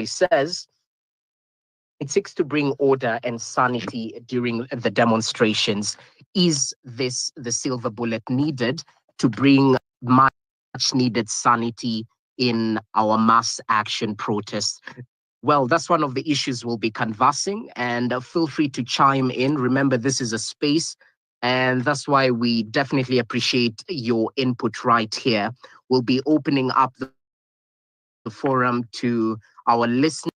says it seeks to bring order and sanity during the demonstrations. Is this the silver bullet needed to bring much needed sanity in our mass action protests? Well, that's one of the issues we'll be canvassing, and feel free to chime in. Remember, this is a space, and that's why we definitely appreciate your input right here. We'll be opening up the forum to our listeners.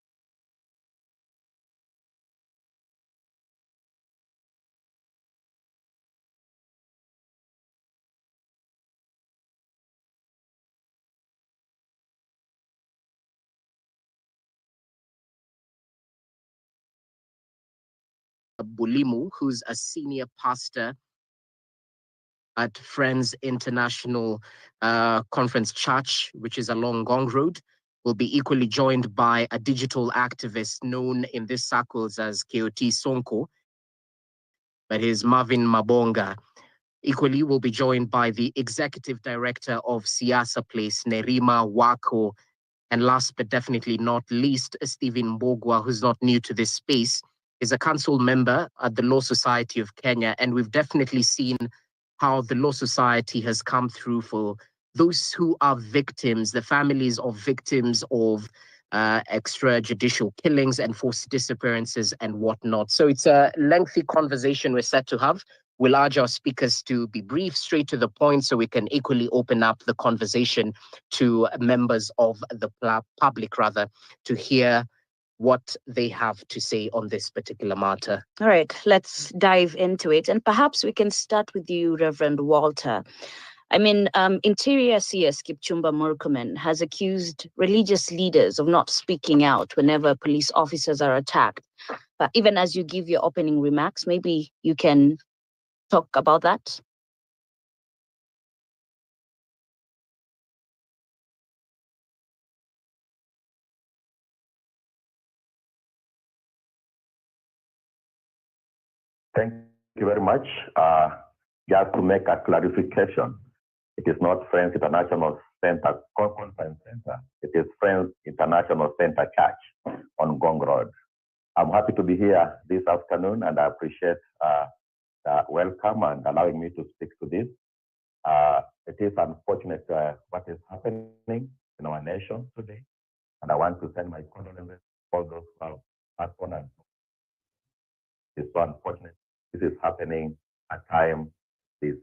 Bulimu, who's a senior pastor at Friends International Conference Church, which is along Gong Road. Will be equally joined by a digital activist known in these circles as KOT Sonko, but he's Marvin Mabonga. Equally, will be joined by the executive director of Siasa Place, Nerima Wako, and last but definitely not least, Stephen Mbogwa, who's not new to this space, is a council member at the Law Society of Kenya, and we've definitely seen how the Law Society has come through for those who are victims, the families of victims of extrajudicial killings and forced disappearances and whatnot. So it's a lengthy conversation we're set to have. We'll urge our speakers to be brief, straight to the point, so we can equally open up the conversation to members of the public, rather, to hear what they have to say on this particular matter. All right, let's dive into it. And perhaps we can start with you, Reverend Walter. I mean, Interior CS Kipchumba Murkomen has accused religious leaders of not speaking out whenever police officers are attacked. But even as you give your opening remarks, maybe you can talk about that. Thank you very much. Just to make a clarification, it is not Friends International Center Conference Center. It is Friends International Center Church on Gong Road. I'm happy to be here this afternoon, and I appreciate the welcome and allowing me to speak to this. It is unfortunate what is happening in our nation today, and I want to send my condolences to all those who have passed on. And it's so unfortunate this is happening at time this.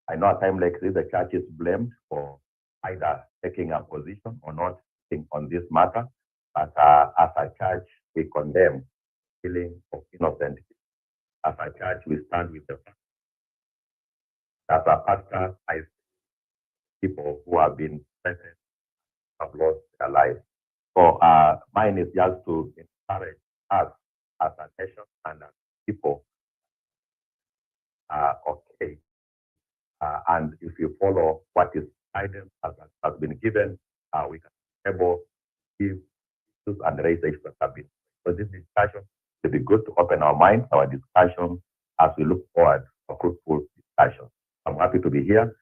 I know at time like this, the church is blamed for either taking a position or not on this matter. But as a church, we condemn killing of innocent people. As a church, we stand with the fact. As a pastor, I see people who have been present have lost their lives. So mine is just to encourage us as a nation and as people. Okay. And if you follow what is guidance has been given, we can be able to give issues and raise issues that have been. So this discussion will be good to open our minds, our discussion, as we look forward for fruitful discussion. I'm happy to be here.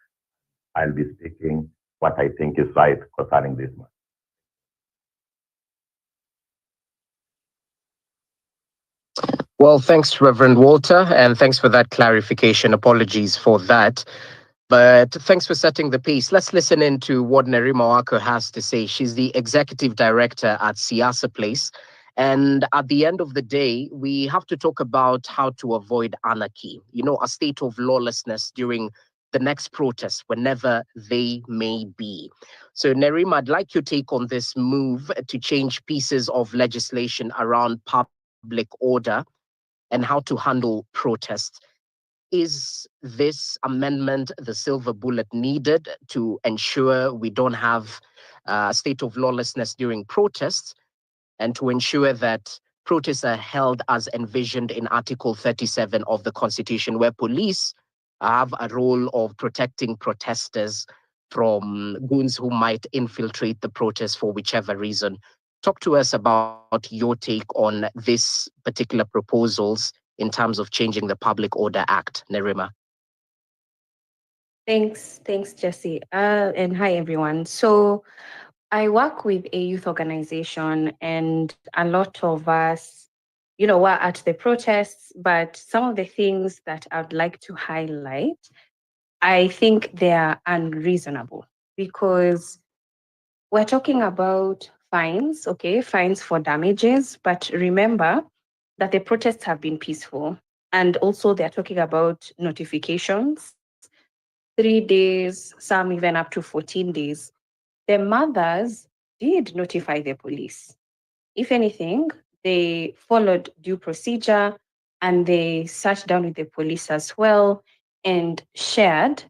I'll be speaking what I think is right concerning this matter. Well, thanks, Reverend Walter, and thanks for that clarification. Apologies for that. But thanks for setting the pace. Let's listen in to what Nerima Wako has to say. She's the executive director at Siasa Place. And at the end of the day, we have to talk about how to avoid anarchy, a state of lawlessness during the next protest, whenever they may be. So, Nerima, I'd like your take on this move to change pieces of legislation around public order and how to handle protests. Is this amendment the silver bullet needed to ensure we don't have a state of lawlessness during protests, and to ensure that protests are held as envisioned in Article 37 of the Constitution, where police have a role of protecting protesters from goons who might infiltrate the protest for whichever reason? Talk to us about your take on this particular proposals in terms of changing the Public Order Act, Nerima. Thanks, Jesse. And hi, everyone. So I work with a youth organization, and a lot of us, were at the protests. But some of the things that I'd like to highlight, I think they are unreasonable, because we're talking about fines, okay, fines for damages. But remember that the protests have been peaceful. And also, they're talking about notifications, 3 days, some even up to 14 days. The mothers did notify the police. If anything, they followed due procedure, and they sat down with the police as well and shared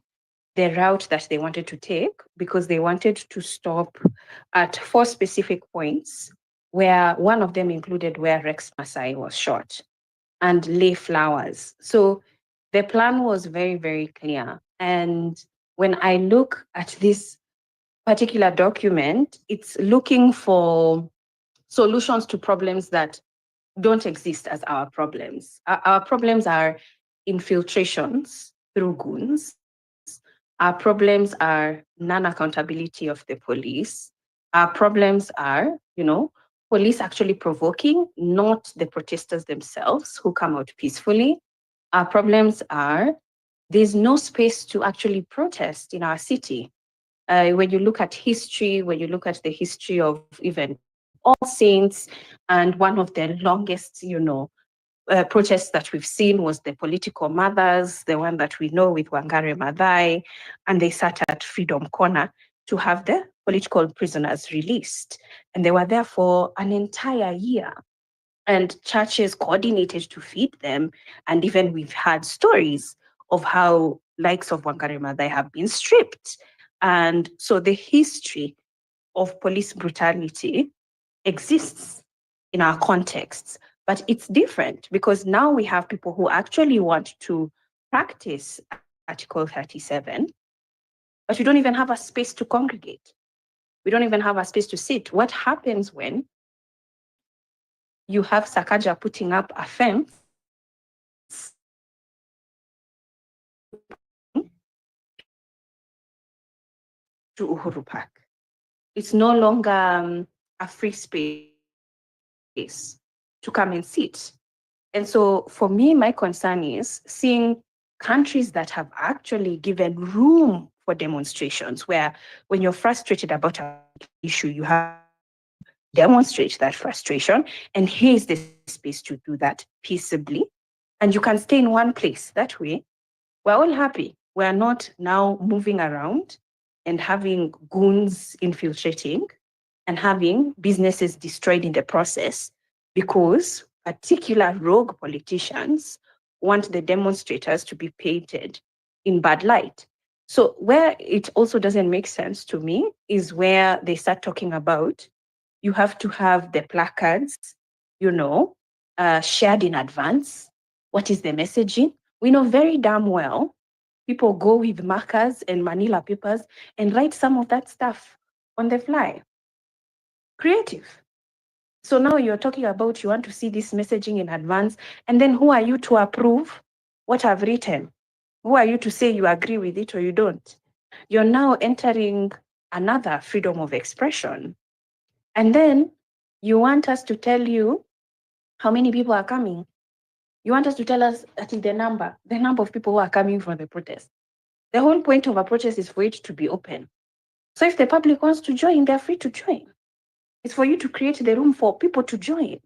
the route that they wanted to take, because they wanted to stop at 4 specific points, where one of them included where Rex Masai was shot, and lay flowers. So the plan was very, very clear. And when I look at this particular document, it's looking for solutions to problems that don't exist as our problems. Our problems are infiltrations through goons. Our problems are non-accountability of the police. Our problems are, police actually provoking, not the protesters themselves who come out peacefully. Our problems are there's no space to actually protest in our city. When you look at history, when you look at the history of even All Saints, and one of the longest, protests that we've seen was the political mothers, the one that we know with Wangari Maathai, and they sat at Freedom Corner to have the political prisoners released. And they were there for an entire year. And churches coordinated to feed them. And even we've had stories of how likes of Wangari Maathai have been stripped. And so the history of police brutality exists in our contexts, but it's different because now we have people who actually want to practice Article 37, but we don't even have a space to congregate. We don't even have a space to sit. What happens when you have Sakaja putting up a fence to Uhuru Park? It's no longer a free space to come and sit. And so for me, my concern is seeing countries that have actually given room for demonstrations, where when you're frustrated about an issue, you have demonstrate that frustration. And here's the space to do that peaceably. And you can stay in one place. That way, we're all happy. We're not now moving around and having goons infiltrating and having businesses destroyed in the process, because particular rogue politicians want the demonstrators to be painted in bad light. So where it also doesn't make sense to me is where they start talking about you have to have the placards, shared in advance. What is the messaging? We know very damn well people go with markers and manila papers and write some of that stuff on the fly. Creative. So now you're talking about you want to see this messaging in advance, and then who are you to approve what I've written? Who are you to say you agree with it or you don't? You're now entering another freedom of expression. And then you want us to tell you how many people are coming. You want us to tell us that is the number of people who are coming for the protest. The whole point of a protest is for it to be open. So if the public wants to join, they're free to join. It's for you to create the room for people to join,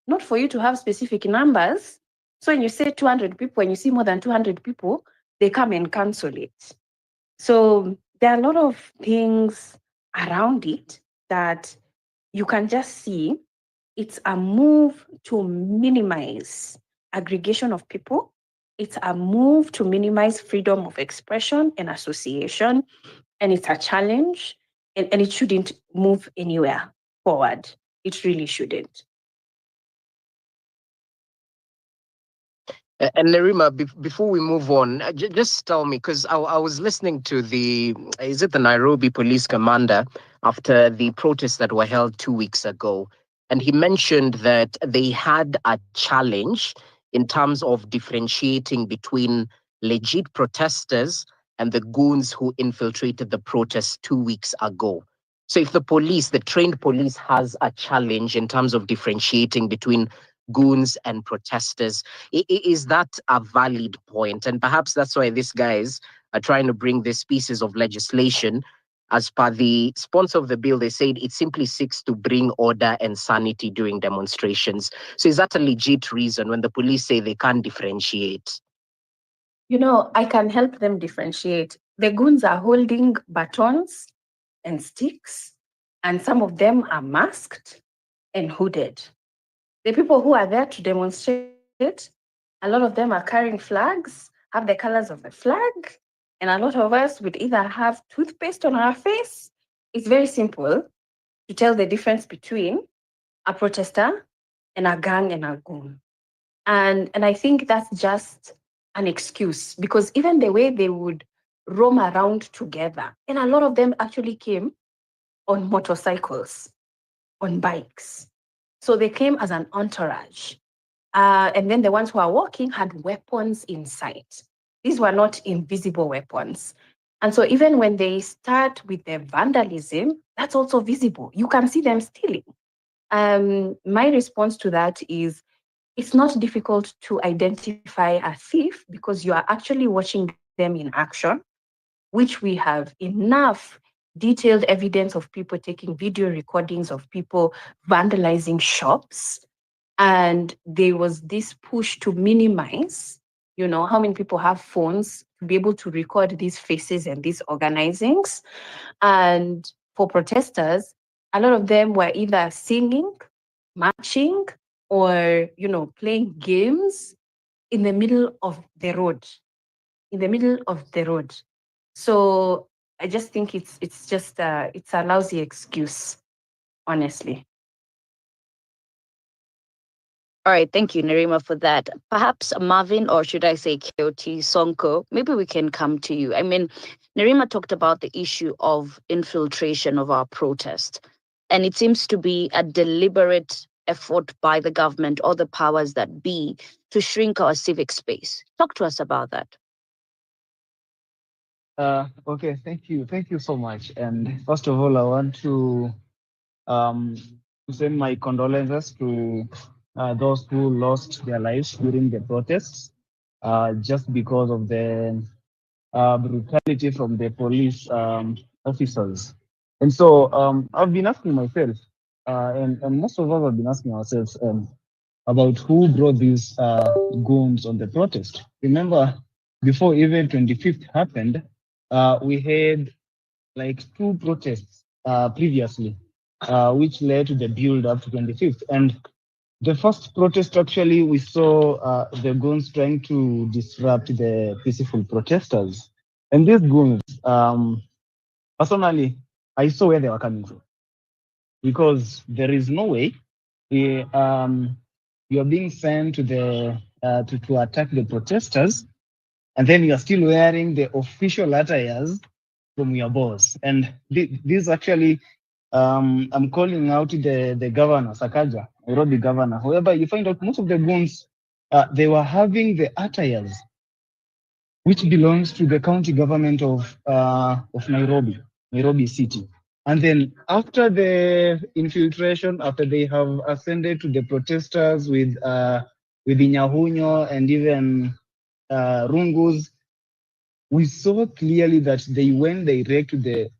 not for you to have specific numbers. So when you say 200 people and you see more than 200 people, they come and cancel it. So there are a lot of things around it that you can just see. It's a move to minimize aggregation of people. It's a move to minimize freedom of expression and association. And it's a challenge, and it shouldn't move anywhere forward. It really shouldn't. And Nerima, before we move on, just tell me, because I was listening to the Nairobi police commander after the protests that were held 2 weeks ago, and he mentioned that they had a challenge in terms of differentiating between legit protesters and the goons who infiltrated the protests 2 weeks ago. So if the police, the trained police, has a challenge in terms of differentiating between goons and protesters, is that a valid point? And perhaps that's why these guys are trying to bring these pieces of legislation. As per the sponsor of the bill, they said it simply seeks to bring order and sanity during demonstrations. So is that a legit reason when the police say they can't differentiate? You know, I can help them differentiate. The goons are holding batons and sticks, and some of them are masked and hooded. The people who are there to demonstrate, a lot of them are carrying flags, have the colors of the flag, and a lot of us would either have toothpaste on our face. It's very simple to tell the difference between a protester and a gang and a goon. And I think that's just an excuse, because even the way they would roam around together, and a lot of them actually came on motorcycles, on bikes. So they came as an entourage. And then the ones who are walking had weapons in sight. These were not invisible weapons. And so even when they start with the vandalism, that's also visible. You can see them stealing. My response to that is, it's not difficult to identify a thief because you are actually watching them in action, which we have enough detailed evidence of people taking video recordings of people vandalizing shops. And there was this push to minimize, you know, how many people have phones to be able to record these faces and these organizings. And for protesters, a lot of them were either singing, marching, or, you know, playing games in the middle of the road, in the middle of the road. So I just think it's just it's a lousy excuse, honestly. All right, thank you, Nerima, for that. Perhaps Marvin, or should I say Keoti Sonko, maybe we can come to you. I mean, Nerima talked about the issue of infiltration of our protest, and it seems to be a deliberate effort by the government or the powers that be to shrink our civic space. Talk to us about that. Okay, thank you. Thank you so much. And first of all, I want um, to send my condolences to those who lost their lives during the protests just because of the brutality from the police officers. And so I've been asking myself, and most of us have been asking ourselves about who brought these goons on the protest. Remember, before even 25th happened, we had like two protests previously, which led to the build up to 25th. And the first protest, actually, we saw the goons trying to disrupt the peaceful protesters. And these goons, personally, I saw where they were coming from, because there is no way you are being sent to the to attack the protesters, and then you are still wearing the official attires from your boss. And this actually, I'm calling out the governor, Sakaja, Nairobi governor. However, you find out most of the goons, they were having the attires which belongs to the county government of Nairobi City. And then after the infiltration, after they have ascended to the protesters with Inyahunyo and even Rungus, we saw clearly that they went direct to the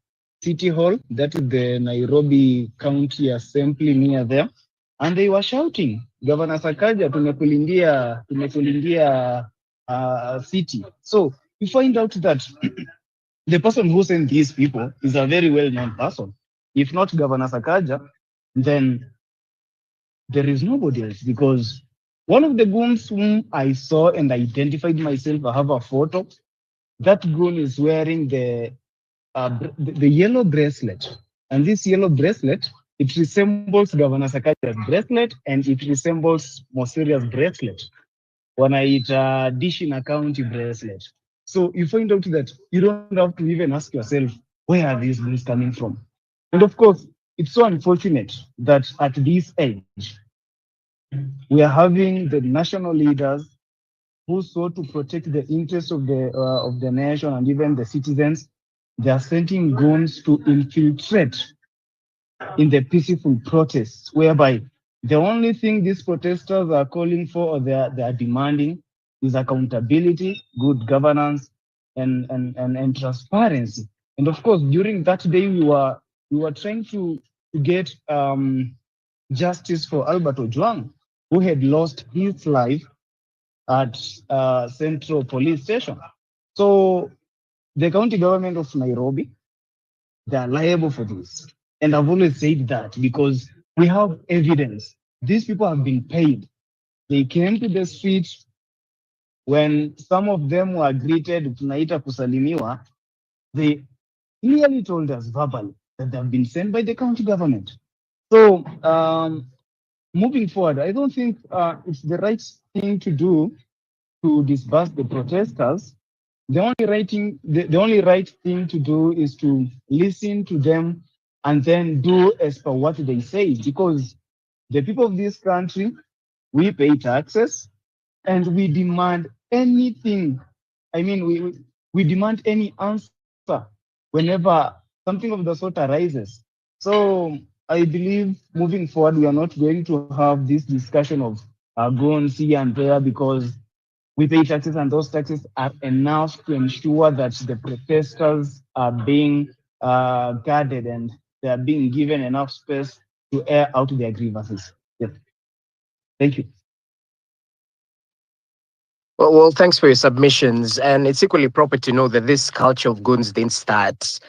city hall, that is the Nairobi County Assembly near there, and they were shouting, Governor Sakaja, tumekulindia city. So you find out that the person who sent these people is a very well-known person. If not Governor Sakaja, then there is nobody else, because one of the goons whom I saw and identified myself, I have a photo. That goon is wearing the yellow bracelet, and this yellow bracelet, it resembles Governor Sakaja's bracelet, and it resembles Mosiria's bracelet. Wanaita Dishina County bracelet. So you find out that you don't have to even ask yourself, where are these goons coming from? And of course, it's so unfortunate that at this age, we are having the national leaders who sought to protect the interests of the nation and even the citizens. They are sending goons to infiltrate in the peaceful protests, whereby the only thing these protesters are calling for or they are demanding is accountability, good governance, and transparency. And of course, during that day, we were trying to get justice for Albert Ojwang, who had lost his life at Central Police Station. So the county government of Nairobi, they are liable for this. And I've always said that because we have evidence. These people have been paid. They came to the streets when some of them were greeted, tunaita kusalimiwa, they clearly told us verbally that they have been sent by the county government. So moving forward, I don't think it's the right thing to do to disperse the protesters. The only right thing to do is to listen to them and then do as per what they say, because the people of this country, we pay taxes and we demand anything. I mean, we demand any answer whenever something of the sort arises. So I believe moving forward, we are not going to have this discussion of go and see and there, because we pay taxes and those taxes are enough to ensure that the protesters are being guarded and they are being given enough space to air out their grievances. Yes. Thank you. Well, thanks for your submissions. And it's equally proper to know that this culture of goons didn't start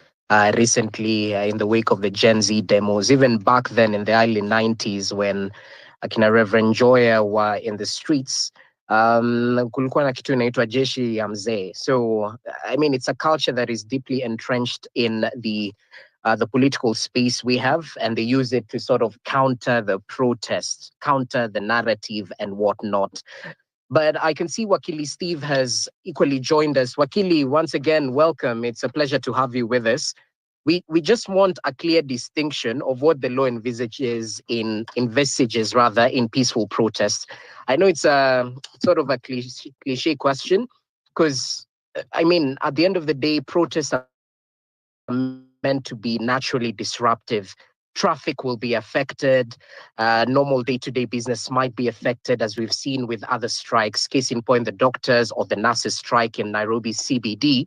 recently in the wake of the Gen Z demos. Even back then in the early 90s when akina Reverend Joya were in the streets, kulikuwa na kitu inaitwa jeshi ya mzee. So, I mean, it's a culture that is deeply entrenched in the political space we have, and they use it to sort of counter the protests, counter the narrative and whatnot. But I can see Wakili Steve has equally joined us. Wakili, once again, welcome. It's a pleasure to have you with us. We just want a clear distinction of what the law envisages in peaceful protests. I know it's a sort of a cliche question, because I mean, at the end of the day, protests are meant to be naturally disruptive. Traffic will be affected. Normal day-to-day business might be affected, as we've seen with other strikes. Case in point, the doctors or the nurses strike in Nairobi CBD.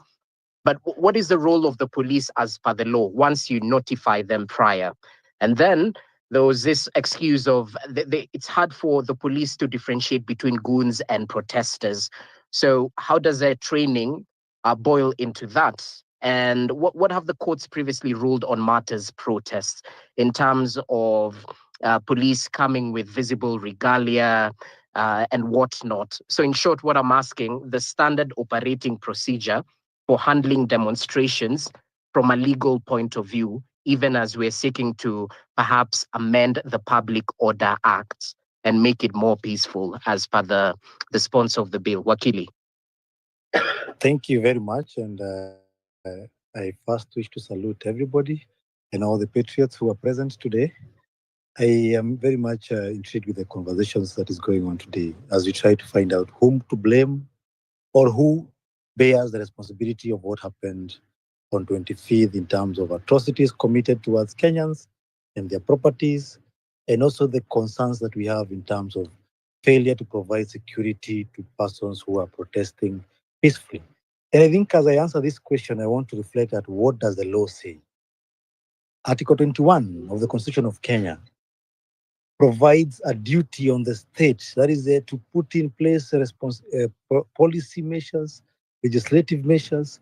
But what is the role of the police as per the law once you notify them prior? And then there was this excuse of it's hard for the police to differentiate between goons and protesters. So how does their training boil into that? And what have the courts previously ruled on Martha's protests in terms of police coming with visible regalia and whatnot? So in short, what I'm asking, the standard operating procedure for handling demonstrations from a legal point of view, even as we're seeking to perhaps amend the Public Order Act and make it more peaceful as per the sponsor of the bill. Wakili. Thank you very much. And I first wish to salute everybody and all the patriots who are present today. I am very much intrigued with the conversations that is going on today as we try to find out whom to blame or who bears the responsibility of what happened on 25th in terms of atrocities committed towards Kenyans and their properties, and also the concerns that we have in terms of failure to provide security to persons who are protesting peacefully. And I think as I answer this question, I want to reflect at what does the law say. Article 21 of the Constitution of Kenya provides a duty on the state that is there to put in place policy measures, legislative measures,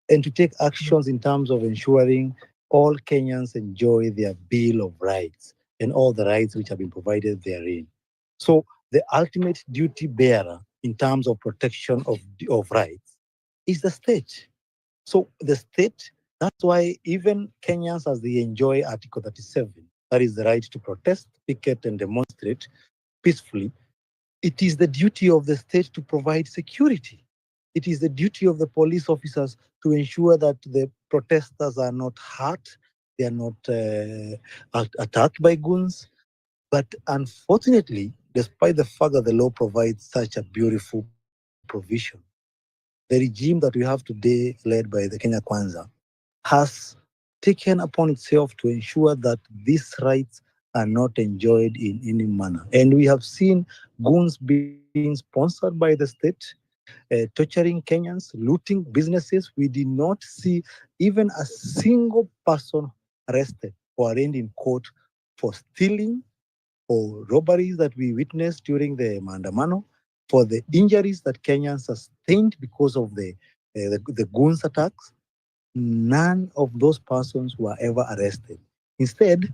and to take actions in terms of ensuring all Kenyans enjoy their Bill of Rights and all the rights which have been provided therein. So the ultimate duty bearer in terms of protection of rights is the state. So the state, that's why even Kenyans, as they enjoy Article 37, that is the right to protest, picket, and demonstrate peacefully, it is the duty of the state to provide security. It is the duty of the police officers to ensure that the protesters are not hurt, they are not attacked by goons. But unfortunately, despite the fact that the law provides such a beautiful provision, the regime that we have today, led by the Kenya Kwanza, has taken upon itself to ensure that these rights are not enjoyed in any manner. And we have seen goons being sponsored by the state, torturing Kenyans, looting businesses. We did not see even a single person arrested or arraigned in court for stealing or robberies that we witnessed during the maandamano, for the injuries that Kenyans sustained because of the goons attacks. None of those persons were ever arrested. Instead,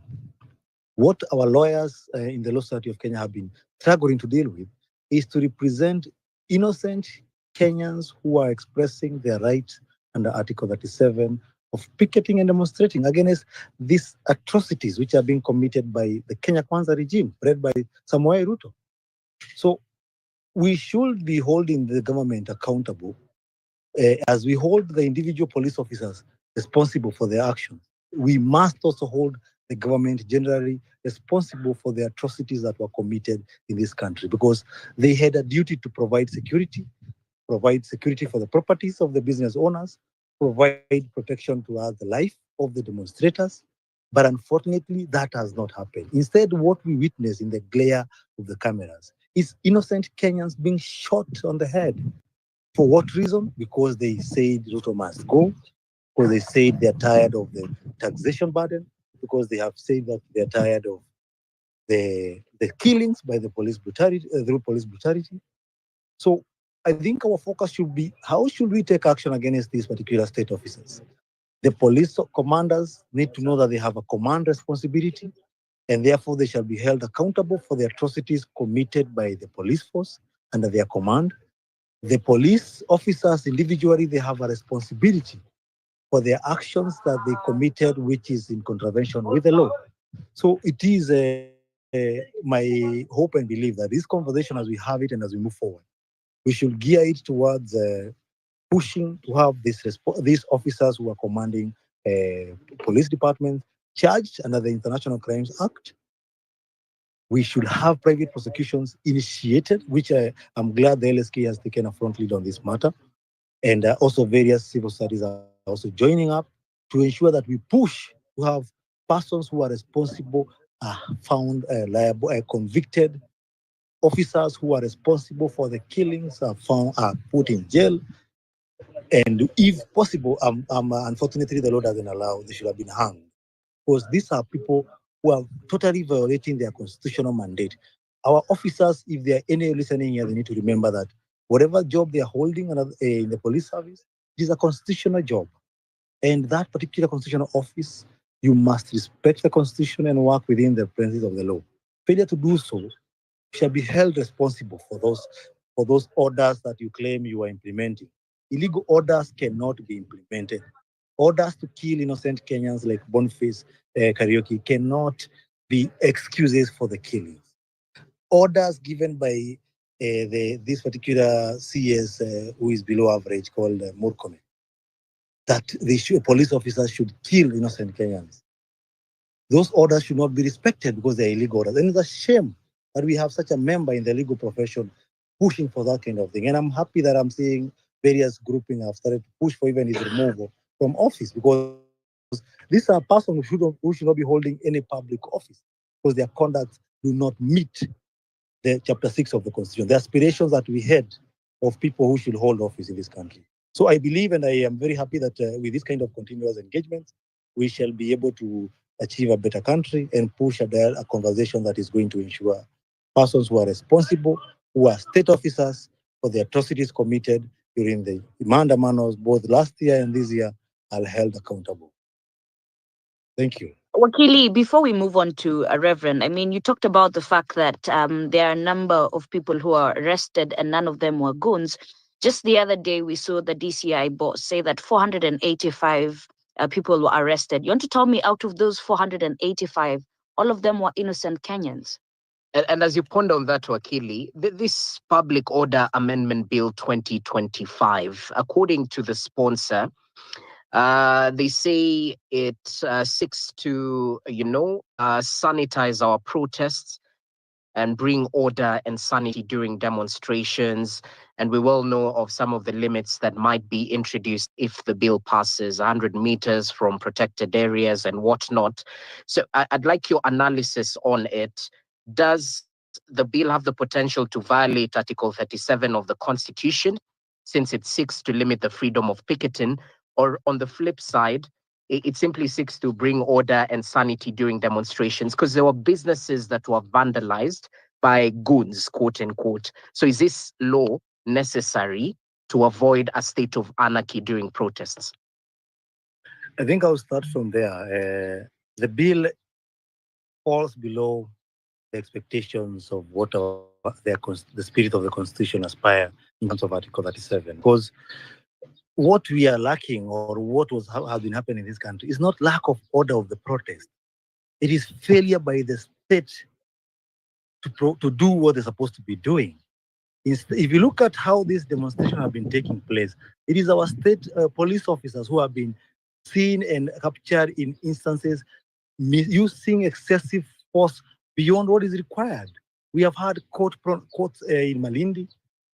what our lawyers in the Law Society of Kenya have been struggling to deal with is to represent innocent Kenyans who are expressing their right under Article 37 of picketing and demonstrating against these atrocities which are being committed by the Kenya Kwanza regime, led by Samoei Ruto. So we should be holding the government accountable as we hold the individual police officers responsible for their actions. We must also hold the government generally responsible for the atrocities that were committed in this country, because they had a duty to provide security for the properties of the business owners, provide protection to the life of the demonstrators. But unfortunately, that has not happened. Instead, what we witness in the glare of the cameras is innocent Kenyans being shot on the head. For what reason? Because they said Ruto must go, because they said they're tired of the taxation burden, because they have said that they're tired of the killings by the police brutality, through police brutality. So I think our focus should be, how should we take action against these particular state officers? The police commanders need to know that they have a command responsibility, and therefore they shall be held accountable for the atrocities committed by the police force under their command. The police officers individually, they have a responsibility for their actions that they committed, which is in contravention with the law. So it is my hope and belief that this conversation, as we have it and as we move forward, we should gear it towards pushing to have these officers who are commanding police departments charged under the International Crimes Act. We should have private prosecutions initiated, which I'm glad the LSK has taken a front lead on this matter. And also various civil societies are also joining up to ensure that we push to have persons who are responsible are found liable, convicted. Officers who are responsible for the killings are put in jail. And if possible, unfortunately, the law doesn't allow, they should have been hanged. Because these are people who are totally violating their constitutional mandate. Our officers, if they are any listening here, they need to remember that whatever job they are holding in the police service, it is a constitutional job. And that particular constitutional office, you must respect the constitution and work within the principles of the law. Failure to do so shall be held responsible for those orders that you claim you are implementing. Illegal orders cannot be implemented. Orders to kill innocent Kenyans like Boniface Karaoke cannot be excuses for the killings. Orders given by this particular CS who is below average called Murkomen, that police officers should kill innocent Kenyans. Those orders should not be respected because they're illegal orders. And it's a shame that we have such a member in the legal profession pushing for that kind of thing. And I'm happy that I'm seeing various groupings have started to push for even his removal from office, because these are persons who should not be holding any public office because their conduct do not meet the chapter 6 of the Constitution, the aspirations that we had of people who should hold office in this country. So I believe, and I am very happy that with this kind of continuous engagement, we shall be able to achieve a better country and push a conversation that is going to ensure persons who are responsible, who are state officers for the atrocities committed during the maandamanos, both last year and this year, are held accountable. Thank you. Wakili, before we move on to Reverend, I mean, you talked about the fact that there are a number of people who are arrested and none of them were goons. Just the other day, we saw the DCI boss say that 485 people were arrested. You want to tell me out of those 485, all of them were innocent Kenyans? And as you ponder on that, Wakili, this Public Order Amendment Bill 2025, according to the sponsor, they say it seeks to, sanitize our protests, and bring order and sanity during demonstrations. And we will know of some of the limits that might be introduced if the bill passes, 100 meters from protected areas and whatnot. So I'd like your analysis on it. Does the bill have the potential to violate Article 37 of the Constitution, since it seeks to limit the freedom of picketing? Or on the flip side, it simply seeks to bring order and sanity during demonstrations, because there were businesses that were vandalized by goons, quote unquote. So is this law necessary to avoid a state of anarchy during protests? I think I'll start from there. The bill falls below the expectations of what the spirit of the Constitution aspire in terms of Article 37. Because what we are lacking, or what has been happening in this country, is not lack of order of the protest. It is failure by the state to do what they're supposed to be doing. If you look at how these demonstrations have been taking place, it is our state police officers who have been seen and captured in instances using excessive force beyond what is required. We have had courts in Malindi,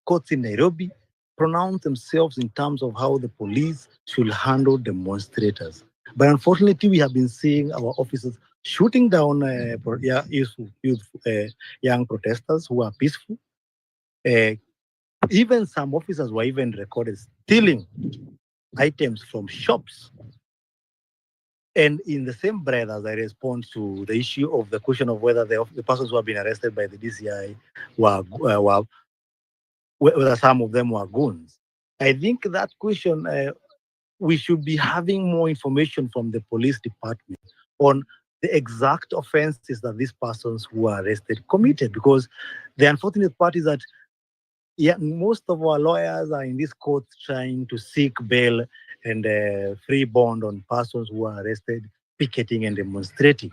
courts in Nairobi, pronounce themselves in terms of how the police should handle demonstrators. But unfortunately, we have been seeing our officers shooting down young protesters who are peaceful. Even some officers were even recorded stealing items from shops. And in the same breath, as I respond to the issue of the question of whether the persons who have been arrested by the DCI whether some of them were goons, I think that question, we should be having more information from the police department on the exact offenses that these persons who are arrested committed. Because the unfortunate part is that most of our lawyers are in this court trying to seek bail and free bond on persons who are arrested, picketing and demonstrating.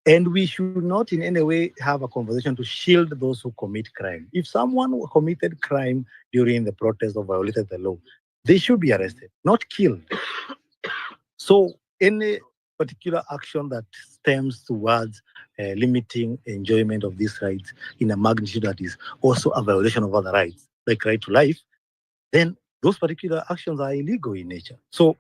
And we should not in any way have a conversation to shield those who commit crime. If someone committed crime during the protest or violated the law, they should be arrested, not killed. So any particular action that stems towards limiting enjoyment of these rights in a magnitude that is also a violation of other rights, like right to life, then those particular actions are illegal in nature. So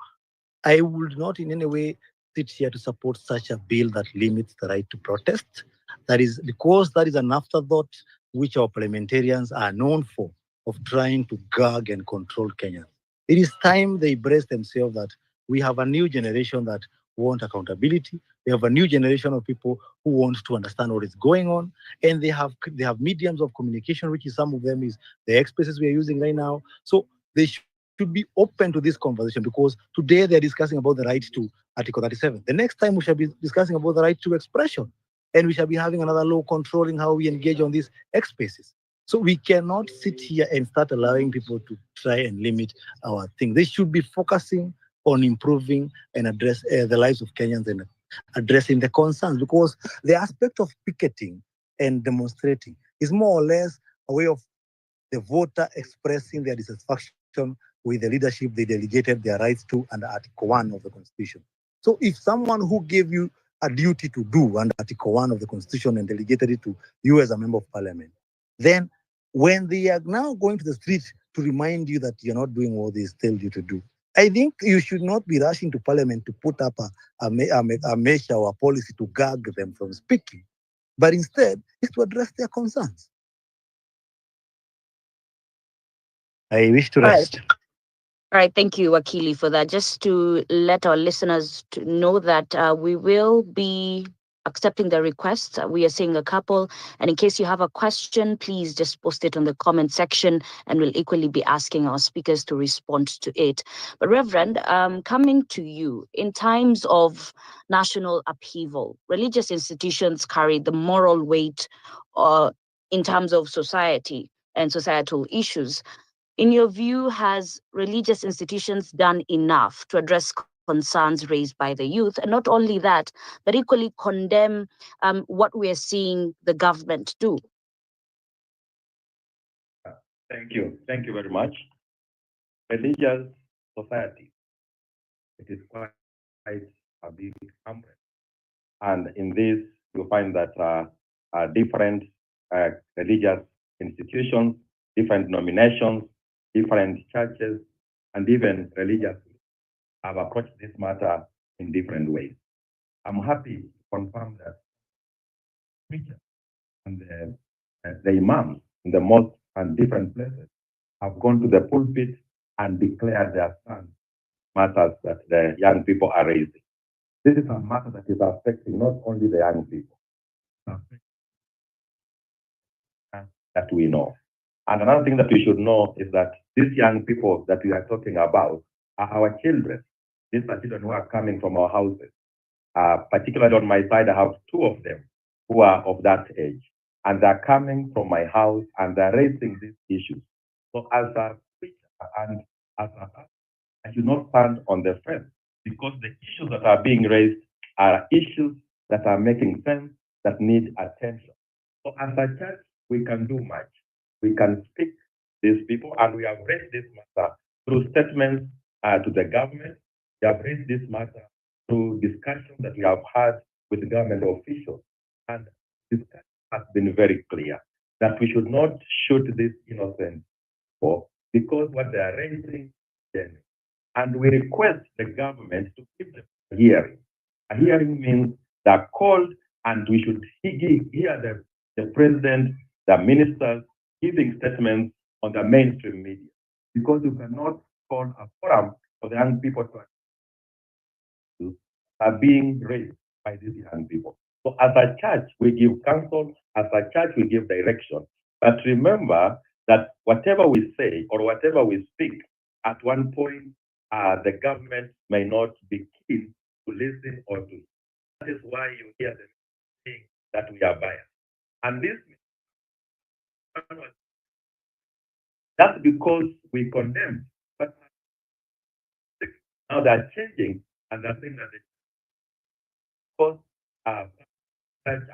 I would not in any way sit here to support such a bill that limits the right to protest. That is because that is an afterthought which our parliamentarians are known for, of trying to gag and control Kenya. It is time they brace themselves that we have a new generation that want accountability. We have a new generation of people who want to understand what is going on, and they have mediums of communication, which is some of them is the X spaces we are using right now. So they should be open to this conversation, because today they're discussing about the right to Article 37. The next time we shall be discussing about the right to expression, and we shall be having another law controlling how we engage on these X spaces. So we cannot sit here and start allowing people to try and limit our thing. They should be focusing on improving and address the lives of Kenyans and addressing the concerns, because the aspect of picketing and demonstrating is more or less a way of the voter expressing their dissatisfaction with the leadership they delegated their rights to under Article 1 of the Constitution. So if someone who gave you a duty to do under Article 1 of the Constitution and delegated it to you as a member of parliament, then when they are now going to the street to remind you that you're not doing what they told you to do, I think you should not be rushing to parliament to put up a measure or a policy to gag them from speaking, but instead is to address their concerns. I wish to rest. All right, thank you, Wakili, for that. Just to let our listeners to know that we will be accepting the requests. We are seeing a couple, and in case you have a question, please just post it on the comment section, and we'll equally be asking our speakers to respond to it. But Reverend, coming to you, in times of national upheaval, religious institutions carry the moral weight in terms of society and societal issues. In your view, has religious institutions done enough to address concerns raised by the youth? And not only that, but equally condemn what we are seeing the government do? Thank you. Thank you very much. Religious society, it is quite a big umbrella. And in this, you find that different religious institutions, different denominations, different churches, and even religious have approached this matter in different ways. I'm happy to confirm that preachers and the imams in the mosques and different places have gone to the pulpit and declared their stand matters that the young people are raising. This is a matter that is affecting not only the young people, that we know. And another thing that we should know is that these young people that we are talking about are our children. These are children who are coming from our houses. Particularly on my side, I have two of them who are of that age. And they're coming from my house and they're raising these issues. So as a preacher and as a pastor, I should not stand on the fence because the issues that are being raised are issues that are making sense, that need attention. So as a church, we can do much. We can speak these people, and we have raised this matter through statements to the government. We have raised this matter through discussions that we have had with government officials. And discussion has been very clear that we should not shoot these innocent people because what they are raising is. And we request the government to give them a hearing. A hearing means they're called, and we should hear the president, the ministers giving statements on the mainstream media, because you cannot call a forum for the young people to are being raised by these young people. So as a church, we give counsel, as a church, we give direction. But remember that whatever we say or whatever we speak, at one point, the government may not be keen to listen or to. That is why you hear them saying that we are biased. And this, that's because we condemn. But now they're changing and they're saying that because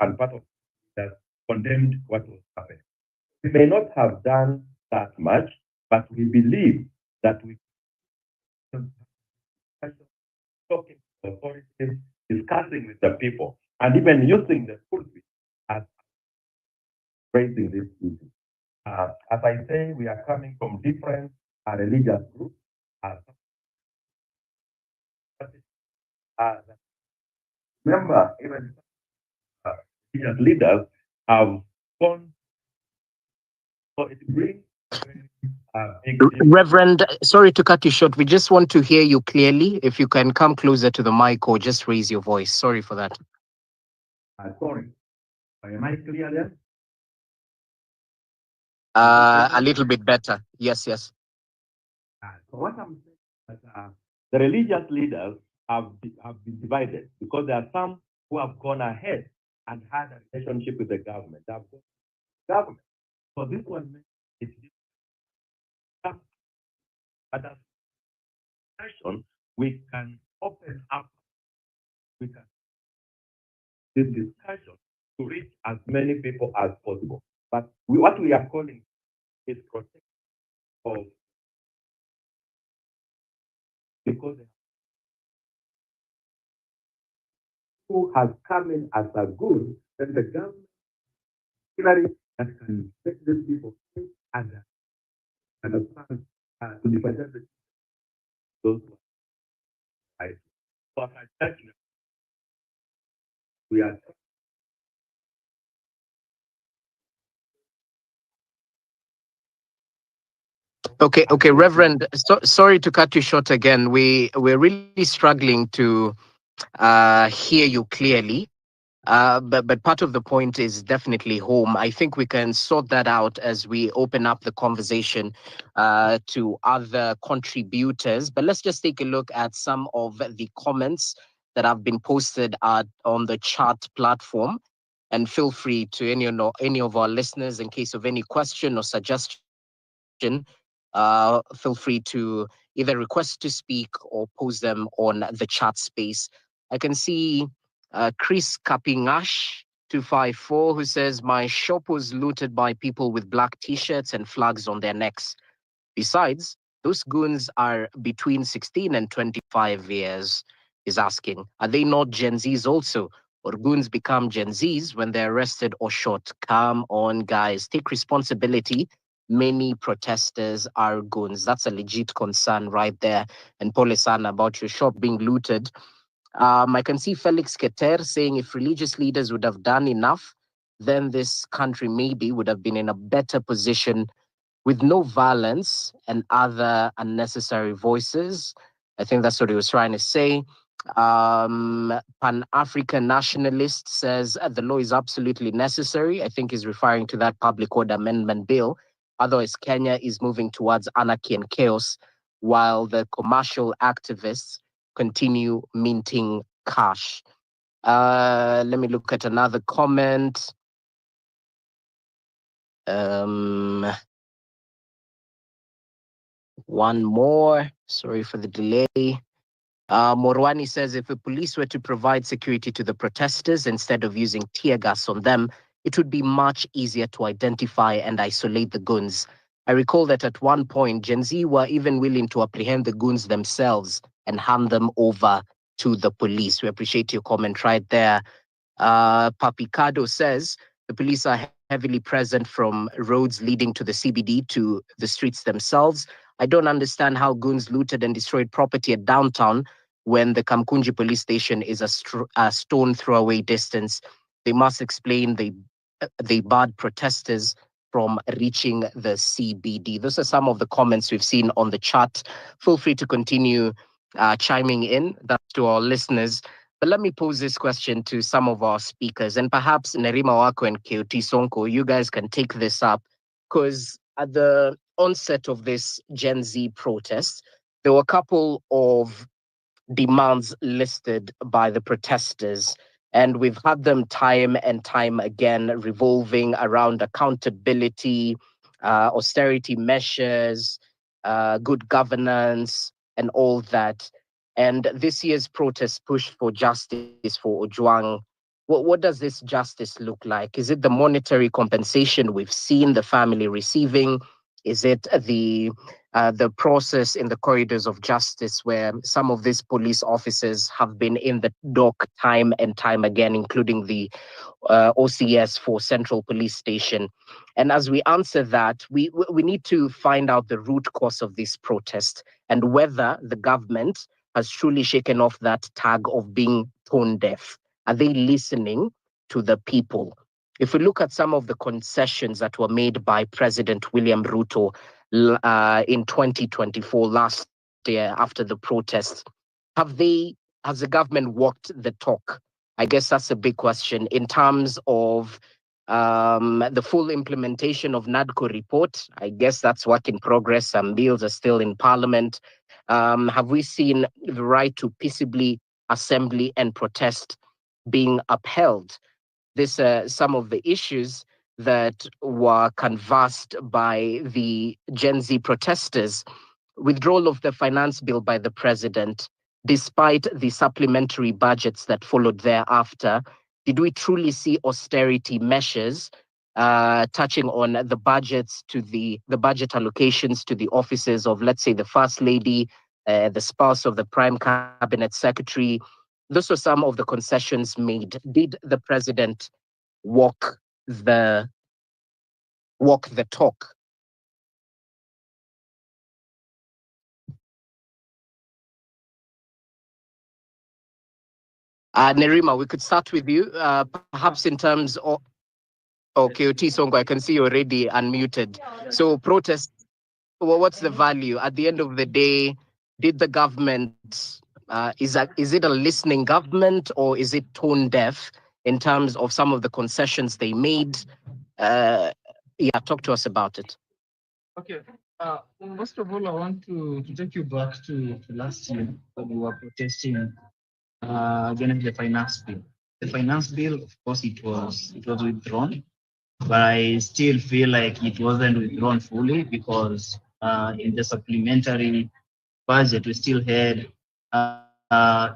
and part of that condemned what was happening. We may not have done that much, but we believe that we talking to authorities, discussing with the people, and even using the pulpit as raising this issue. As I say, we are coming from different religious groups. Remember, even religious leaders have gone. So it brings. Reverend, sorry to cut you short. We just want to hear you clearly. If you can come closer to the mic or just raise your voice. Sorry for that. Sorry. Am I clear then? A little bit better. Yes, yes. So what I'm saying is that the religious leaders have been divided because there are some who have gone ahead and had a relationship with the government. They have gone to the government. So this one is but as discussion, we can open up this discussion to reach as many people as possible. But what we are calling is protection of, because who has come in as a good, then the government that can take these people and understand to differentiate those right. So as we are Okay, Reverend. Sorry to cut you short again. We're really struggling to hear you clearly. But part of the point is definitely home. I think we can sort that out as we open up the conversation to other contributors. But let's just take a look at some of the comments that have been posted on the chat platform. And feel free to any of our listeners, in case of any question or suggestion, feel free to either request to speak or post them on the chat space. I can see Chris Kapingash 254 who says, my shop was looted by people with black t-shirts and flags on their necks. Besides, those goons are between 16 and 25 years, is asking. Are they not Gen Zs also? or goons become Gen Zs when they're arrested or shot. Come on, guys, take responsibility. Many protesters are goons. That's a legit concern right there. And Polisan, about your shop being looted. I can see Felix Keter saying if religious leaders would have done enough, then this country maybe would have been in a better position with no violence and other unnecessary voices. I think that's what he was trying to say. Pan-African nationalist says the law is absolutely necessary. I think he's referring to that public order amendment bill. Otherwise, Kenya is moving towards anarchy and chaos, while the commercial activists continue minting cash. Let me look at another comment. One more. Sorry for the delay. Morwani says if the police were to provide security to the protesters instead of using tear gas on them, it would be much easier to identify and isolate the goons. I recall that at one point, Gen Z were even willing to apprehend the goons themselves and hand them over to the police. We appreciate your comment right there. Papicado says the police are heavily present from roads leading to the CBD to the streets themselves. I don't understand how goons looted and destroyed property at downtown when the Kamkunji police station is a stone throw away distance. They must explain they barred protesters from reaching the CBD. Those are some of the comments we've seen on the chat. Feel free to continue chiming in. That's to our listeners. But let me pose this question to some of our speakers, and perhaps Nerima Wako and Kasongo, you guys can take this up, because at the onset of this Gen Z protest, there were a couple of demands listed by the protesters, and we've had them time and time again revolving around accountability, austerity measures, good governance, and all that. And this year's protest push for justice for Ojwang. What does this justice look like? Is it the monetary compensation we've seen the family receiving? Is it the process in the corridors of justice where some of these police officers have been in the dock time and time again, including the OCS for Central Police Station? And as we answer that, we need to find out the root cause of this protest and whether the government has truly shaken off that tag of being tone deaf. Are they listening to the people? If we look at some of the concessions that were made by President William Ruto in 2024, last year after the protests, has the government walked the talk? I guess that's a big question in terms of the full implementation of NADCO report. I guess that's work in progress. Some bills are still in Parliament. Have we seen the right to peaceably assembly and protest being upheld? These are some of the issues that were canvassed by the Gen Z protesters. Withdrawal of the finance bill by the president, despite the supplementary budgets that followed thereafter, did we truly see austerity measures touching on the budgets to the budget allocations to the offices of, let's say, the First Lady, the spouse of the Prime Cabinet Secretary? Those were some of the concessions made. Did the president walk the talk? Nerima, we could start with you, perhaps in terms of. Okay, Kasongo, I can see you already unmuted. So protest, well, what's the value? At the end of the day, did the government, is it a listening government or is it tone deaf in terms of some of the concessions they made? Yeah, talk to us about it. Okay. First of all, I want to take you back to last year when we were protesting against the finance bill. The finance bill, of course, it was withdrawn, but I still feel like it wasn't withdrawn fully because in the supplementary budget, we still had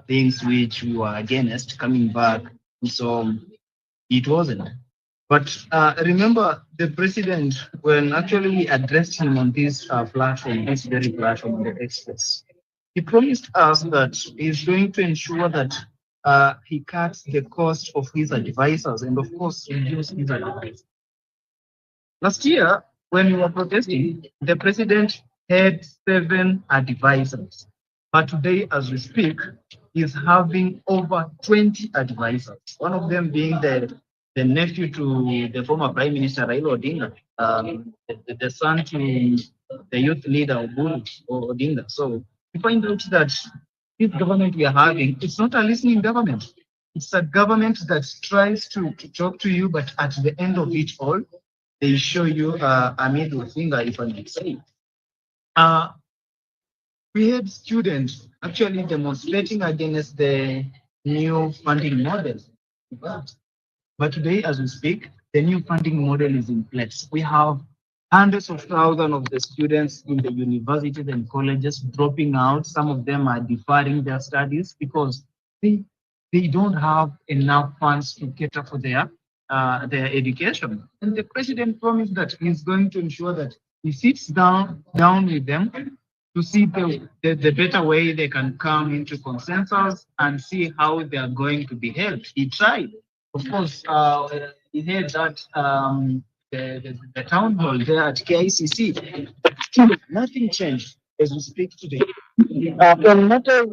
things which we were against coming back. So it wasn't. But remember, the president, when actually we addressed him on this platform, this very platform, the Express, he promised us that he's going to ensure that he cuts the cost of his advisors and, of course, reduce his advisors. Last year, when we were protesting, the president had 7 advisors. But today, as we speak, he's having over 20 advisors. One of them being the nephew to the former Prime Minister Raila Odinga, the son to the youth leader Oburu Odinga. So we find out that this government we are having, it's not a listening government. It's a government that tries to talk to you, but at the end of it all, they show you a middle finger, if I may say. We had students actually demonstrating against the new funding model. But today, as we speak, the new funding model is in place. We have hundreds of thousands of the students in the universities and colleges dropping out. Some of them are deferring their studies because they don't have enough funds to cater for their education. And the president promised that he's going to ensure that he sits down with them to see the better way they can come into consensus and see how they are going to be helped. He tried. Of course, he had that the town hall there at KICC. Still, nothing changed as we speak today. On matter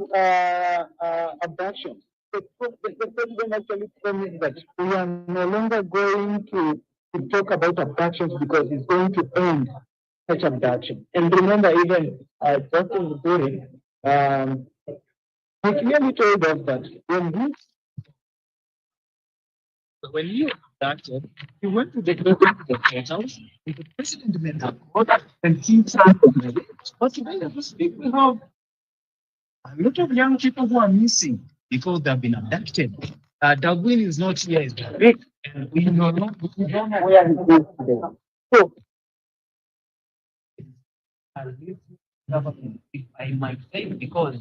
abduction, the president actually promised that we are no longer going to talk about abductions because it's going to end such abduction. And remember, even Justin Lupuri, he clearly told us that when he abducted, he went to the house, and the president made a call, and he tried to do it. But today, as we speak, we have a lot of young people who are missing because they've been abducted. Darwin is not here, is correct, and we don't know where he is today. So, if I might say, because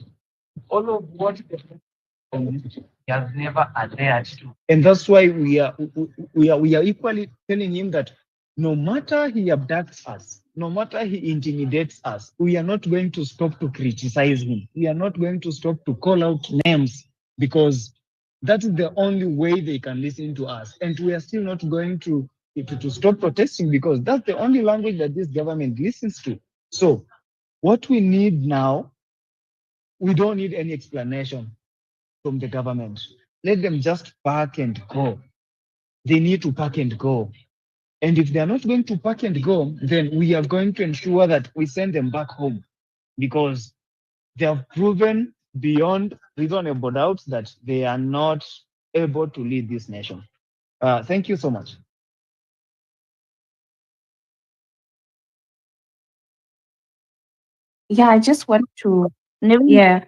all of what the community has never adhered to, and that's why we are equally telling him that no matter he abducts us, no matter he intimidates us, we are not going to stop to criticize him. We are not going to stop to call out names because that is the only way they can listen to us. And we are still not going to stop protesting because that's the only language that this government listens to. So what we need now, we don't need any explanation from the government. Let them just pack and go. They need to pack and go. And if they're not going to pack and go, then we are going to ensure that we send them back home because they have proven beyond reasonable doubt that they are not able to lead this nation. Thank you so much. Yeah, I just want to, Naveen, yeah.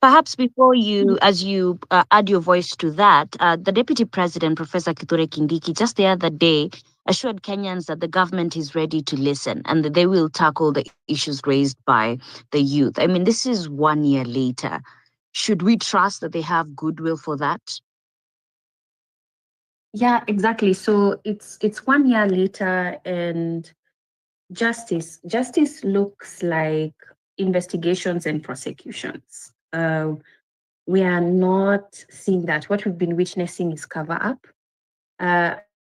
perhaps before you, as you add your voice to that, the Deputy President, Professor Kithure Kindiki, just the other day assured Kenyans that the government is ready to listen and that they will tackle the issues raised by the youth. I mean, this is 1 year later. Should we trust that they have goodwill for that? Yeah, exactly. So it's 1 year later, and justice looks like investigations and prosecutions. We are not seeing that. What we've been witnessing is cover up,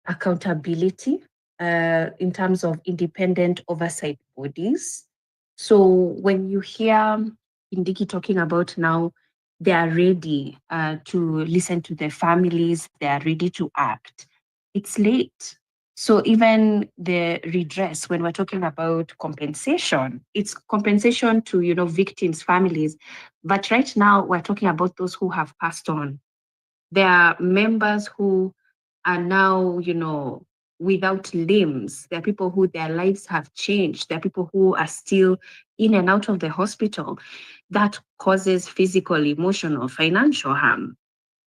accountability in terms of independent oversight bodies. So when you hear Indiki talking about now, they are ready to listen to their families, they are ready to act. It's late. So even the redress, when we're talking about compensation, it's compensation to victims' families. But right now we're talking about those who have passed on. There are members who are now, without limbs. There are people who their lives have changed. There are people who are still in and out of the hospital. That causes physical, emotional, financial harm.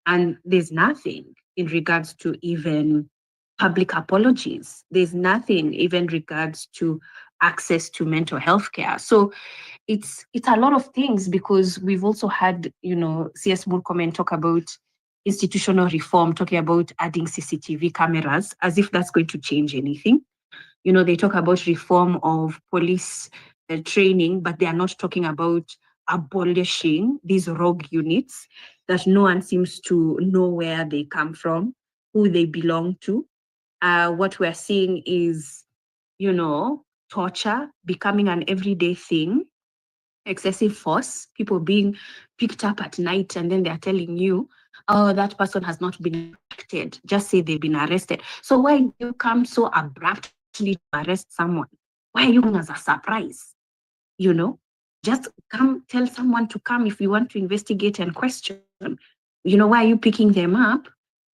And there's nothing in regards to even public apologies. There's nothing even regards to access to mental health care. So it's a lot of things because we've also had, CS Murkomen talk about institutional reform, talking about adding CCTV cameras as if that's going to change anything. They talk about reform of police training, but they are not talking about abolishing these rogue units that no one seems to know where they come from, who they belong to. What we're seeing is, torture becoming an everyday thing, excessive force, people being picked up at night and then they're telling you, oh, that person has not been arrested. Just say they've been arrested. So why do you come so abruptly to arrest someone? Why are you coming as a surprise? Just come, tell someone to come if you want to investigate and question. Why are you picking them up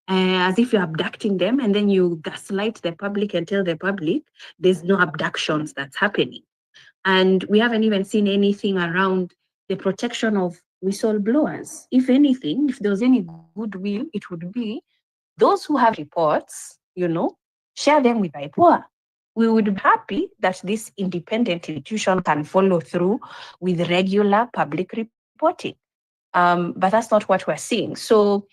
as if you're abducting them, and then you gaslight the public and tell the public there's no abductions that's happening? And we haven't even seen anything around the protection of whistleblowers. If anything, if there was any goodwill, it would be those who have reports, share them with IPOA. We would be happy that this independent institution can follow through with regular public reporting. But that's not what we're seeing. So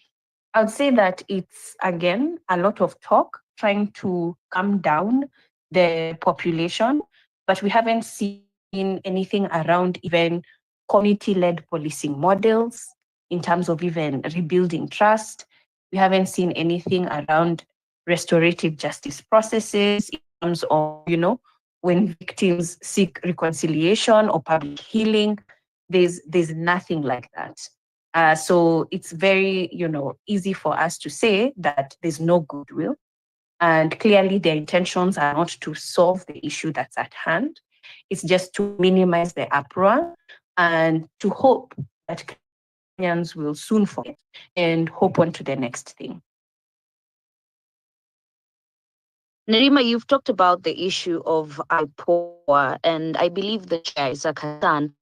I'd say that it's, again, a lot of talk trying to calm down the population, but we haven't seen anything around even community-led policing models in terms of even rebuilding trust. We haven't seen anything around restorative justice processes in terms of, when victims seek reconciliation or public healing. There's nothing like that. So it's very, easy for us to say that there's no goodwill. And clearly their intentions are not to solve the issue that's at hand. It's just to minimize the uproar and to hope that Kenyans will soon forget and hope on to the next thing. Nerima, you've talked about the issue of IPOA, and I believe the chair, Isaac Hassan,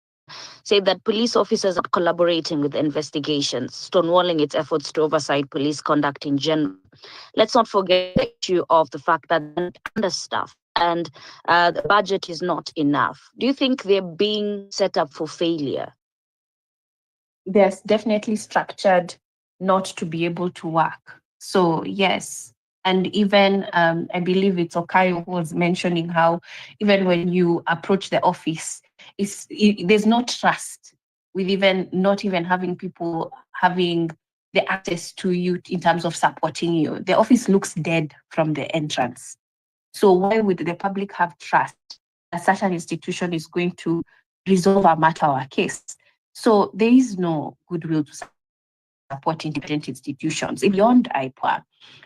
said that police officers are collaborating with investigations, stonewalling its efforts to oversight police conduct in general. Let's not forget the issue of the fact that they're understaffed and the budget is not enough. Do you think they're being set up for failure? They're definitely structured not to be able to work. So yes, and even I believe it's Okayo who was mentioning how even when you approach the office, there's no trust with not even having people having the access to you in terms of supporting you. The office looks dead from the entrance. So why would the public have trust that such an institution is going to resolve a matter or a case? So there is no goodwill to support independent institutions. Beyond IPOA,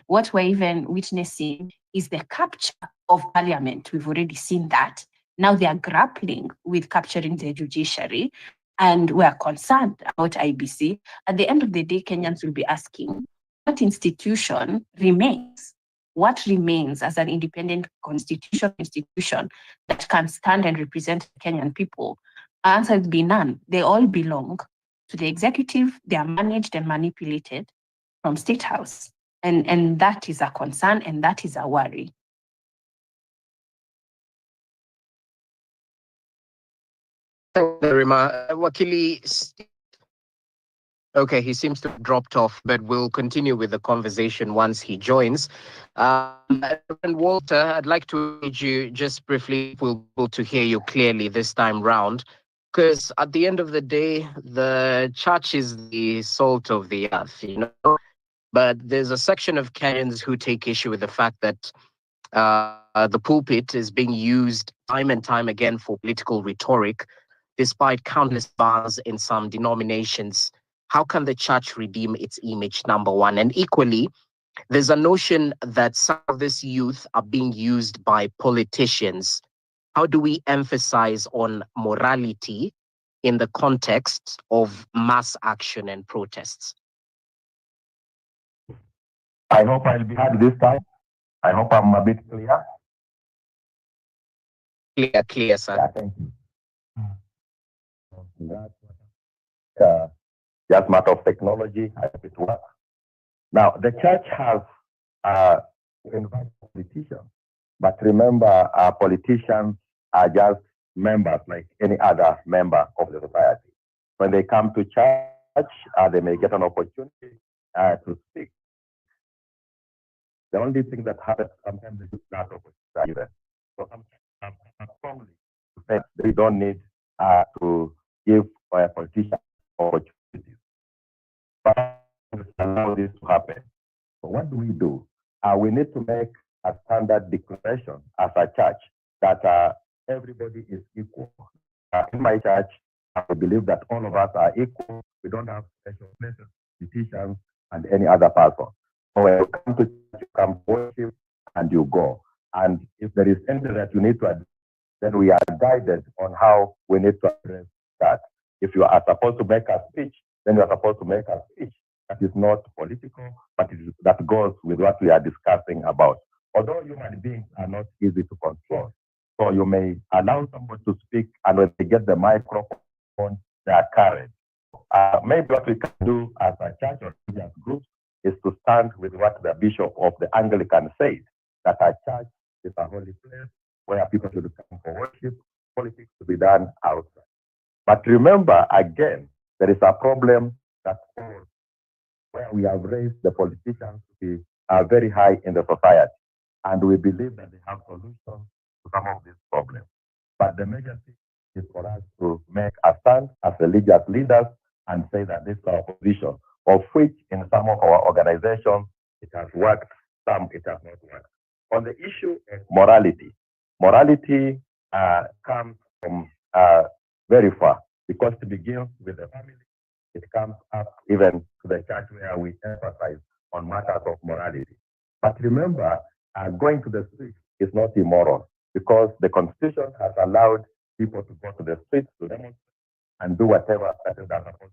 what we're even witnessing is the capture of parliament. We've already seen that. Now they are grappling with capturing the judiciary, and we're concerned about IBC. At the end of the day, Kenyans will be asking, what institution remains? What remains as an independent constitutional institution that can stand and represent Kenyan people? Our answer would be none. They all belong to the executive. They are managed and manipulated from State House. And that is a concern and that is a worry. Thank you, Nerima. Wakili, okay, he seems to have dropped off, but we'll continue with the conversation once he joins. And Walter, I'd like to engage you just briefly. We'll be able to hear you clearly this time round, because at the end of the day, the church is the salt of the earth, But there's a section of Kenyans who take issue with the fact that the pulpit is being used time and time again for political rhetoric, despite countless bans in some denominations. How can the church redeem its image, number one? And equally, there's a notion that some of this youth are being used by politicians. How do we emphasize on morality in the context of mass action and protests? I hope I'll be heard this time. I hope I'm a bit clear. Clear, sir. Yeah, thank you. Just matter of technology, I hope it works. Now, the church has invited politicians, but remember, politicians are just members like any other member of the society. When they come to church, they may get an opportunity to speak. The only thing that happens sometimes is that opportunity. So I'm strongly say they don't need to give politicians opportunities. But allow this to happen. So what do? We need to make a standard declaration as a church that everybody is equal. In my church, I believe that all of us are equal. We don't have special places, politicians, and any other person. So when you come to church, you come worship, and you go. And if there is anything that you need to address, then we are guided on how we need to address that. If you are supposed to make a speech, then you are supposed to make a speech that is not political, but that goes with what we are discussing about. Although human beings are not easy to control, so you may allow somebody to speak, and when they get the microphone, they are carried. Maybe what we can do as a church or religious group is to stand with what the bishop of the Anglican said, that a church is a holy place where people should come for worship, politics to be done outside. But remember, again, there is a problem that where we have raised the politicians to be very high in the society, and we believe that they have solutions to some of these problems. But the major thing is for us to make a stand as religious leaders and say that this is our position, of which in some of our organizations it has worked, some it has not worked. On the issue of morality, morality comes from very far, because it begins with the family. It comes up even to the church, where we emphasize on matters of morality. But remember, going to the streets is not immoral, because the Constitution has allowed people to go to the streets to demonstrate and do whatever that is supposed to.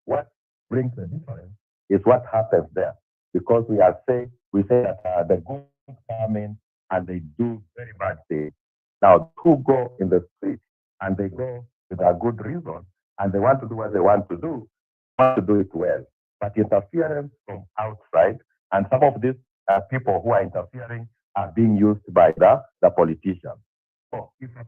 What brings the difference is what happens there, because we say that the good come in and they do very bad things. Now, who go in the street and they go with a good reason and they want to do what they want to do it well. But interference from outside, and some of these people who are interfering are being used by the politicians. So if I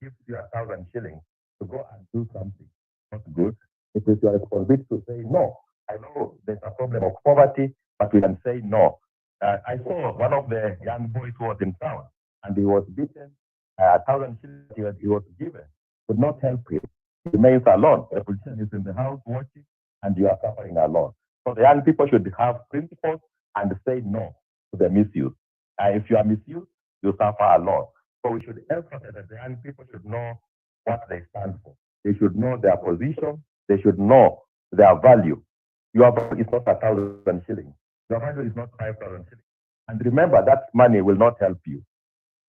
give you 1,000 shillings to go and do something not good, it is your responsibility to say no. I know there's a problem of poverty, but we can say no. I saw one of the young boys who was in town, and he was beaten. 1,000 shillings he was given could not help him. He remains alone. The politician is in the house watching, and you are suffering alone. So the young people should have principles and say no to the misuse. If you are misused, you suffer alone. So we should emphasize that the young people should know what they stand for. They should know their position. They should know their value. Your value is not 1,000 shillings. Your value is not 5,000 shillings. And remember, that money will not help you.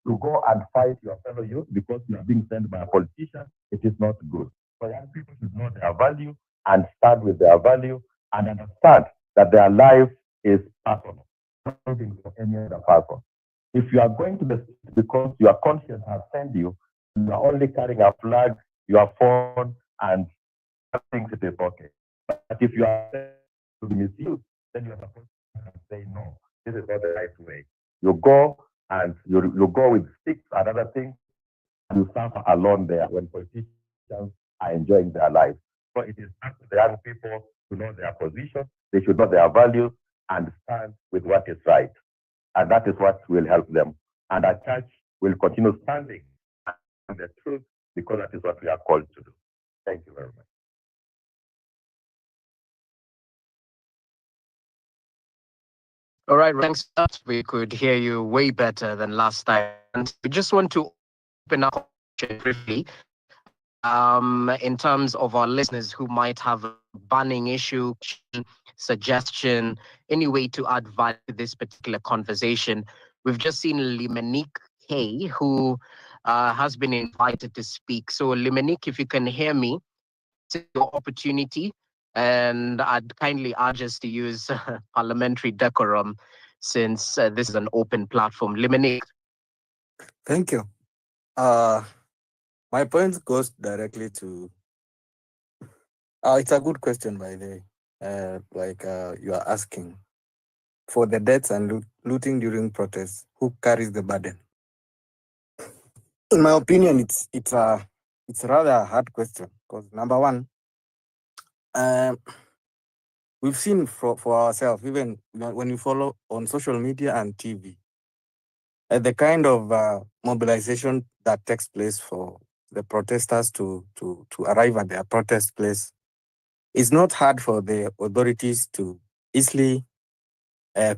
To go and fight your fellow youth because you are being sent by a politician, it is not good. So young people should know their value and stand with their value and understand that their life is personal, not looking for any other person. If you are going to the street because your conscience has sent you, you are only carrying a flag, your phone, and thinks it is okay. But if you are to be misused, then you are supposed to say, no, this is not the right way. You go and you go with sticks and other things, and you suffer alone there when politicians are enjoying their lives. So it is up to the young people to know their position, they should know their values and stand with what is right. And that is what will help them. And our church will continue standing on the truth, because that is what we are called to do. Thank you very much. All right, thanks. We could hear you way better than last time. And we just want to open up briefly in terms of our listeners who might have a burning issue, suggestion, any way to add value to this particular conversation. We've just seen Limenique K, who has been invited to speak. So Limenique, if you can hear me, it's your opportunity. And I'd kindly urge us to use parliamentary decorum, since this is an open platform. Limenique. Thank you. My point goes directly to. It's a good question, by the way. You are asking for the deaths and looting during protests. Who carries the burden? In my opinion, it's rather a hard question, because number one, we've seen for ourselves, even when you follow on social media and TV, the kind of mobilization that takes place for the protesters to arrive at their protest place is not hard for the authorities to easily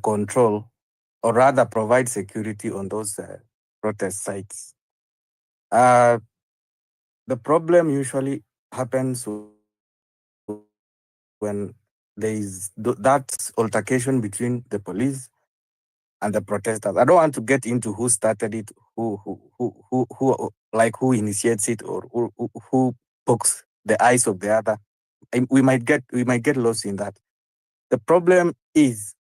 control, or rather provide security on those protest sites. The problem usually happens when there is that altercation between the police and the protesters. I don't want to get into who started it, who initiates it, or who pokes the eyes of the other. We might get lost in that. The problem is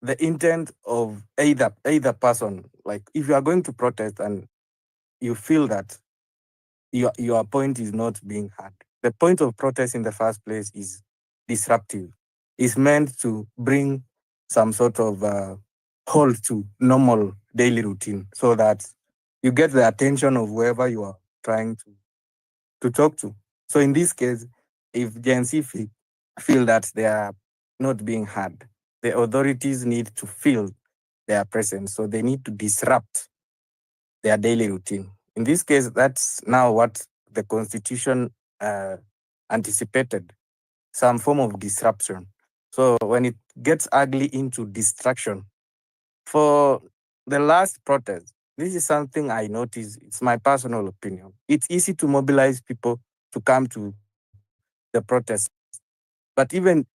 the intent of either person. Like if you are going to protest and you feel that your point is not being heard. The point of protest in the first place is disruptive. It's meant to bring some sort of halt to normal daily routine so that you get the attention of whoever you are trying to talk to. So in this case, if Gen Z feel that they are not being heard, the authorities need to feel their presence. So they need to disrupt their daily routine. In this case, that's now what the Constitution anticipated, some form of disruption. So when it gets ugly into distraction, for the last protest, this is something I noticed. It's my personal opinion. It's easy to mobilize people to come to the protest. But even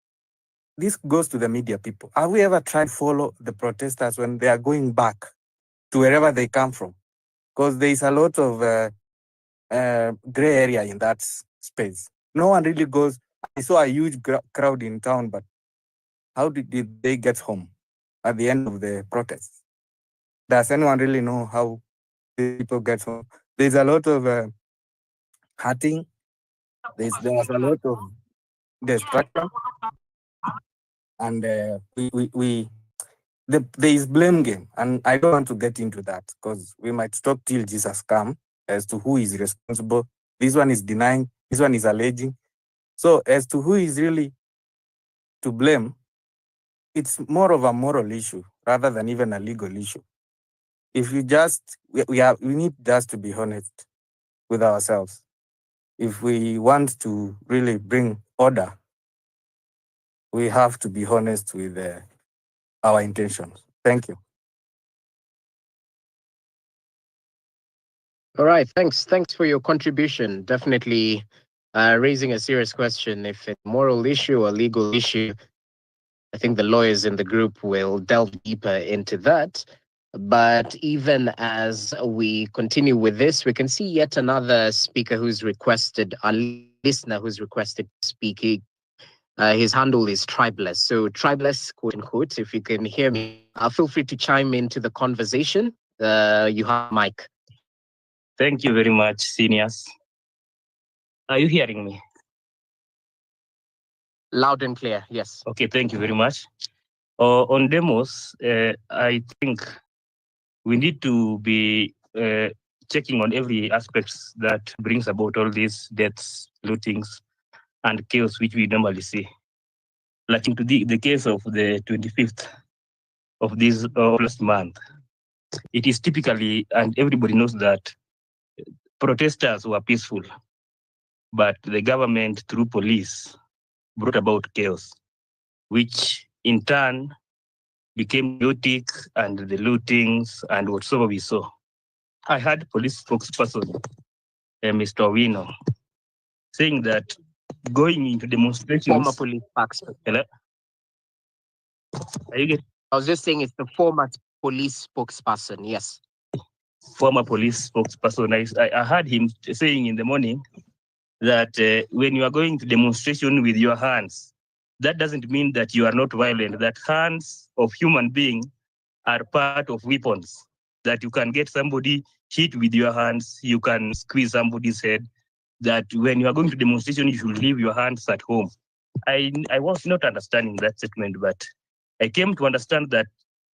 this goes to the media people. Have we ever tried to follow the protesters when they are going back to wherever they come from? Because there is a lot of gray area in that space. No one really goes. I saw a huge crowd in town, but how did they get home at the end of the protest? Does anyone really know how the people get home? There's a lot of hurting. There's a lot of destruction, and there is blame game, and I don't want to get into that because we might talk till Jesus come as to who is responsible. This one is denying, this one is alleging. So as to who is really to blame, it's more of a moral issue rather than even a legal issue. If you just, we need just to be honest with ourselves. If we want to really bring order, we have to be honest with our intentions. Thank you. All right, thanks. Thanks for your contribution. Definitely raising a serious question. If it's a moral issue or legal issue, I think the lawyers in the group will delve deeper into that. But even as we continue with this, we can see yet another speaker who's requested, a listener who's requested to speak. His handle is Tribeless. So Tribeless, quote unquote, if you can hear me, feel free to chime into the conversation. You have a mic. Thank you very much, seniors. Are you hearing me? Loud and clear, yes. Okay, thank you very much. On demos, I think we need to be checking on every aspect that brings about all these deaths, lootings, and chaos which we normally see. Like into the case of the 25th of this last month, it is typically, and everybody knows that protesters were peaceful, but the government through police brought about chaos, which in turn became chaotic, and the lootings and whatsoever we saw. I heard police spokesperson, Mr. Wino, saying that going into demonstrations. Former police spokesperson. Hello? Are you getting? I was just saying it's the former police spokesperson, yes. Former police spokesperson. I heard him saying in the morning that when you are going to demonstration with your hands, that doesn't mean that you are not violent, that hands of human being are part of weapons, that you can get somebody hit with your hands, you can squeeze somebody's head, that when you are going to demonstration, you should leave your hands at home. I was not understanding that statement, but I came to understand that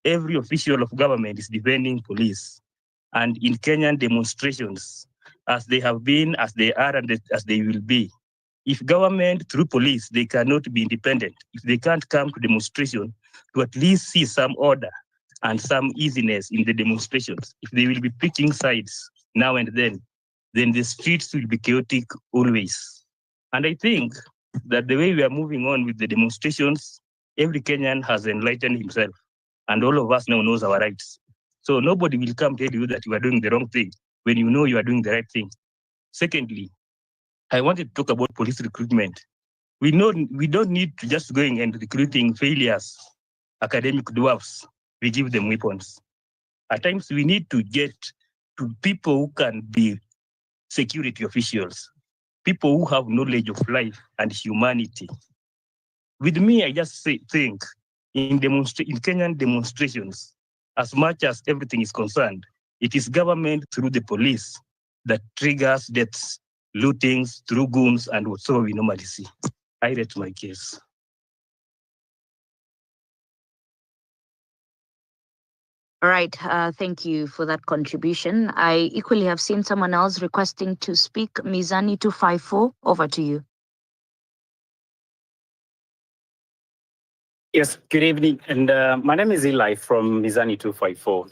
every official of government is defending police. And in Kenyan demonstrations, as they have been, as they are, and as they will be, if government through police, they cannot be independent, if they can't come to demonstration to at least see some order and some easiness in the demonstrations, if they will be picking sides now and then the streets will be chaotic always. And I think that the way we are moving on with the demonstrations, every Kenyan has enlightened himself, and all of us now knows our rights. So nobody will come tell you that you are doing the wrong thing when you know you are doing the right thing. Secondly, I wanted to talk about police recruitment. We don't need to just going and recruiting failures, academic dwarfs. We give them weapons. At times, we need to get to people who can be security officials, people who have knowledge of life and humanity. With me, I just think in Kenyan demonstrations, as much as everything is concerned, it is government through the police that triggers deaths, lootings through goons and whatsoever we normally see. I rate my case. All right, thank you for that contribution. I equally have seen someone else requesting to speak. Mizani 254, over to you. Yes, good evening. And my name is Eli from Mizani 254.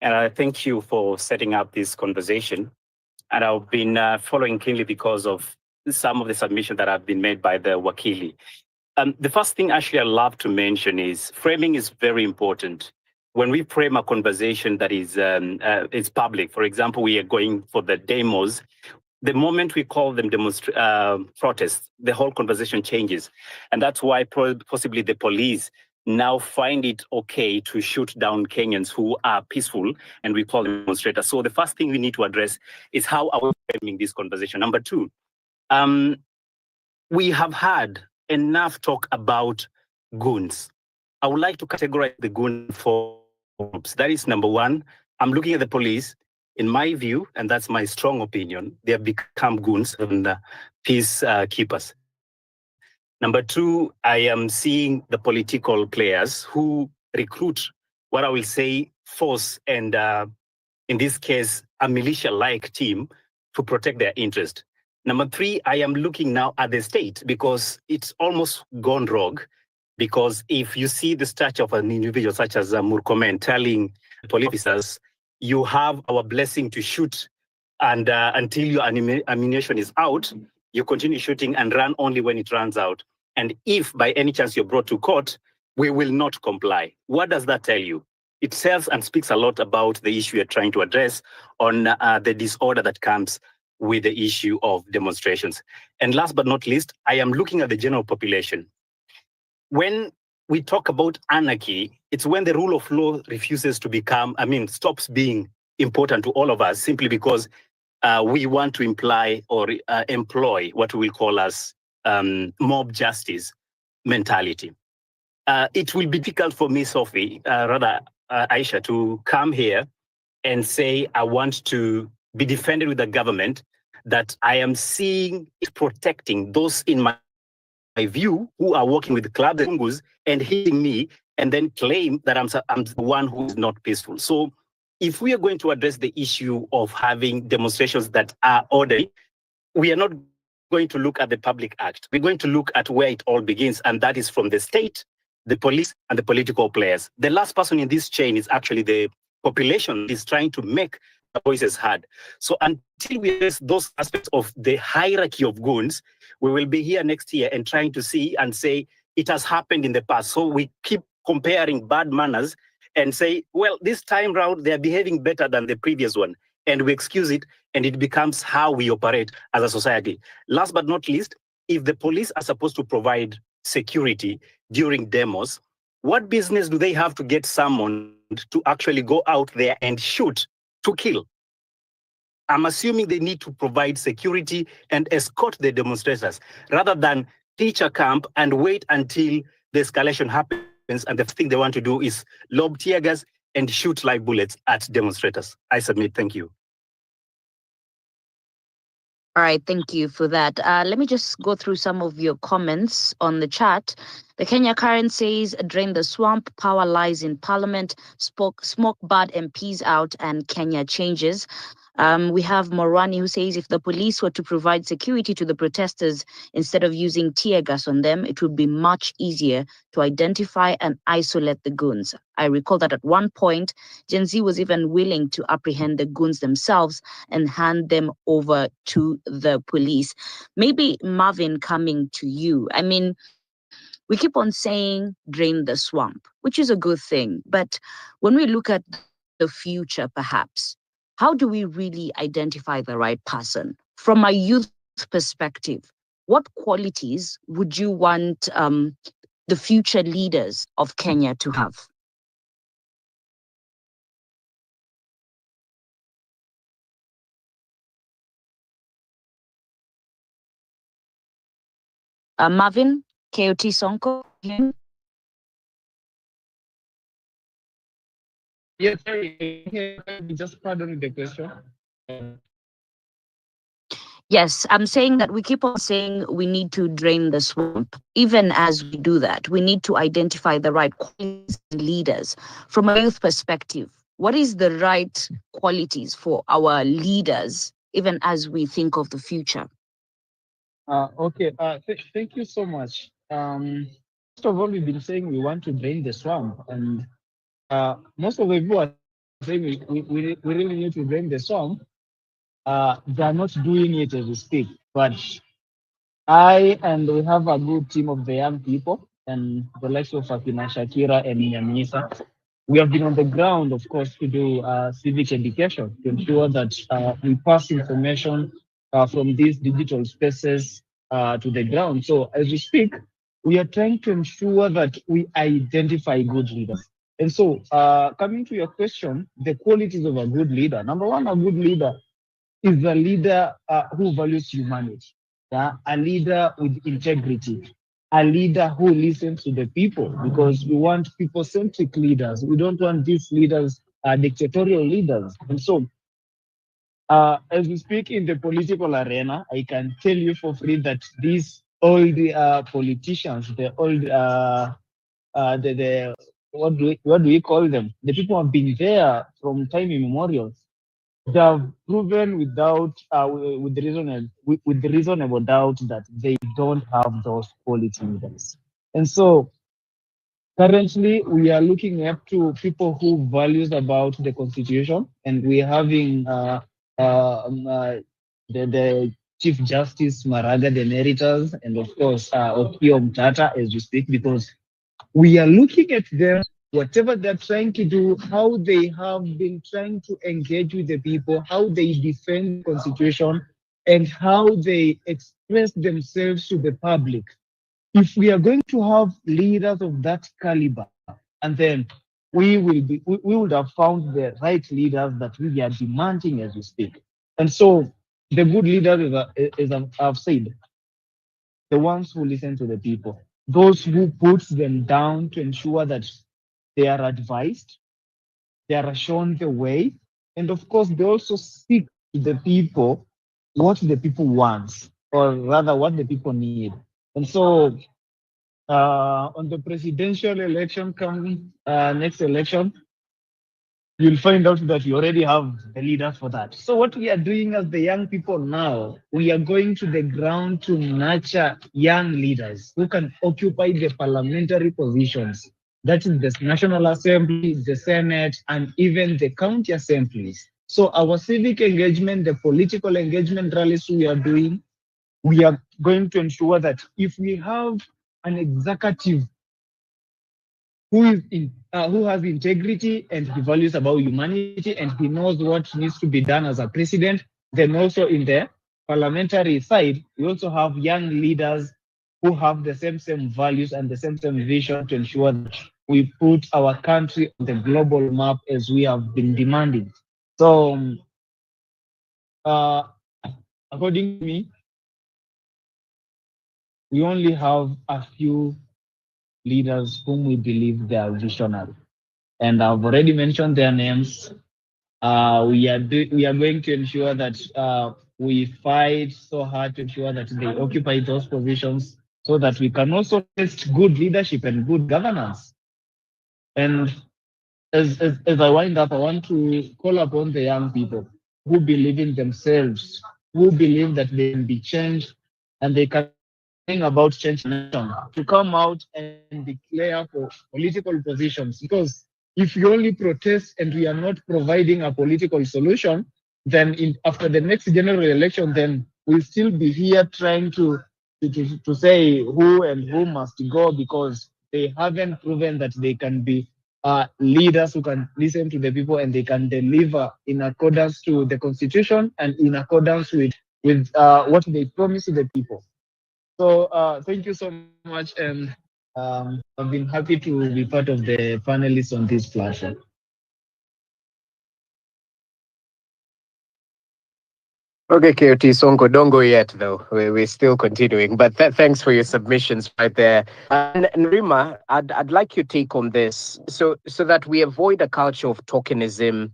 And I thank you for setting up this conversation. And I've been following keenly because of some of the submissions that have been made by the Wakili. The first thing actually I love to mention is framing is very important. When we frame a conversation that is public, for example, we are going for the demos, the moment we call them protests, the whole conversation changes. And that's why possibly the police now find it okay to shoot down Kenyans who are peaceful, and we call them demonstrators. So the first thing we need to address is how are we framing this conversation. Number two, we have had enough talk about goons. I would like to categorize the goon for groups. That is number one. I'm looking at the police. In my view, and that's my strong opinion, they have become goons and peacekeepers. Number two, I am seeing the political players who recruit what I will say force and, in this case, a militia-like team to protect their interest. Number three, I am looking now at the state because it's almost gone rogue. Because if you see the stature of an individual such as Murkomen telling police officers, you have our blessing to shoot, and until your ammunition is out, you continue shooting and run only when it runs out. And if by any chance you're brought to court, we will not comply. What does that tell you? It tells and speaks a lot about the issue you're trying to address on the disorder that comes with the issue of demonstrations. And last but not least, I am looking at the general population. When we talk about anarchy, it's when the rule of law refuses to stops being important to all of us simply because we want to imply or employ what we will call as mob justice mentality. It will be difficult for me, Aisha, to come here and say I want to be defended with the government that I am seeing it protecting those in my view who are working with the club and hitting me and then claim that I'm the one who is not peaceful. So if we are going to address the issue of having demonstrations that are orderly, we are not going to look at the public act. We're going to look at where it all begins, and that is from the state, the police, and the political players. The last person in this chain is actually the population is trying to make the voices heard. So until we address those aspects of the hierarchy of goons, we will be here next year and trying to see and say it has happened in the past. So we keep comparing bad manners and say, well, this time round, they're behaving better than the previous one. And we excuse it, and it becomes how we operate as a society. Last but not least, if the police are supposed to provide security during demos, what business do they have to get summoned to actually go out there and shoot to kill? I'm assuming they need to provide security and escort the demonstrators rather than teach a camp and wait until the escalation happens. And the thing they want to do is lob tear gas and shoot live bullets at demonstrators. I submit. Thank you. All right, thank you for that. Let me just go through some of your comments on the chat. The Kenya Current says, drain the swamp, power lies in parliament, smoke bad MPs out, and Kenya changes. We have Morani who says, if the police were to provide security to the protesters instead of using tear gas on them, it would be much easier to identify and isolate the goons. I recall that at one point, Gen Z was even willing to apprehend the goons themselves and hand them over to the police. Maybe Marvin, coming to you. I mean, We keep on saying drain the swamp, which is a good thing. But when we look at the future, perhaps, how do we really identify the right person? From a youth perspective, what qualities would you want the future leaders of Kenya to have? Marvin, KOT Sonko. Yes, sorry, just pardon the question. Yes, I'm saying that we keep on saying we need to drain the swamp. Even as we do that, we need to identify the right qualities and leaders. From a youth perspective, what is the right qualities for our leaders, even as we think of the future? Okay, thank you so much. First of all, we've been saying we want to drain the swamp, and most of the people are saying we really need to drain the swamp. They are not doing it as we speak, but we have a good team of the young people and the likes of Akina Shakira and Nyamisa. We have been on the ground, of course, to do civic education to ensure that we pass information from these digital spaces to the ground. So as we speak, we are trying to ensure that we identify good leaders. And so coming to your question, the qualities of a good leader. Number one, a good leader is a leader who values humanity, a leader with integrity, a leader who listens to the people, because we want people-centric leaders. We don't want these leaders, dictatorial leaders. And so, as we speak in the political arena, I can tell you for free that these old politicians, the old, the what do we call them? The people have been there from time immemorial. They have proven with reasonable doubt that they don't have those quality leaders. And so currently we are looking up to people who values about the constitution, and we're having the Chief Justice Maraga, the Emeritus, and of course Okiya Mtata as we speak, because we are looking at them, whatever they're trying to do, how they have been trying to engage with the people, how they defend the constitution, and how they express themselves to the public. If we are going to have leaders of that caliber, and then we would have found the right leaders that we are demanding as we speak. And so the good leaders, as I've said, the ones who listen to the people, those who put them down to ensure that they are advised, they are shown the way, and of course, they also speak to the people what the people want, or rather, what the people need. And so, on the presidential election coming, next election, you'll find out that you already have the leaders for that. So what we are doing as the young people now, we are going to the ground to nurture young leaders who can occupy the parliamentary positions. That is the National Assembly, the Senate, and even the county assemblies. So our civic engagement, the political engagement rallies we are doing, we are going to ensure that if we have an executive who has integrity and he values about humanity and he knows what needs to be done as a president, then also in the parliamentary side, we also have young leaders who have the same values and the same vision to ensure that we put our country on the global map as we have been demanding. So, according to me, we only have a few leaders whom we believe they are visionary, and I've already mentioned their names. We are going to ensure that we fight so hard to ensure that they occupy those positions, so that we can also test good leadership and good governance. And as I wind up, I want to call upon the young people who believe in themselves, who believe that they can be changed and they can bring about change in the nation, to come out and declare for political positions. Because if you only protest and we are not providing a political solution, then after the next general election, then we'll still be here trying to to say who and who must go, because they haven't proven that they can be leaders who can listen to the people and they can deliver in accordance to the constitution and in accordance with what they promise to the people. So thank you so much, and I've been happy to be part of the panelists on this platform. Okay, KOT Sonko, don't go yet though. We're still continuing, but thanks for your submissions right there. And Rima, I'd like your take on this, so that we avoid a culture of tokenism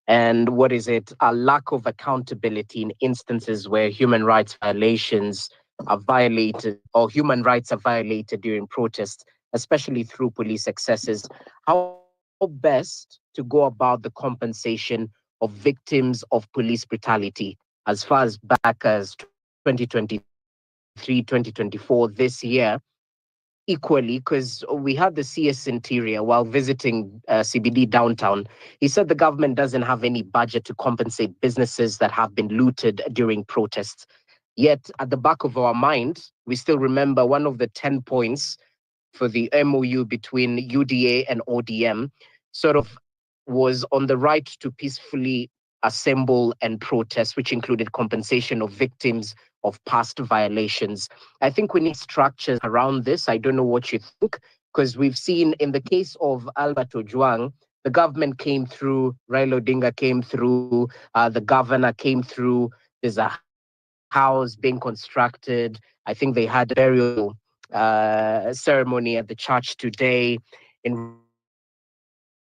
and what is it, a lack of accountability in instances where human rights violations are violated or human rights are violated during protests, especially through police excesses. How best to go about the compensation of victims of police brutality as far as back as 2023, 2024, this year, equally, because we had the CS Interior while visiting CBD downtown. He said the government doesn't have any budget to compensate businesses that have been looted during protests. Yet, at the back of our mind, we still remember one of the 10 points for the MOU between UDA and ODM sort of was on the right to peacefully assemble and protest, which included compensation of victims of past violations. I think we need structures around this. I don't know what you think, because we've seen in the case of Albert Ojwang, the government came through, Raila Odinga came through, the governor came through, there's a house being constructed. I think they had a burial ceremony at the church today in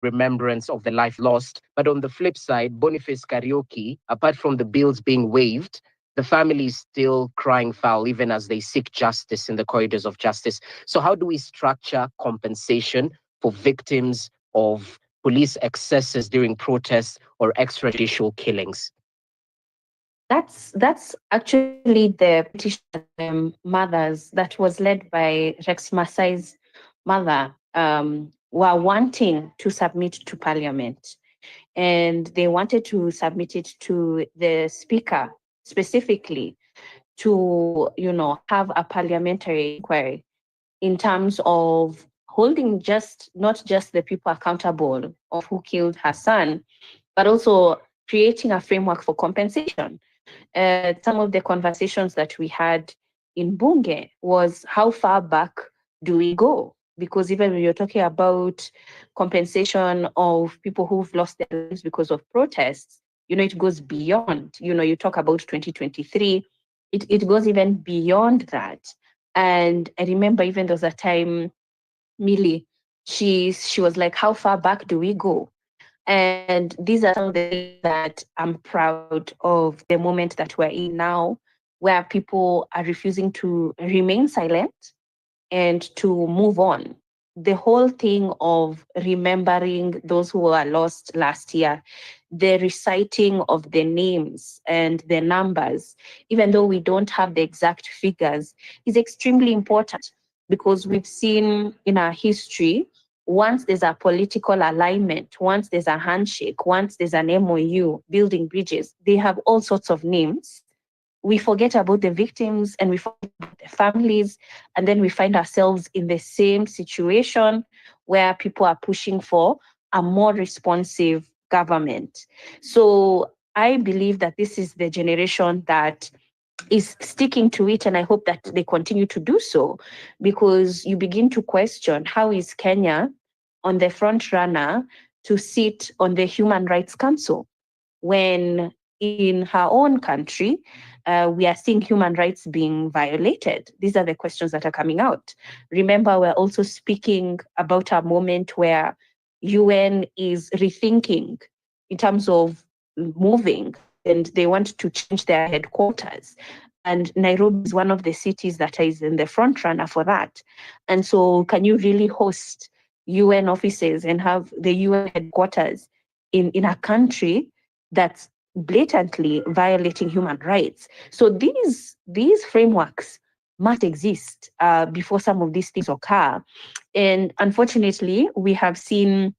remembrance of the life lost. But on the flip side, Boniface Karaoke, apart from the bills being waived, the family is still crying foul, even as they seek justice in the corridors of justice. So how do we structure compensation for victims of police excesses during protests or extrajudicial killings? That's actually the petition mothers that was led by Rex Masai's mother were wanting to submit to Parliament, and they wanted to submit it to the Speaker specifically to, have a parliamentary inquiry in terms of holding not just the people accountable of who killed her son, but also creating a framework for compensation. Some of the conversations that we had in Bunge was, how far back do we go? Because even when you're talking about compensation of people who've lost their lives because of protests, it goes beyond, you talk about 2023, it goes even beyond that. And I remember even there was a time, Millie, she was like, how far back do we go? And these are some of the things that I'm proud of the moment that we're in now, where people are refusing to remain silent and to move on. The whole thing of remembering those who were lost last year, the reciting of the names and the numbers, even though we don't have the exact figures, is extremely important, because we've seen in our history, once there's a political alignment, once there's a handshake, once there's an MOU, building bridges, they have all sorts of names. We forget about the victims and we forget about the families, and then we find ourselves in the same situation where people are pushing for a more responsive government. So I believe that this is the generation that is sticking to it, and I hope that they continue to do so, because you begin to question, how is Kenya on the front runner to sit on the Human Rights Council when in her own country we are seeing human rights being violated? These are the questions that are coming out. Remember, we're also speaking about a moment where UN is rethinking in terms of moving, and they want to change their headquarters. And Nairobi is one of the cities that is in the front runner for that. And so can you really host UN offices and have the UN headquarters in a country that's blatantly violating human rights? So these frameworks must exist before some of these things occur. And unfortunately, we have seen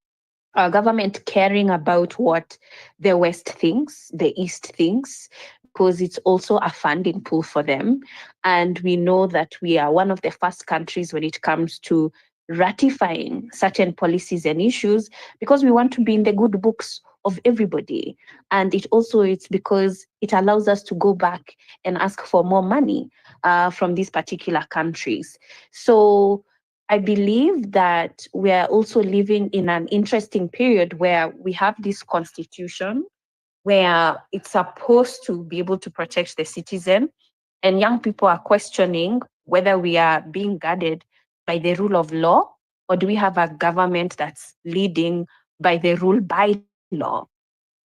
our government caring about what the West thinks, the East thinks, because it's also a funding pool for them. And we know that we are one of the first countries when it comes to ratifying certain policies and issues because we want to be in the good books of everybody. And it's because it allows us to go back and ask for more money from these particular countries. So I believe that we are also living in an interesting period where we have this constitution where it's supposed to be able to protect the citizen, and young people are questioning whether we are being guarded by the rule of law or do we have a government that's leading by the rule by law.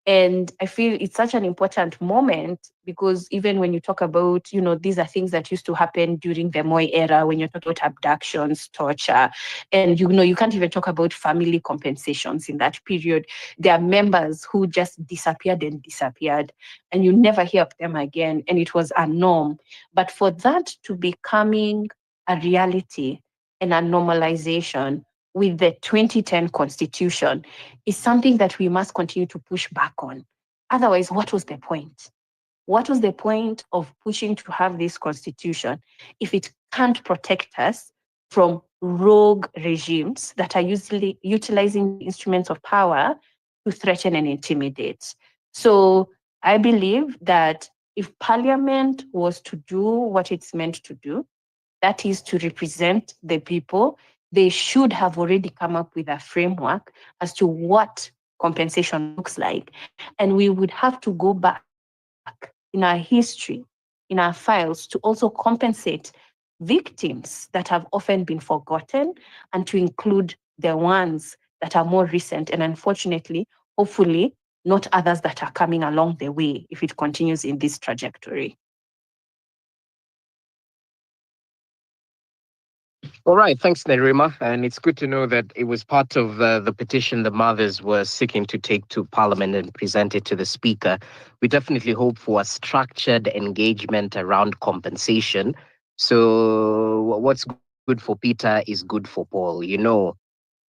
And I feel it's such an important moment because even when you talk about, these are things that used to happen during the Moi era, when you're talking about abductions, torture, and you can't even talk about family compensations in that period. There are members who just disappeared, and you never hear of them again. And it was a norm. But for that to becoming a reality and a normalization with the 2010 constitution is something that we must continue to push back on. Otherwise, what was the point? What was the point of pushing to have this constitution if it can't protect us from rogue regimes that are usually utilizing instruments of power to threaten and intimidate? So I believe that if Parliament was to do what it's meant to do, that is to represent the people, they should have already come up with a framework as to what compensation looks like. And we would have to go back in our history, in our files, to also compensate victims that have often been forgotten and to include the ones that are more recent and unfortunately, hopefully, not others that are coming along the way if it continues in this trajectory. All right, thanks, Nerima. And it's good to know that it was part of the petition the mothers were seeking to take to Parliament and present it to the Speaker. We definitely hope for a structured engagement around compensation. So what's good for Peter is good for Paul.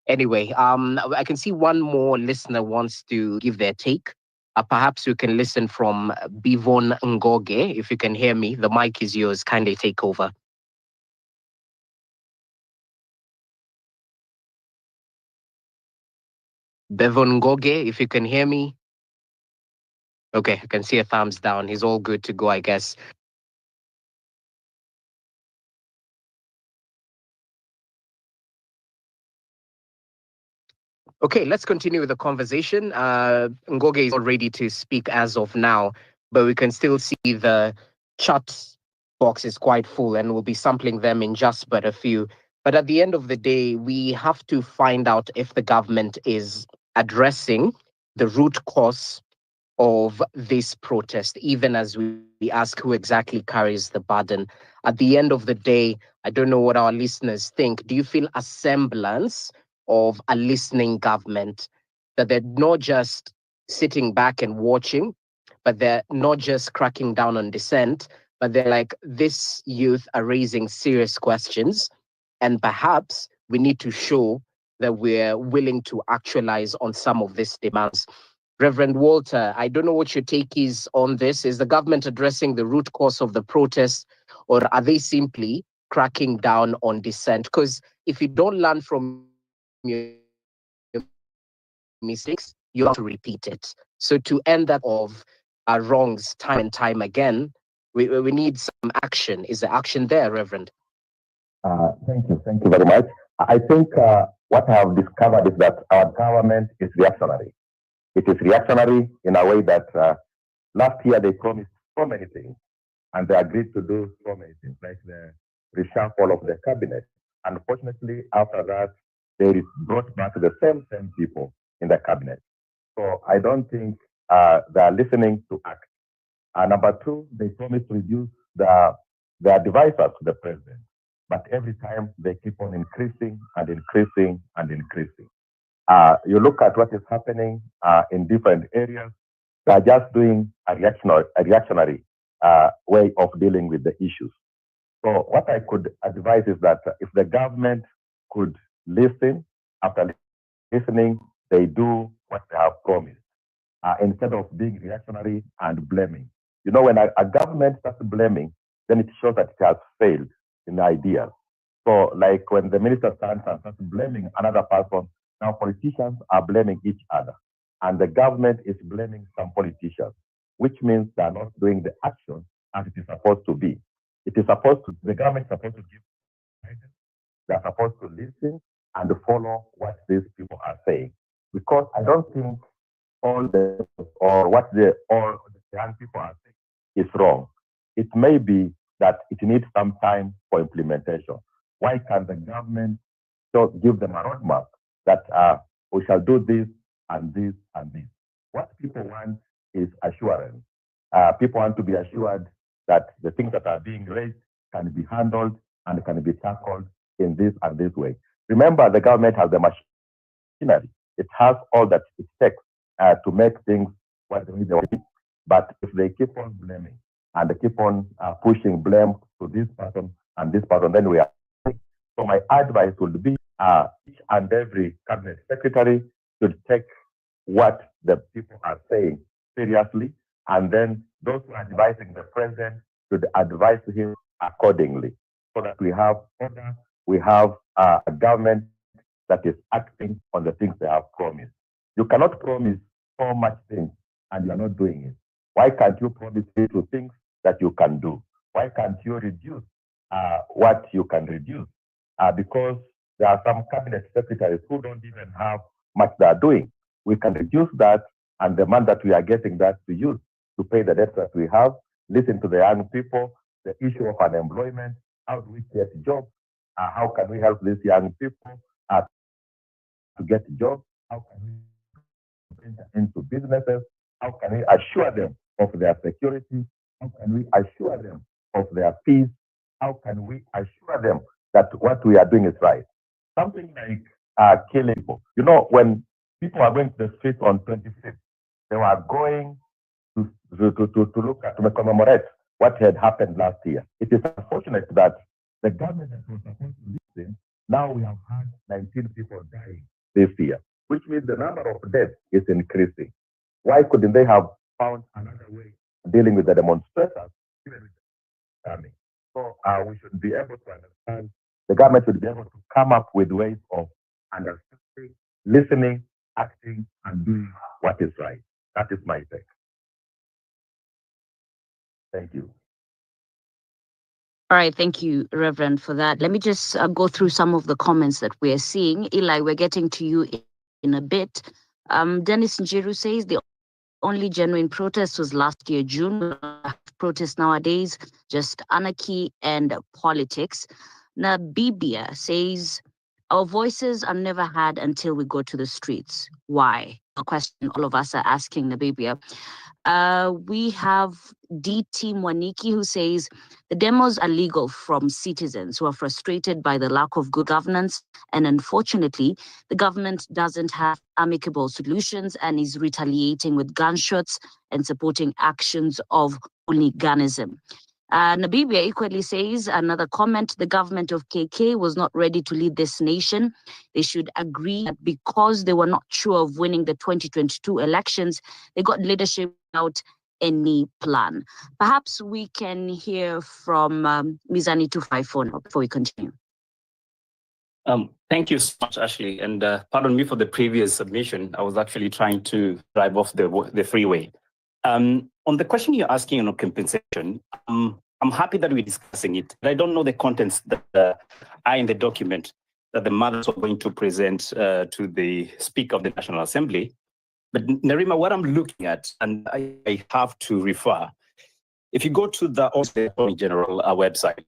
Anyway, I can see one more listener wants to give their take. Perhaps you can listen from Bivon Ngoge. If you can hear me, the mic is yours. Kindly take over. Bevon Ngoge, if you can hear me. Okay, I can see a thumbs down. He's all good to go, I guess. Okay, let's continue with the conversation. Ngoge is all ready to speak as of now, but we can still see the chat box is quite full and we'll be sampling them in just but a few. But at the end of the day, we have to find out if the government is addressing the root cause of this protest, even as we ask who exactly carries the burden. At the end of the day, I don't know what our listeners think. Do you feel a semblance of a listening government, that they're not just sitting back and watching, but they're not just cracking down on dissent, but they're like, this youth are raising serious questions, and perhaps we need to show that we're willing to actualize on some of these demands. Reverend Walter, I don't know what your take is on this. Is the government addressing the root cause of the protest, or are they simply cracking down on dissent? Because if you don't learn from your mistakes, you have to repeat it. So to end that of wrongs time and time again, we need some action. Is the action there, Reverend? Thank you. Thank you very much. I think what I have discovered is that our government is reactionary. It is reactionary in a way that last year they promised so many things and they agreed to do so many things, like the reshuffle of the cabinet. Unfortunately, after that, they brought back the same people in the cabinet. So I don't think they are listening to act. Number two, they promised to reduce the advisors to the president. But every time they keep on increasing and increasing and increasing. You look at what is happening in different areas, they are just doing a reactionary way of dealing with the issues. So what I could advise is that if the government could listen, after listening, they do what they have promised instead of being reactionary and blaming. You know, when a government starts blaming, then it shows that it has failed in the ideas. So, like when the minister stands and starts blaming another person, now politicians are blaming each other, and the government is blaming some politicians, which means they are not doing the action as it is supposed to be. It is supposed to, the government is supposed to give guidance. They are supposed to listen and follow what these people are saying. Because I don't think all the young people are saying is wrong. It may be that it needs some time for implementation. Why can't the government just give them a roadmap that we shall do this and this and this? What people want is assurance. People want to be assured that the things that are being raised can be handled and can be tackled in this and this way. Remember, the government has the machinery. It has all that it takes to make things what they need. But if they keep on blaming and they keep on pushing blame to this person and this person, then we are. So my advice would be each and every cabinet secretary should take what the people are saying seriously, and then those who are advising the president should advise him accordingly, so that we have order, we have a government that is acting on the things they have promised. You cannot promise so much things and you are not doing it. Why can't you promise little things that you can do? Why can't you reduce what you can reduce? Because there are some cabinet secretaries who don't even have much they are doing. We can reduce that and demand that we are getting that to use to pay the debts that we have, listen to the young people, the issue of unemployment, how do we get jobs? How can we help these young people to get jobs? How can we enter into businesses? How can we assure them of their security? How can we assure them of their peace? How can we assure them that what we are doing is right? Something like killing people. You know, when people are going to the streets on 25th, they were going to look at, to commemorate what had happened last year. It is unfortunate that the government that was supposed to listen, now we have had 19 people dying this year, which means the number of deaths is increasing. Why couldn't they have found another way of dealing with the demonstrators, even with the army? So we should be able to understand, the government should be able to come up with ways of understanding, listening, acting, and doing what is right. That is my take. Thank you. All right, thank you, Reverend, for that. Let me just go through some of the comments that we're seeing. Eli, we're getting to you in a bit. Dennis Njiru says the only genuine protest was last year, June. Protests nowadays, just anarchy and politics. Nabibia says, our voices are never heard until we go to the streets. Why? A question all of us are asking, Nabibia. We have DT Mwaniki who says the demos are legal from citizens who are frustrated by the lack of good governance, and unfortunately, the government doesn't have amicable solutions and is retaliating with gunshots and supporting actions of hooliganism. Nabibia equally says, another comment, the government of KK was not ready to lead this nation. They should agree that because they were not sure of winning the 2022 elections, they got leadership without any plan. Perhaps we can hear from Mizani 254 now before we continue. Thank you so much, Ashley. And pardon me for the previous submission. I was actually trying to drive off the freeway. On the question you're asking on compensation, I'm happy that we're discussing it, but I don't know the contents that are in the document that the mothers are going to present to the Speaker of the National Assembly. But Nerima, what I'm looking at, and I have to refer, if you go to the Attorney General website,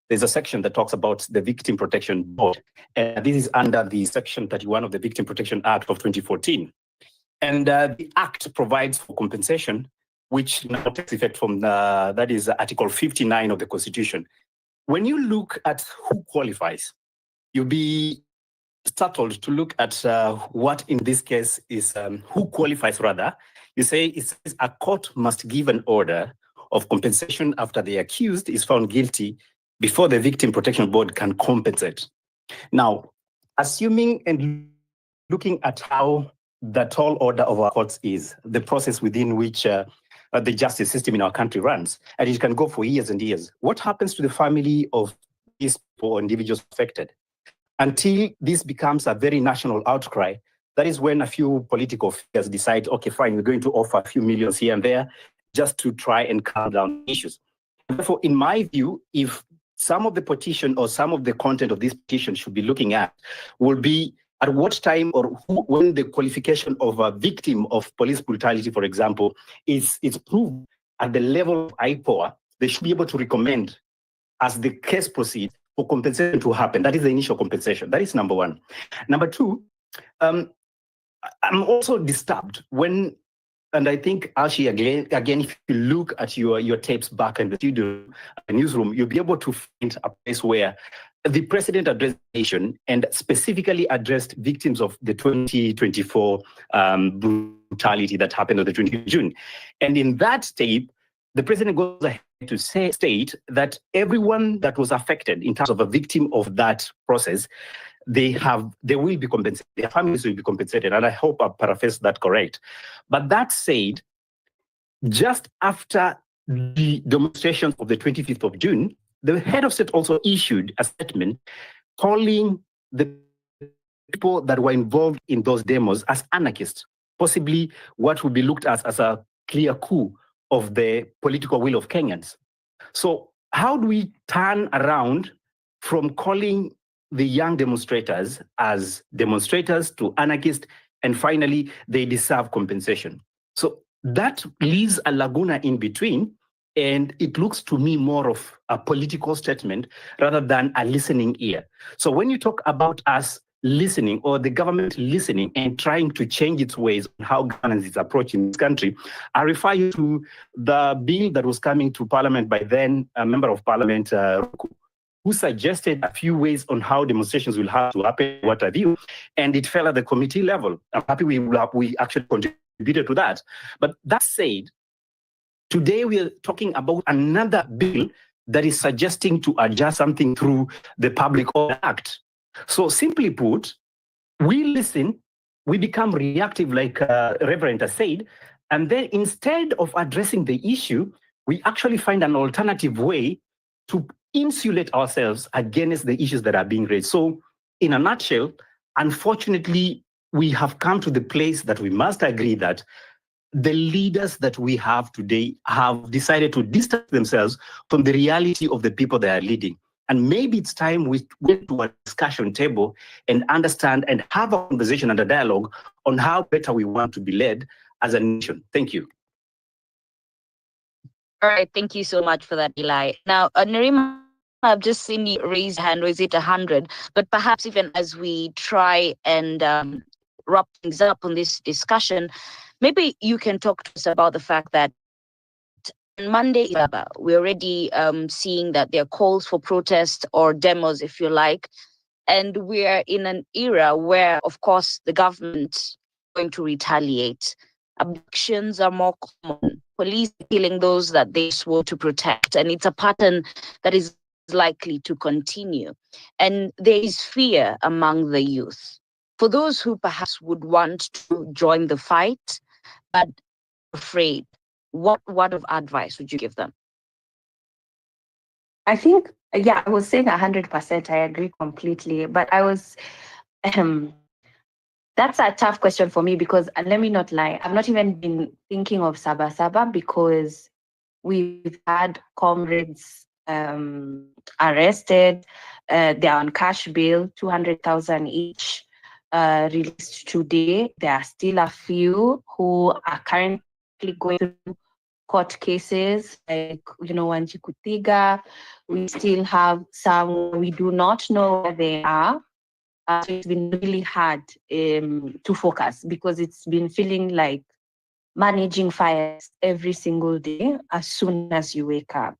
there's a section that talks about the Victim Protection Board. And this is under the Section 31 of the Victim Protection Act of 2014. And the Act provides for compensation, which now takes effect from that is Article 59 of the Constitution. When you look at who qualifies, you'll be startled to look at what in this case is who qualifies rather. You say it says a court must give an order of compensation after the accused is found guilty before the Victim Protection Board can compensate. Now, assuming and looking at how the tall order of our courts is, the process within which the justice system in our country runs, and it can go for years and years. What happens to the family of these people or individuals affected? Until this becomes a very national outcry, that is when a few political figures decide, okay, fine, we're going to offer a few millions here and there just to try and calm down issues. Therefore, in my view, if some of the petition or some of the content of this petition should be looking at will be at what time or who, when the qualification of a victim of police brutality, for example, is proved at the level of IPOA, they should be able to recommend, as the case proceeds, for compensation to happen. That is the initial compensation. That is number one. Number two, I'm also disturbed when, and I think Ashi, again, if you look at your tapes back in the studio, newsroom, you'll be able to find a place where the president addressed the nation and specifically addressed victims of the 2024 brutality that happened on the 20th of June. And in that tape, the president goes ahead to state that everyone that was affected in terms of a victim of that process, they will be compensated, their families will be compensated. And I hope I paraphrase that correct. But that said, just after the demonstrations of the 25th of June, the head of state also issued a statement calling the people that were involved in those demos as anarchists, possibly what would be looked at as a clear coup of the political will of Kenyans. So how do we turn around from calling the young demonstrators as demonstrators to anarchists, and finally, they deserve compensation? So that leaves a laguna in between, and it looks to me more of a political statement rather than a listening ear. So when you talk about us listening or the government listening and trying to change its ways on how governance is approaching this country, I refer you to the bill that was coming to Parliament by then a member of Parliament, who suggested a few ways on how demonstrations will have to happen, what have you, and it fell at the committee level. I'm happy we actually contributed to that. But that said, today we are talking about another bill that is suggesting to adjust something through the Public Order Act. So simply put, we listen, we become reactive, like Reverend has said, and then instead of addressing the issue, we actually find an alternative way to insulate ourselves against the issues that are being raised. So in a nutshell, unfortunately, we have come to the place that we must agree that the leaders that we have today have decided to distance themselves from the reality of the people they are leading. And maybe it's time we went to a discussion table and understand and have a conversation and a dialogue on how better we want to be led as a nation. Thank you. All right, thank you so much for that, Eli. Now, Nerima, I've just seen you raise your hand, or is it 100? But perhaps even as we try and wrap things up on this discussion, maybe you can talk to us about the fact that on Monday, we're already seeing that there are calls for protest or demos, if you like, and we're in an era where, of course, the government is going to retaliate. Abductions are more common. Police killing those that they swore to protect, and it's a pattern that is likely to continue. And there is fear among the youth. For those who perhaps would want to join the fight, but afraid, what word of advice would you give them? I think, yeah, I was saying 100%. I agree completely. But I was, that's a tough question for me because, and let me not lie, I've not even been thinking of Saba Saba because we've had comrades arrested. They're on cash bail, 200,000 each, released today. There are still a few who are currently going through court cases, like, Wanjikutiga. We still have some, we do not know where they are. So it's been really hard to focus because it's been feeling like managing fires every single day as soon as you wake up.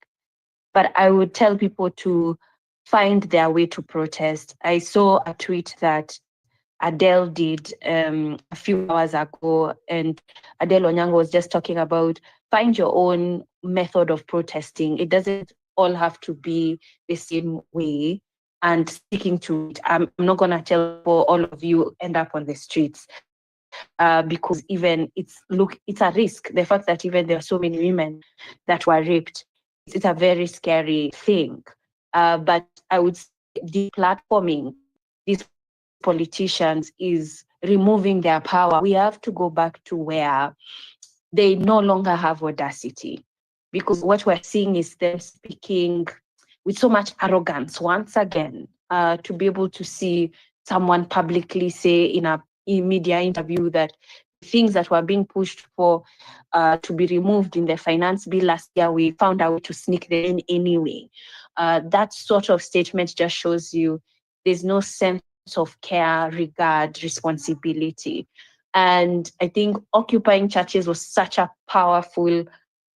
But I would tell people to find their way to protest. I saw a tweet that Adele did a few hours ago, and Adele Onyango was just talking about find your own method of protesting. It doesn't all have to be the same way. and sticking to it. I'm not going to tell for all of you end up on the streets because even it's a risk. The fact that even there are so many women that were raped, it's a very scary thing. But I would say deplatforming these politicians is removing their power. We have to go back to where they no longer have audacity, because what we're seeing is them speaking with so much arrogance once again. To be able to see someone publicly say in a media interview that things that were being pushed for to be removed in the finance bill last year, we found a way to sneak them in anyway. That sort of statement just shows you there's no sense of care, regard, responsibility. And I think occupying churches was such a powerful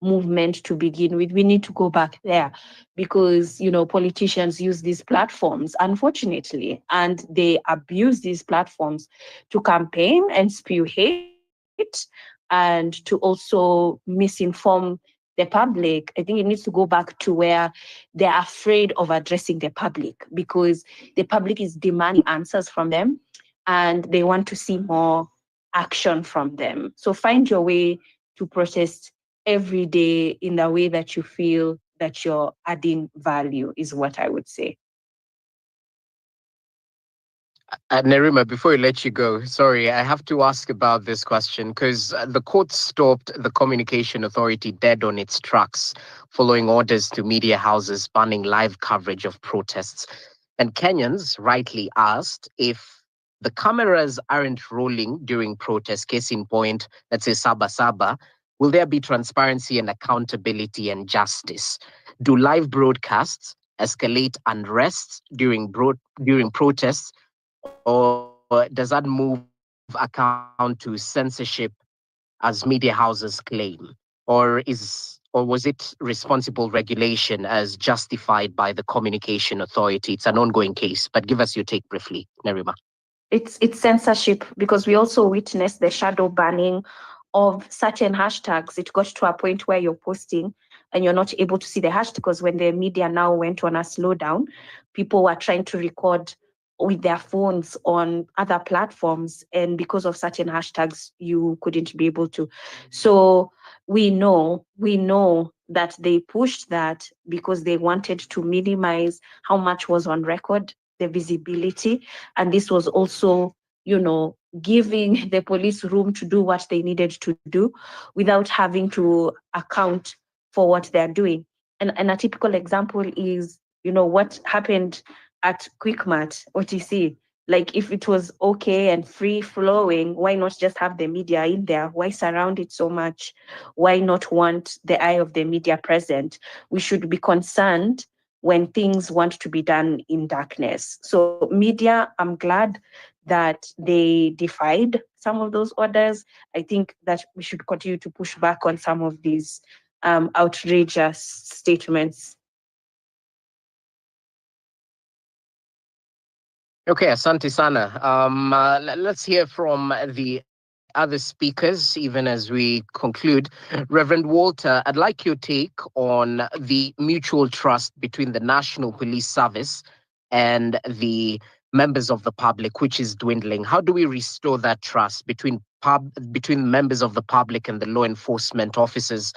movement to begin with. We need to go back there because, politicians use these platforms, unfortunately, and they abuse these platforms to campaign and spew hate and to also misinform the public. I think it needs to go back to where they're afraid of addressing the public because the public is demanding answers from them and they want to see more action from them. So find your way to protest every day in the way that you feel that you're adding value, is what I would say. Nerima, before we let you go, sorry, I have to ask about this question because the court stopped the Communication Authority dead on its tracks following orders to media houses banning live coverage of protests. And Kenyans rightly asked if the cameras aren't rolling during protests, case in point, let's say Saba Saba, will there be transparency and accountability and justice? Do live broadcasts escalate unrest during protests? Or does that move account to censorship as media houses claim? Or was it responsible regulation as justified by the Communication Authority? It's an ongoing case, but give us your take briefly, Nerima. It's censorship because we also witnessed the shadow banning of certain hashtags. It got to a point where you're posting and you're not able to see the hashtag because when the media now went on a slowdown, people were trying to record with their phones on other platforms, and because of certain hashtags you couldn't be able to. So we know that they pushed that because they wanted to minimize how much was on record, the visibility, and this was also giving the police room to do what they needed to do without having to account for what they're doing. And a typical example is what happened at Quickmart OTC. Like, if it was okay and free flowing, why not just have the media in there? Why surround it so much? Why not want the eye of the media present? We should be concerned when things want to be done in darkness. So media, I'm glad that they defied some of those orders. I think that we should continue to push back on some of these outrageous statements. Okay, asante sana. Let's hear from the other speakers, even as we conclude. Reverend Walter, I'd like your take on the mutual trust between the National Police Service and the members of the public, which is dwindling. How do we restore that trust between members of the public and the law enforcement officers,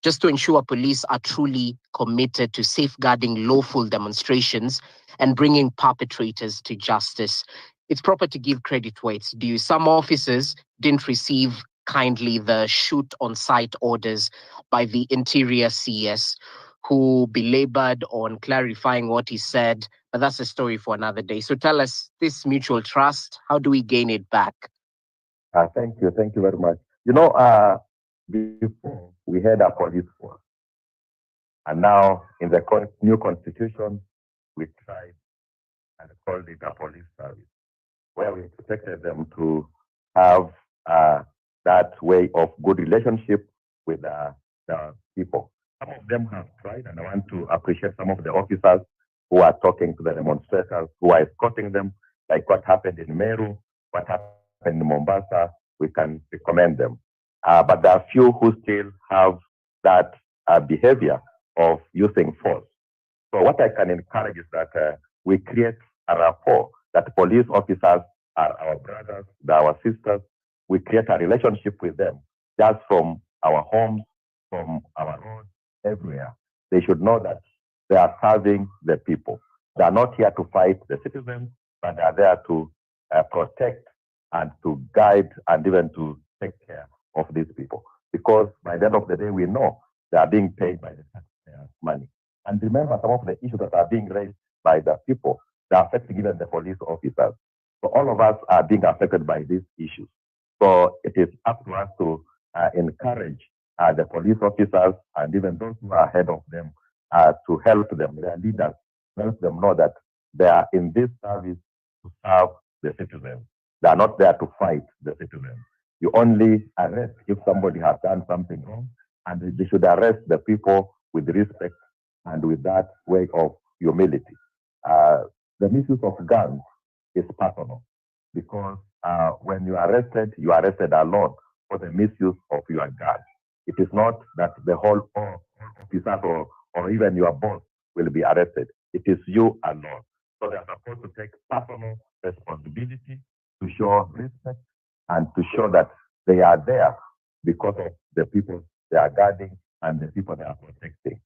just to ensure police are truly committed to safeguarding lawful demonstrations and bringing perpetrators to justice? It's proper to give credit where it's due. Some officers didn't receive kindly the shoot on sight orders by the Interior CS, who belabored on clarifying what he said, but that's a story for another day. So tell us, this mutual trust, how do we gain it back? Thank you very much. Before we had a police force, and now in the new constitution, we tried and called it a police service, where we expected them to have that way of good relationship with the people. Some of them have tried, and I want to appreciate some of the officers who are talking to the demonstrators, who are escorting them, like what happened in Meru, what happened in Mombasa. We can recommend them. But there are few who still have that behavior of using force. So what I can encourage is that we create a rapport that police officers are our brothers, they're our sisters. We create a relationship with them just from our homes, from our roads, everywhere. They should know that they are serving the people. They are not here to fight the citizens, but they are there to protect and to guide and even to take care of these people. Because by the end of the day, we know they are being paid by the taxpayers' money. And remember, some of the issues that are being raised by the people, they are affecting even the police officers. So all of us are being affected by these issues. So it is up to us to encourage the police officers and even those who are ahead of them to help them, their leaders, help them know that they are in this service to serve the citizens. They are not there to fight the citizens. You only arrest if somebody has done something wrong, and they should arrest the people with respect and with that way of humility. The misuse of guns is personal because when you are arrested alone for the misuse of your gun. It is not that the whole officer or even your boss will be arrested. It is you alone. So they are supposed to take personal responsibility to show respect and to show that they are there because of the people they are guarding and the people they are protecting.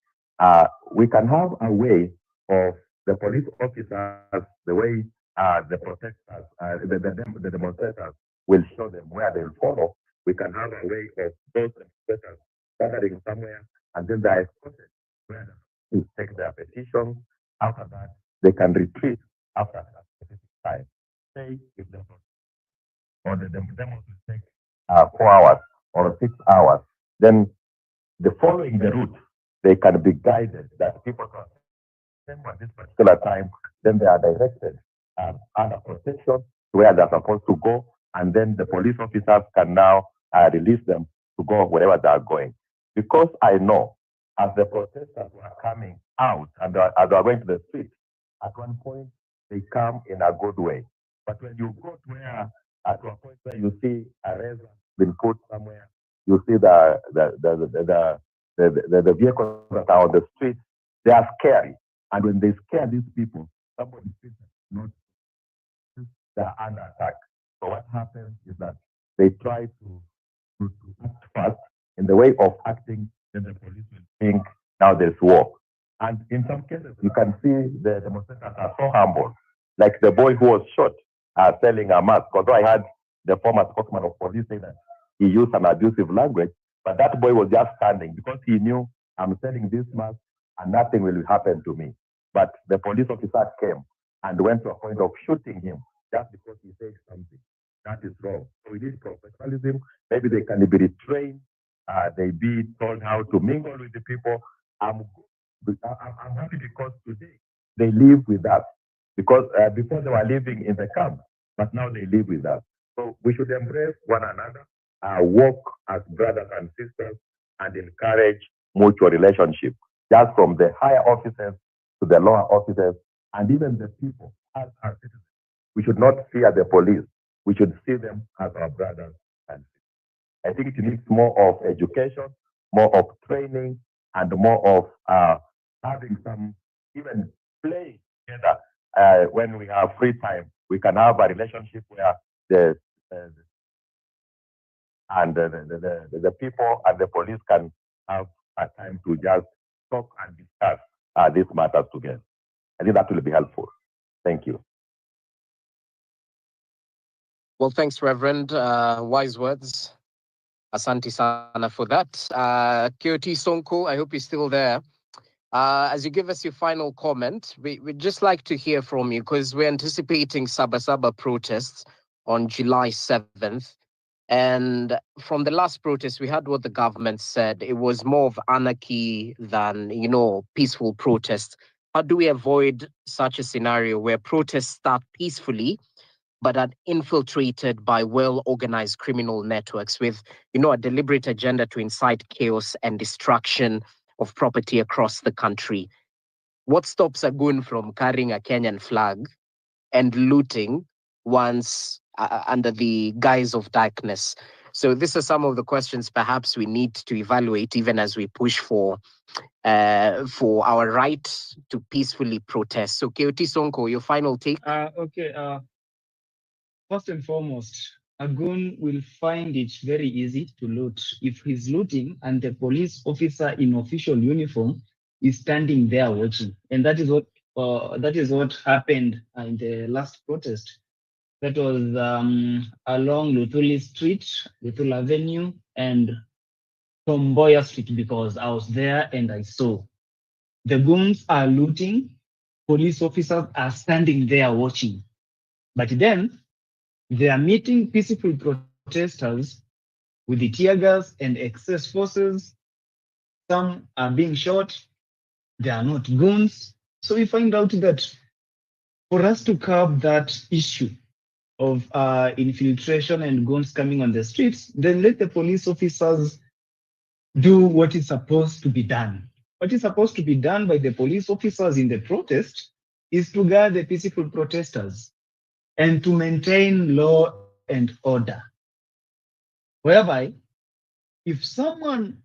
We can have a way of the police officers, the way the protectors, the demonstrators will show them where they will follow. We can have a way of those demonstrators gathering somewhere and then they are escorted where they take their petitions. After that, they can retreat after a specific time. Say if the or the demos will take 4 hours or 6 hours, then the following the route, they can be guided that people can at this particular time, then they are directed under protection to where they're supposed to go, and then the police officers can now release them to go wherever they are going. Because I know as the protesters were coming out and as they are going to the street, at one point they come in a good way. But when you go to where at one point where you see a razor been put somewhere, you see the vehicles that are on the street, they are scary. And when they scare these people, somebody thinks not they're under attack. So what happens is that they try to act fast in the way of acting, then the police will think now there's war. And in some cases, you can see the demonstrators are so humble, like the boy who was shot selling a mask. Although I had the former spokesman of police say that he used an abusive language, but that boy was just standing because he knew I'm selling this mask and nothing will happen to me. But the police officer came and went to a point of shooting him just because he said something. That is wrong. So we need professionalism. Maybe they can be retrained. They be told how to mingle with the people. I'm happy because today they live with us. Because before they were living in the camp, but now they live with us. So we should embrace one another, work as brothers and sisters, and encourage mutual relationship, just from the higher officers to the lower officers, and even the people as our citizens. We should not fear the police. We should see them as our brothers and sisters. I think it needs more of education, more of training, and more of having some, even play together. When we have free time, we can have a relationship where the people and the police can have a time to just talk and discuss these matters together. I think that will be helpful. Thank you. Well, thanks, Reverend. Wise words. Asante sana for that. Kyoti Sonko, I hope you're still there. As you give us your final comment, we'd just like to hear from you because we're anticipating Saba Saba protests on July 7th. And from the last protest, we heard what the government said. It was more of anarchy than, peaceful protests. How do we avoid such a scenario where protests start peacefully, but are infiltrated by well-organized criminal networks with, a deliberate agenda to incite chaos and destruction of property across the country? What stops a goon from carrying a Kenyan flag and looting once under the guise of darkness? So these are some of the questions perhaps we need to evaluate even as we push for our right to peacefully protest. So Keoti Sonko, your final take? Okay. First and foremost, a goon will find it very easy to loot if he's looting and the police officer in official uniform is standing there watching. And that is what happened in the last protest. That was along Luthuli Street, Luthuli Avenue, and Tomboya Street, because I was there and I saw. The goons are looting, police officers are standing there watching. But then they are meeting peaceful protesters with the tear gas and excess forces. Some are being shot. They are not goons. So we find out that for us to curb that issue of infiltration and goons coming on the streets, then let the police officers do what is supposed to be done. What is supposed to be done by the police officers in the protest is to guard the peaceful protesters and to maintain law and order. Whereby, if someone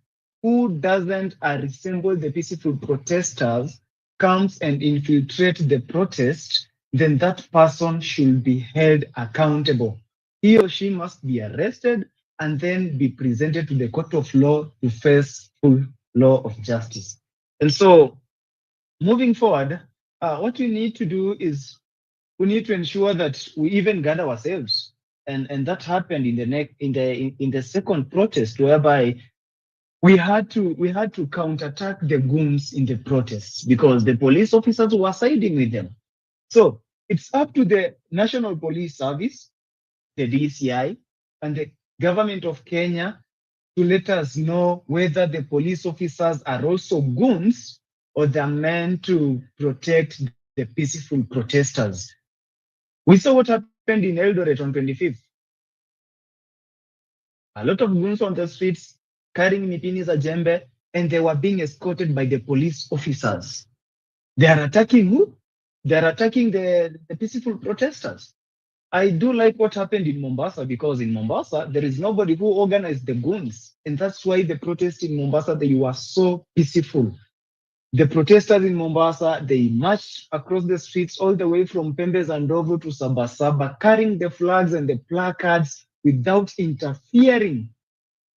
who doesn't resemble the peaceful protesters comes and infiltrates the protest, then that person should be held accountable. He or she must be arrested and then be presented to the court of law to face full law of justice. And so, moving forward, what we need to do is we need to ensure that we even guard ourselves. And that happened in the second protest, whereby we had to counterattack the goons in the protests because the police officers were siding with them. So it's up to the National Police Service, the DCI, and the government of Kenya to let us know whether the police officers are also goons or they're meant to protect the peaceful protesters. We saw what happened in Eldoret on 25th. A lot of goons on the streets carrying Mipini Zajembe, and they were being escorted by the police officers. They are attacking who? They are attacking the peaceful protesters. I do like what happened in Mombasa, because in Mombasa, there is nobody who organized the goons. And that's why the protests in Mombasa, they were so peaceful. The protesters in Mombasa, they marched across the streets all the way from Pembes and Ndovu to Saba Saba, carrying the flags and the placards without interfering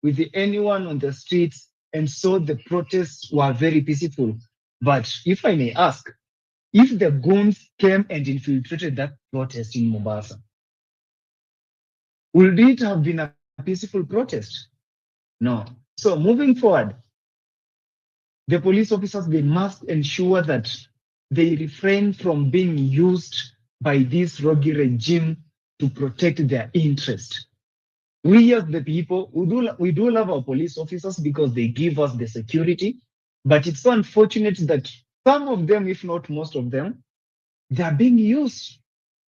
with anyone on the streets. And so the protests were very peaceful. But if I may ask, if the goons came and infiltrated that protest in Mombasa, would it have been a peaceful protest? No. So moving forward, the police officers, they must ensure that they refrain from being used by this rogue regime to protect their interest. We as the people, we do love our police officers because they give us the security, but it's so unfortunate that some of them, if not most of them, they are being used.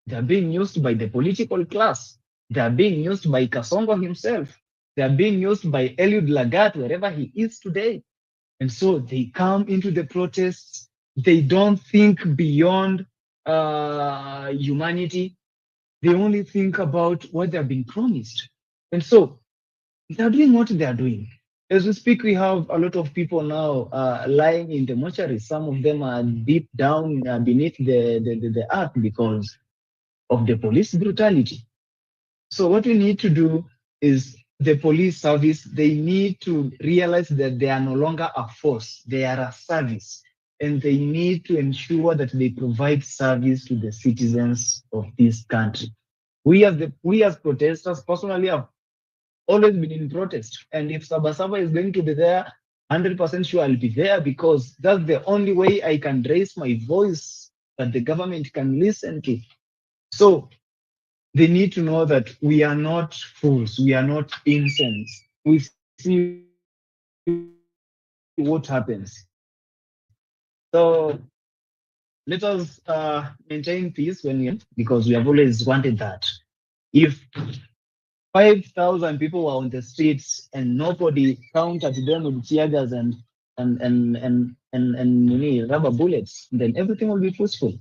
They are being used by the political class. They are being used by Kasongo himself. They are being used by Eliud Lagat, wherever he is today. And so they come into the protests. They don't think beyond humanity. They only think about what they're being promised. And so they're doing what they are doing. As we speak, we have a lot of people now lying in the mortuary. Some of them are deep down beneath the earth because of the police brutality. So what we need to do is the police service, they need to realize that they are no longer a force, they are a service. And they need to ensure that they provide service to the citizens of this country. We as protesters, personally, have always been in protest. And if Saba Saba is going to be there, 100% sure I'll be there, because that's the only way I can raise my voice that the government can listen to. So they need to know that we are not fools, we are not innocents. We see what happens. So let us maintain peace because we have always wanted that. If 5,000 people were on the streets and nobody counted them with tear gas and rubber bullets, then everything will be peaceful.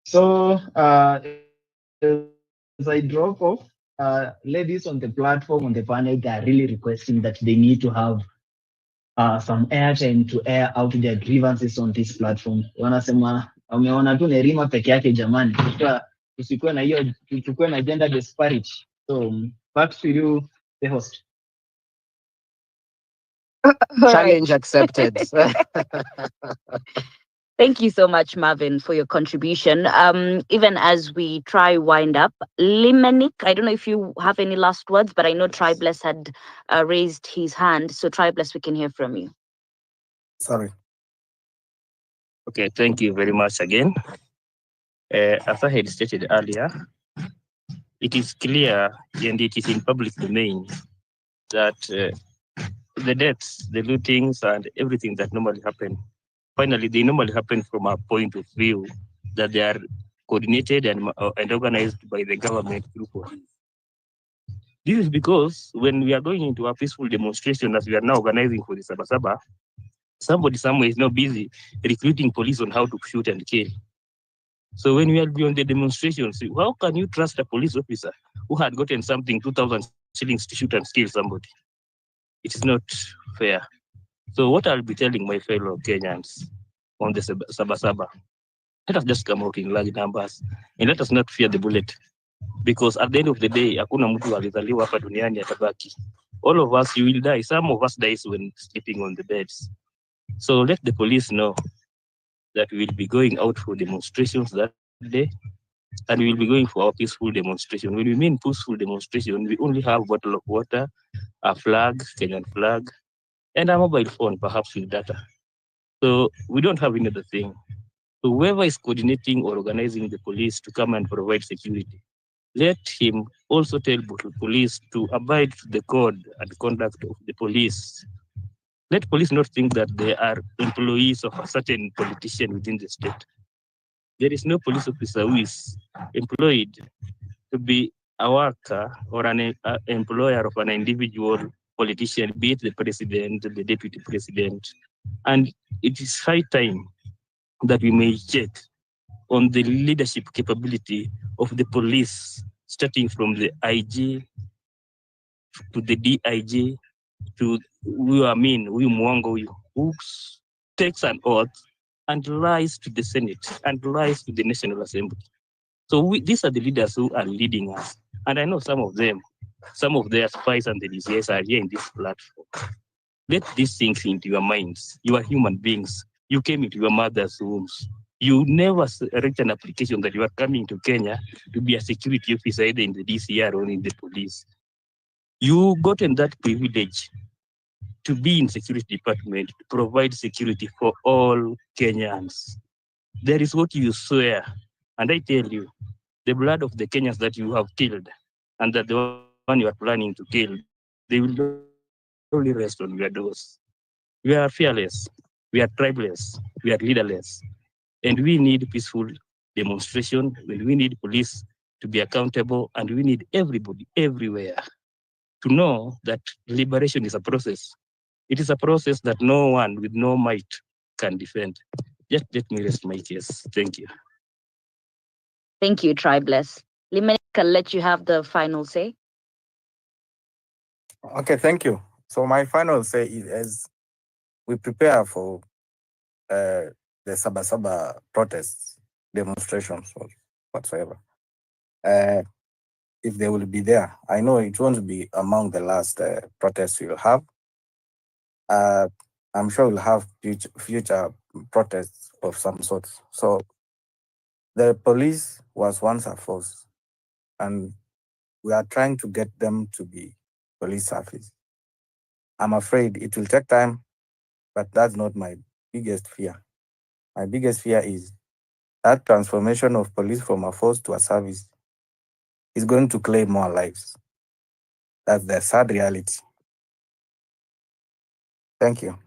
So as I drop off, ladies on the platform, on the panel, they are really requesting that they need to have some airtime to air out their grievances on this platform. Wanasema wameona tu Nerima peke yake jamani, tusikuwe na hiyo, tuchukue na gender disparity. So back to you, the host. Challenge accepted. Thank you so much, Marvin, for your contribution. Even as we try wind up, Limenik, I don't know if you have any last words, but I know Tribeless had raised his hand. So Tribeless, we can hear from you. Sorry. Okay, thank you very much again. As I had stated earlier, it is clear and it is in public domain that the deaths, the lootings, and everything that normally happen, finally, they normally happen from a point of view that they are coordinated and organized by the government through police. This is because when we are going into a peaceful demonstration, as we are now organizing for the Saba Saba, somebody somewhere is now busy recruiting police on how to shoot and kill. So when we are beyond the demonstrations, how can you trust a police officer who had gotten something, 2,000 shillings to shoot and kill somebody? It is not fair. So what I'll be telling my fellow Kenyans on the Saba Saba, let us just come out in large numbers and let us not fear the bullet. Because at the end of the day, hakuna mtu alizaliwa hapa duniani atabaki. All of us, you will die. Some of us dies when sleeping on the beds. So let the police know that we will be going out for demonstrations that day, and we will be going for our peaceful demonstration. When we mean peaceful demonstration, we only have a bottle of water, a flag, Kenyan flag, and a mobile phone, perhaps with data. So we don't have any other thing. So whoever is coordinating or organizing the police to come and provide security, let him also tell the police to abide to the code and conduct of the police. Let police not think that they are employees of a certain politician within the state. There is no police officer who is employed to be a worker or an employer of an individual politician, be it the president, the deputy president. And it is high time that we may check on the leadership capability of the police, starting from the IG to the DIG to who takes an oath and lies to the Senate and lies to the National Assembly. So these are the leaders who are leading us. And I know some of them, some of their spies and the DCS are here in this platform. Let these things into your minds. You are human beings. You came into your mother's wombs. You never write an application that you are coming to Kenya to be a security officer either in the DCR or in the police. You gotten that privilege to be in security department, to provide security for all Kenyans. There is what you swear. And I tell you, the blood of the Kenyans that you have killed and that the one you are planning to kill, they will only rest on your doors. We are fearless, we are tribeless, we are leaderless, and we need peaceful demonstration, we need police to be accountable, and we need everybody everywhere to know that liberation is a process. It is a process that no one with no might can defend. Just let me rest my case. Thank you. Thank you, Tribeless. Limenik, I'll let you have the final say. Okay, thank you. So my final say is as we prepare for the Saba Saba protests, demonstrations, or whatsoever, if they will be there, I know it won't be among the last protests we'll have. I'm sure we'll have future protests of some sort. So the police was once a force, and we are trying to get them to be police service. I'm afraid it will take time, but that's not my biggest fear. My biggest fear is that transformation of police from a force to a service is going to claim more lives. That's the sad reality. Thank you.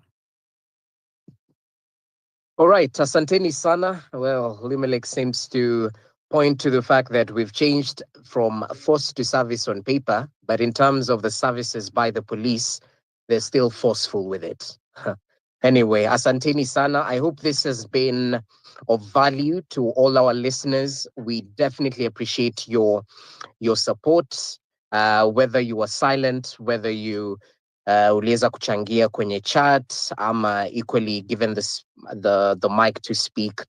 All right, asanteni sana. Well, Limelek seems to point to the fact that we've changed from force to service on paper, but in terms of the services by the police, they're still forceful with it. Anyway, asanteni sana. I hope this has been of value to all our listeners. We definitely appreciate your support. whether you were silent, whether you uliweza kuchangia kwenye chat, ama equally given this the mic to speak.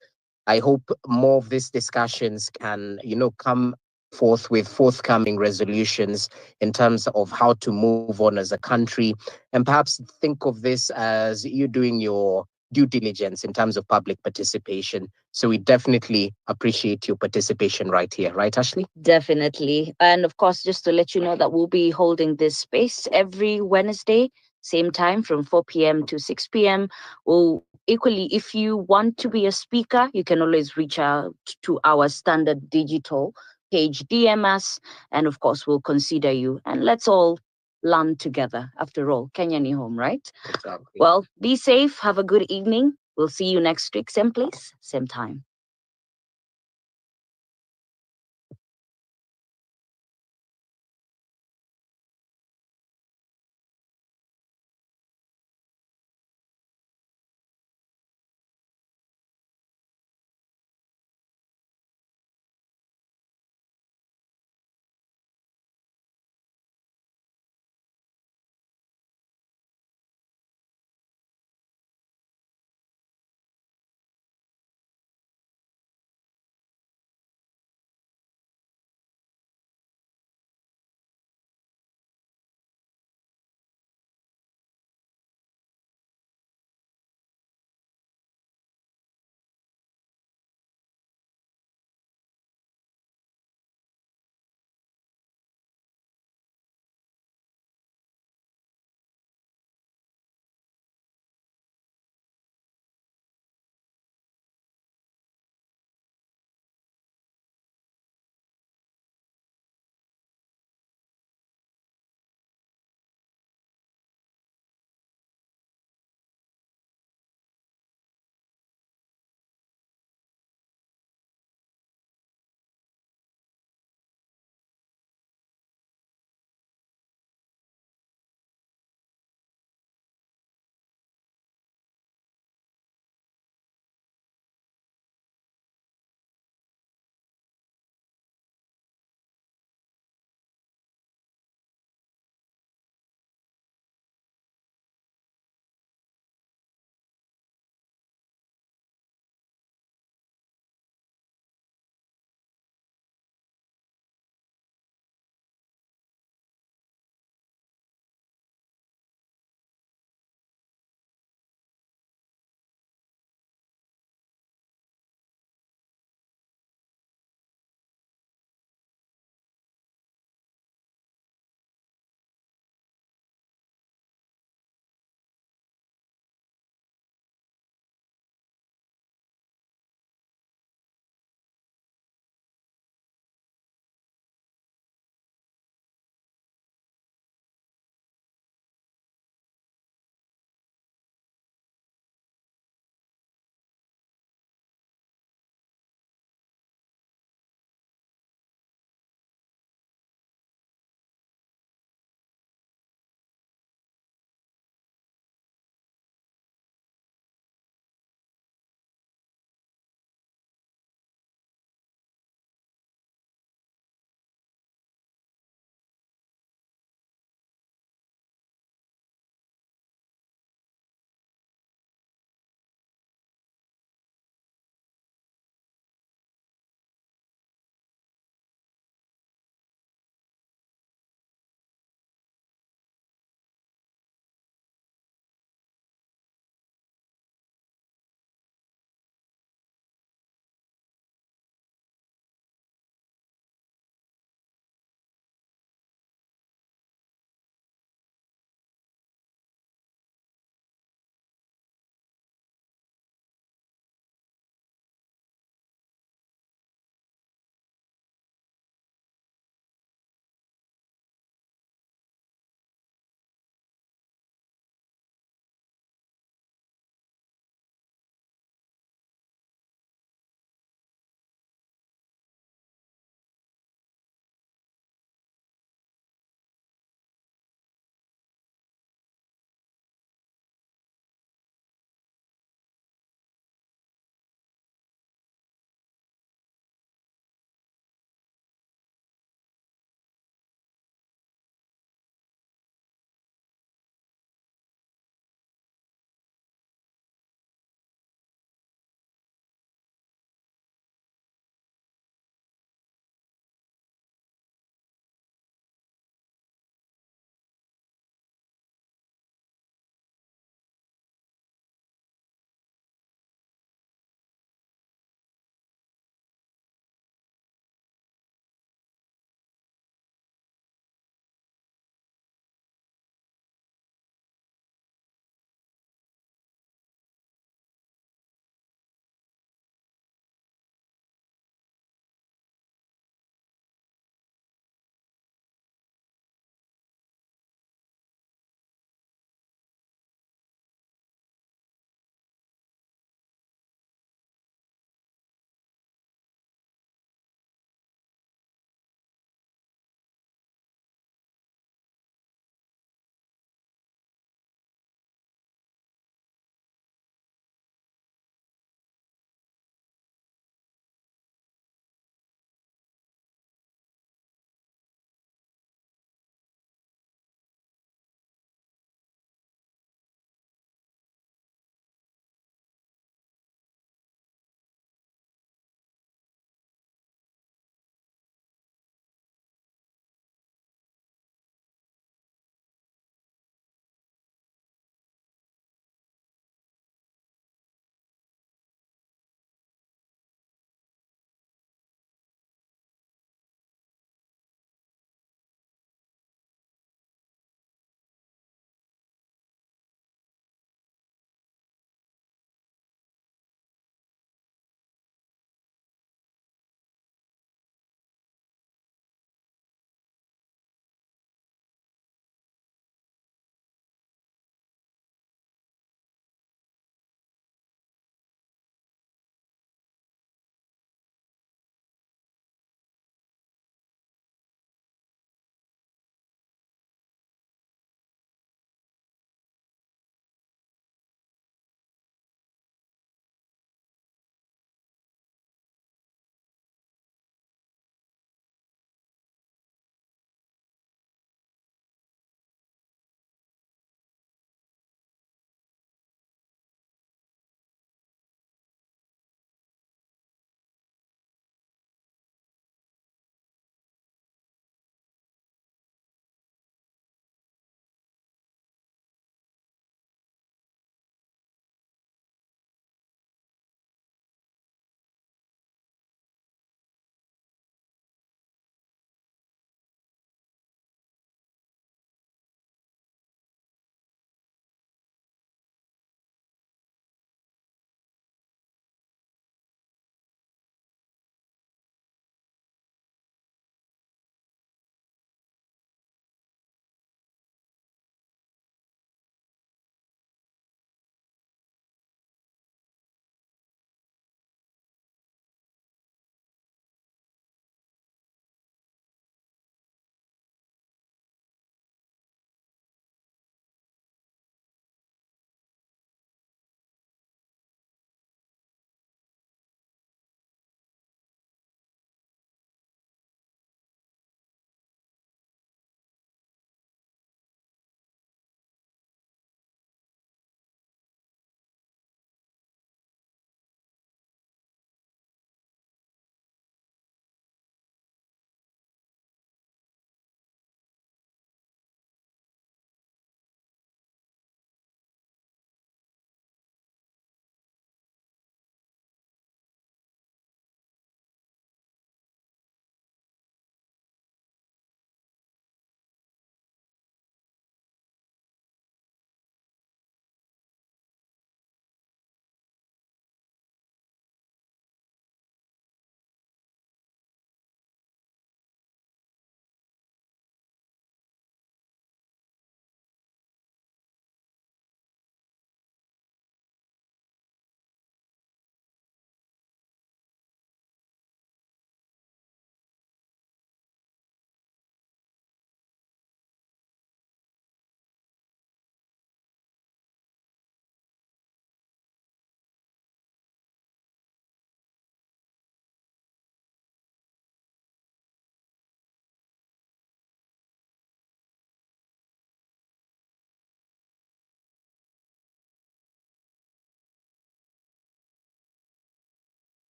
I hope more of these discussions can, come forth with forthcoming resolutions in terms of how to move on as a country, and perhaps think of this as you doing your due diligence in terms of public participation. So we definitely appreciate your participation right here, right, Ashley? Definitely. And of course, just to let you know that we'll be holding this space every Wednesday, same time from 4 p.m. to 6 p.m. We'll equally, if you want to be a speaker, you can always reach out to our standard digital page, DM us, and of course, we'll consider you. And let's all learn together. After all, Kenya ni home, right? Exactly. Well, be safe. Have a good evening. We'll see you next week, same place, same time.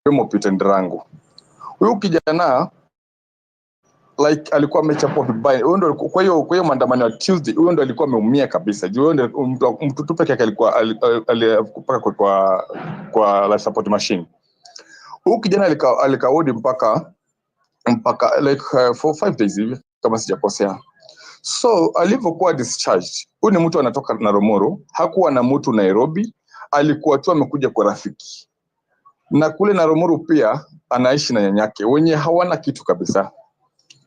Peter Ndrangu. Huyu kijana like alikuwa amechapwa vibaya. Huyo ndo kwa hiyo maandamano ya Tuesday, huyo ndo alikuwa ameumia kabisa. Huyo ndo mtu tu peke yake alikuwa alipaka kwa life support machine. Huyu kijana alikaodi mpaka like for 5 days hivi kama sijakosea. So alivyokuwa discharged, huyu ni mtu anatoka Naromoro, hakuwa na mtu Nairobi, alikuwa tu amekuja kwa rafiki. Na kule Naromoro pia anaishi na nyanyake wenye hawana kitu kabisa.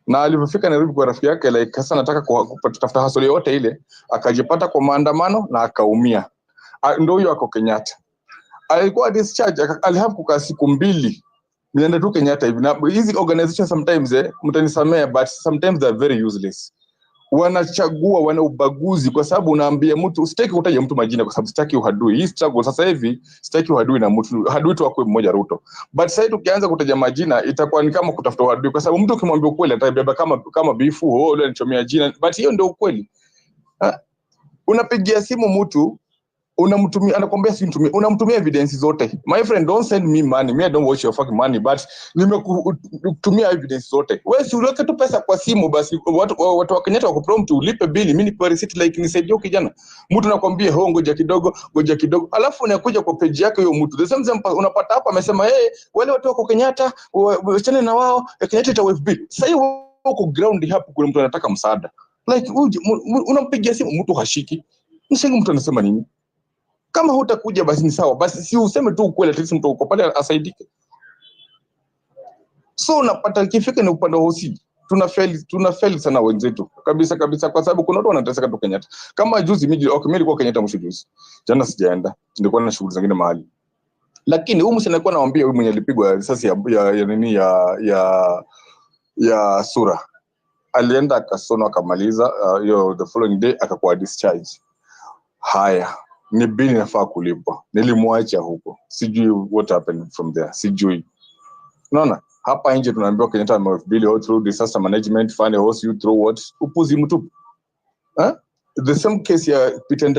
Na alivyofika Nairobi kwa rafiki yake, like sasa nataka kutafuta hasoli yote ile, akajipata kwa maandamano na akaumia. Ndio huyo ako Kenyatta. Alikuwa discharge, alihave kukaa siku 2. Nienda tu Kenyatta hivi. Na hizi organizations sometimes mtanisamea, but sometimes they are very useless. Wanachagua, wana ubaguzi kwa sababu unaambia mtu usitaki kutaja mtu majina kwa sababu sitaki uhadui. Hii struggle sasa hivi sitaki uhadui na mtu, hadui tu akwe mmoja Ruto. But sasa tukianza kutaja majina itakuwa ni kama kutafuta uhadui kwa sababu mtu ukimwambia ukweli atabeba kama bifu, yule anachomea jina, but hiyo ndio ukweli. Unapigia simu mtu unamtumia, anakuambia si nitumie, unamtumia evidence zote. My friend, don't send me money, me I don't watch your fucking money, but nimekutumia evidence zote. Wewe si uweke tu pesa kwa simu basi, watu wa Kenyatta wakuprompt ulipe bili, mimi nipe receipt like nisaidie kijana. Mtu anakuambia ngoja kidogo, alafu unakuja kwa page yake hiyo mtu. The same unapata hapa amesema wale watu wako Kenyatta wachane na wao, Kenyatta ita wave bill. Sasa hiyo uko ground hapo, kuna mtu anataka msaada. Like unampigia simu mtu hashiki. Mshengo mtu anasema nini? Kama hutakuja basi ni sawa, basi si useme tu ukweli, at least mtu uko pale asaidike. So unapata kifika ni upande wa hosi, tunafeli sana wenzetu kabisa kwa sababu kuna watu wanateseka tu Kenyatta. Kama juzi mimi nilikuwa Kenyatta mwisho juzi, jana sijaenda, nilikuwa na shughuli zingine mahali. Lakini huyu msanii alikuwa anawaambia huyu mwenye alipigwa risasi ya sura, alienda Kasongo akamaliza the following day akakuwa discharge. Haya ni bili nafaa kulipwa, nilimwacha huko, sijui what happened from there, sijui. Unaona hapa nje tunaambiwa Kenyatta amebili all through disaster management fund, host you through what, upuzi mtupu. The same case ya Peter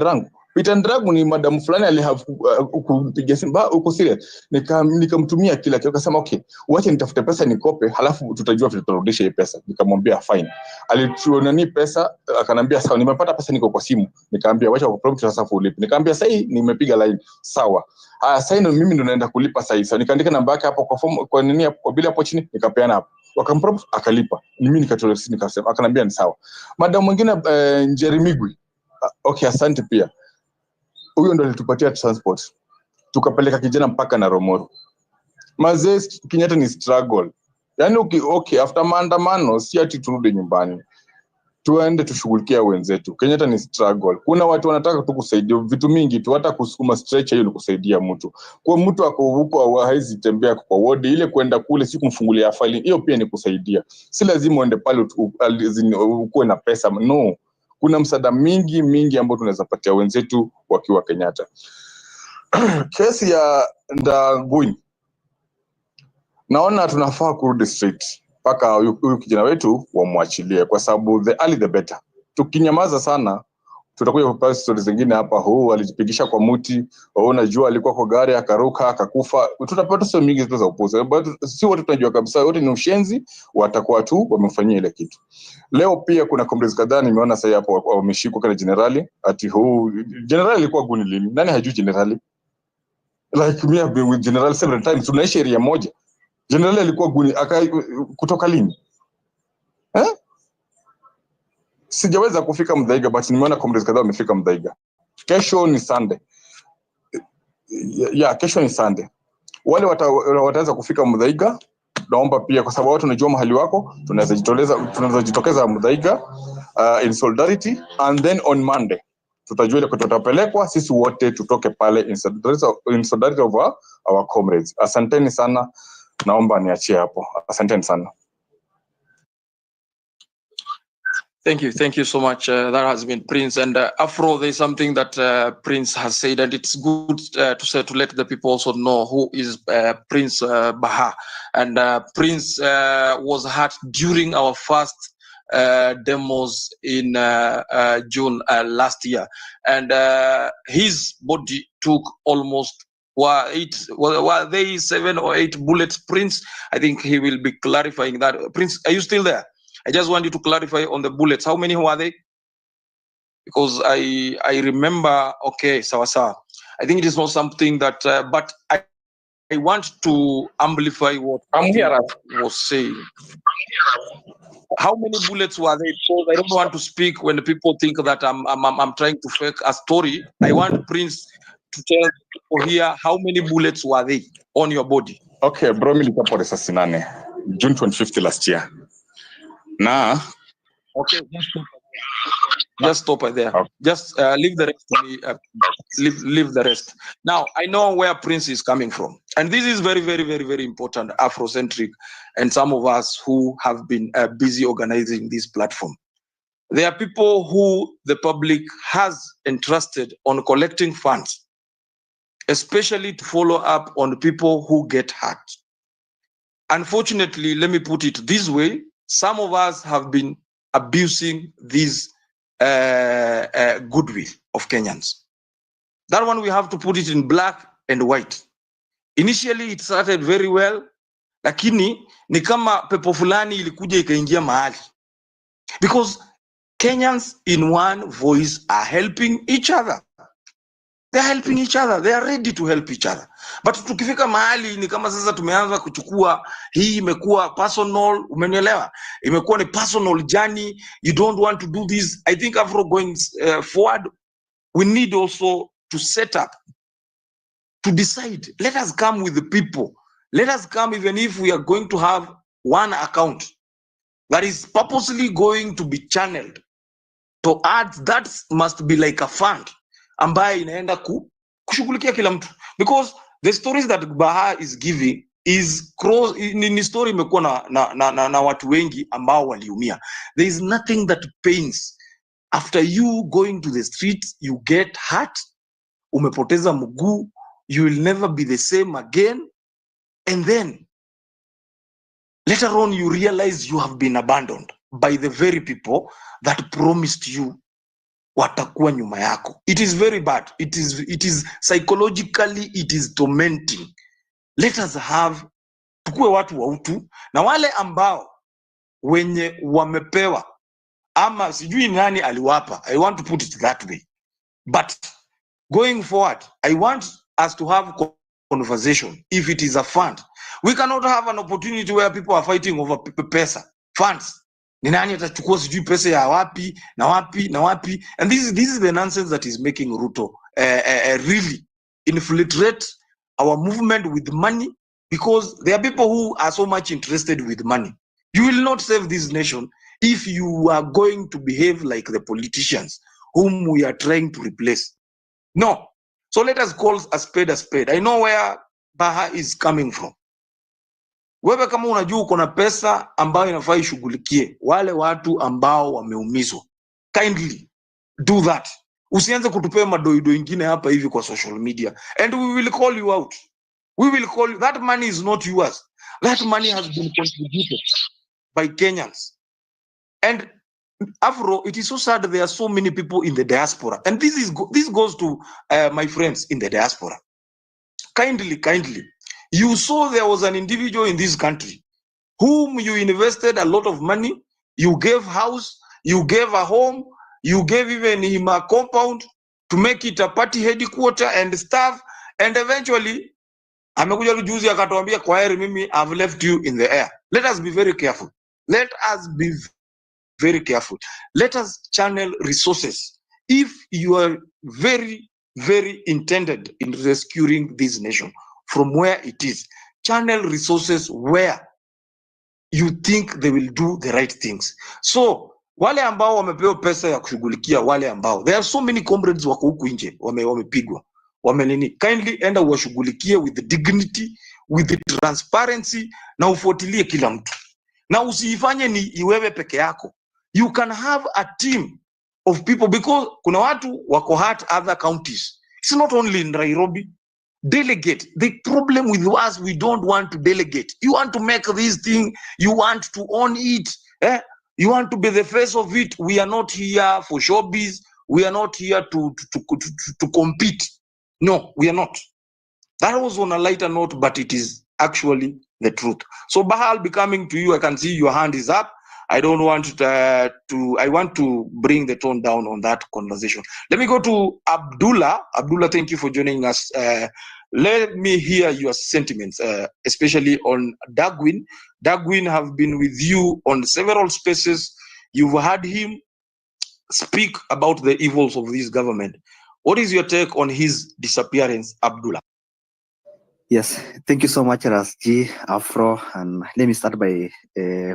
Ndrangu ni madam fulani alihave kupiga simu uko serious, nikamtumia kila kitu, akasema okay wacha nitafute pesa nikope, halafu tutajua tutarudisha hii pesa. Nikamwambia fine. Alituona ni pesa, akanambia sawa, nimepata pesa niko kwa simu. Nikamwambia wacha kuprompt sasa ulipe. Nikamwambia sasa hii nimepiga line sawa, sasa mimi ndo naenda kulipa sasa hivi. Nikaandika namba yake hapo kwa form, kwa nini kwa bila hapo chini, nikapeana hapo, wakamprompt akalipa. Mimi nikatoa receipt nikasema, akanambia ni sawa. Madam mwingine Jeremigwi, okay asante pia, huyo ndo alitupatia transport tukapeleka kijana mpaka Naromoro. Mazee Kenyatta ni struggle. Yaani okay after maandamano si ati turudi nyumbani, tuende tushughulikia wenzetu. Kenyatta ni struggle. Kuna watu wanataka tu kusaidia vitu mingi tu, hata kusukuma stretcher hiyo ni kusaidia mtu. Kwa mtu ako huko haizi tembea kwa ward ile, kwenda kule si kumfungulia faili, hiyo pia ni kusaidia. Si lazima uende pale ukuwe na pesa, no. Kuna msaada mingi ambao tunaweza patia wenzetu wakiwa Kenyatta. Kesi ya Ndagui, naona tunafaa kurudi straight mpaka huyu kijana wetu wamwachilie, kwa sababu the early the better. Tukinyamaza sana tutakuja kupata stories zingine hapa, alijipigisha kwa mti, unajua alikuwa kwa gari akaruka akakufa. Tutapata stories mingi tu za upuzi, but si wote tunajua kabisa wote ni ushenzi, watakuwa tu wamefanyia ile kitu. Leo pia kuna comrades kadhaa nimeona sasa hapo wameshikwa kana generali, ati generali alikuwa guni lini? Nani hajui generali? Like me have been with general several times, tunaishi area moja. Generali alikuwa guni kutoka lini? Sijaweza kufika Mdhaiga, but nimeona comrades kadhaa wamefika Mdhaiga. Kesho ni Sunday. Kesho ni Sunday. Wale wataweza kufika Mdhaiga, naomba pia kwa sababu watu tunajua mahali wako, tunaweza jitokeza Mdhaiga in solidarity, and then on Monday tutajua ile tutapelekwa sisi wote tutoke pale in solidarity of our comrades. Asanteni sana, naomba niachie hapo. Asanteni sana. Thank you so much. That has been Prince. And Afro, there's something that Prince has said, and it's good to let the people also know who is Prince Baha. And Prince was hurt during our first demos in June last year, and his body took almost were they 7 or 8 bullets, Prince? I think he will be clarifying that. Prince, are you still there? I just want you to clarify on the bullets. How many were they? Because I remember, okay, Sawa. I think it is not something that, but I want to amplify what he was saying. How many bullets were they? Because I don't want to speak when the people think that I'm trying to fake a story. I want Prince to tell people here how many bullets were they on your body. Okay, bro, nilikuwa risasi 8 June 25th last year. Na okay, just stop it there. Okay. Just leave the rest to me. Leave the rest. Now I know where Prince is coming from, and this is very, very, very, very important, Afrocentric, and some of us who have been busy organizing this platform. There are people who the public has entrusted on collecting funds, especially to follow up on people who get hurt. Unfortunately, let me put it this way: some of us have been abusing this goodwill of Kenyans. That one we have to put it in black and white. Initially it started very well, lakini ni kama pepo fulani ilikuja ikaingia mahali. Because Kenyans in one voice are helping each other. They are helping each other. They are ready to help each other. But tukifika mahali ni kama sasa tumeanza kuchukua hii imekuwa personal, umenielewa? Imekuwa ni personal journey. You don't want to do this. I think Afro going forward, we need also to set up, to decide. Let us come with the people. Let us come even if we are going to have one account that is purposely going to be channeled to ads that must be like a fund ambaye inaenda kushughulikia kila mtu, because the stories that Baha is giving is cross ni story imekuwa na watu wengi ambao waliumia. There is nothing that pains after you going to the streets, you get hurt, umepoteza mguu, you will never be the same again, and then later on you realize you have been abandoned by the very people that promised you watakuwa nyuma yako. It is very bad. It is psychologically, it is tormenting. Let us have, tukue watu wa utu, na wale ambao wenye wamepewa ama sijui nani aliwapa. I want to put it that way. But going forward, I want us to have conversation. If it is a fund, we cannot have an opportunity where people are fighting over pesa, funds. Ni nani atachukua sijui pesa ya wapi na wapi na wapi, and this is the nonsense that is making Ruto really infiltrate our movement with money, because there are people who are so much interested with money. You will not save this nation if you are going to behave like the politicians whom we are trying to replace. No. So let us call a spade a spade. I know where Baha is coming from. Wewe kama unajua uko na pesa ambayo inafaa ishughulikie wale watu ambao wameumizwa, kindly do that. Usianze kutupea madoido ingine hapa hivi kwa social media, and we will call you out. We will call you. That money is not yours. That money has been contributed by Kenyans. And Afro, it is so sad there are so many people in the diaspora, and this goes to my friends in the diaspora. Kindly, you saw there was an individual in this country whom you invested a lot of money, you gave house, you gave a home, you gave even him a compound to make it a party headquarter and stuff, and eventually amekuja juzi akatuambia kwa heri, mimi I've left you in the air. Let us be very careful. Let us be very careful. Let us channel resources. If you are very, very intended in rescuing this nation from where it is, channel resources where you think they will do the right things. So wale ambao wamepewa pesa ya kushughulikia wale ambao, there are so many comrades wako huku nje wamepigwa, wamenini, kindly enda uwashughulikie with the dignity, with the transparency, na ufuatilie kila mtu, na usiifanye ni iwewe peke yako. You can have a team of people, because kuna watu wako hurt other counties. It's not only in Nairobi. Delegate. The problem with us, we don't want to delegate. You want to make this thing, you want to own it, you want to be the face of it. We are not here for showbiz. We are not here to compete. No, we are not. That was on a lighter note, but it is actually the truth. So Baha, I'll be coming to you. I can see your hand is up. I don't want I want to bring the tone down on that conversation. Let me go to Abdullah. Abdullah, thank you for joining us. Let me hear your sentiments, especially on Dagwin. Dagwin have been with you on several spaces. You've heard him speak about the evils of this government. What is your take on his disappearance, Abdullah? Yes, thank you so much, Rasji, Afro, and let me start by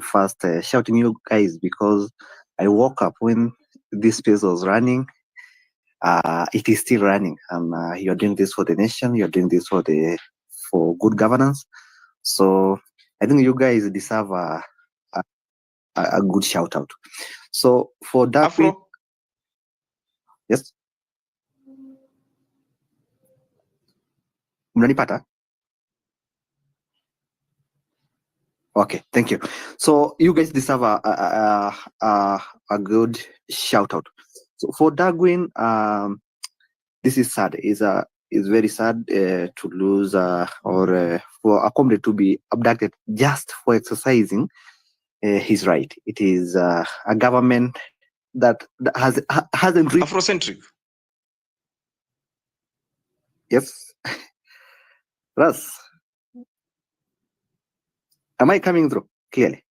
first shouting you guys because I woke up when this space was running. It is still running, and you're doing this for the nation. You're doing this for good governance. So I think you guys deserve a good shout out. So for that, Afro. Yes. Mnanipata? Okay, thank you. So you guys deserve a good shout out. So for Dagwin, this is sad. It's very sad to lose or for a comrade to be abducted just for exercising his right. It is a government that hasn't Afrocentric. Yes. Russ. Am I coming through clearly?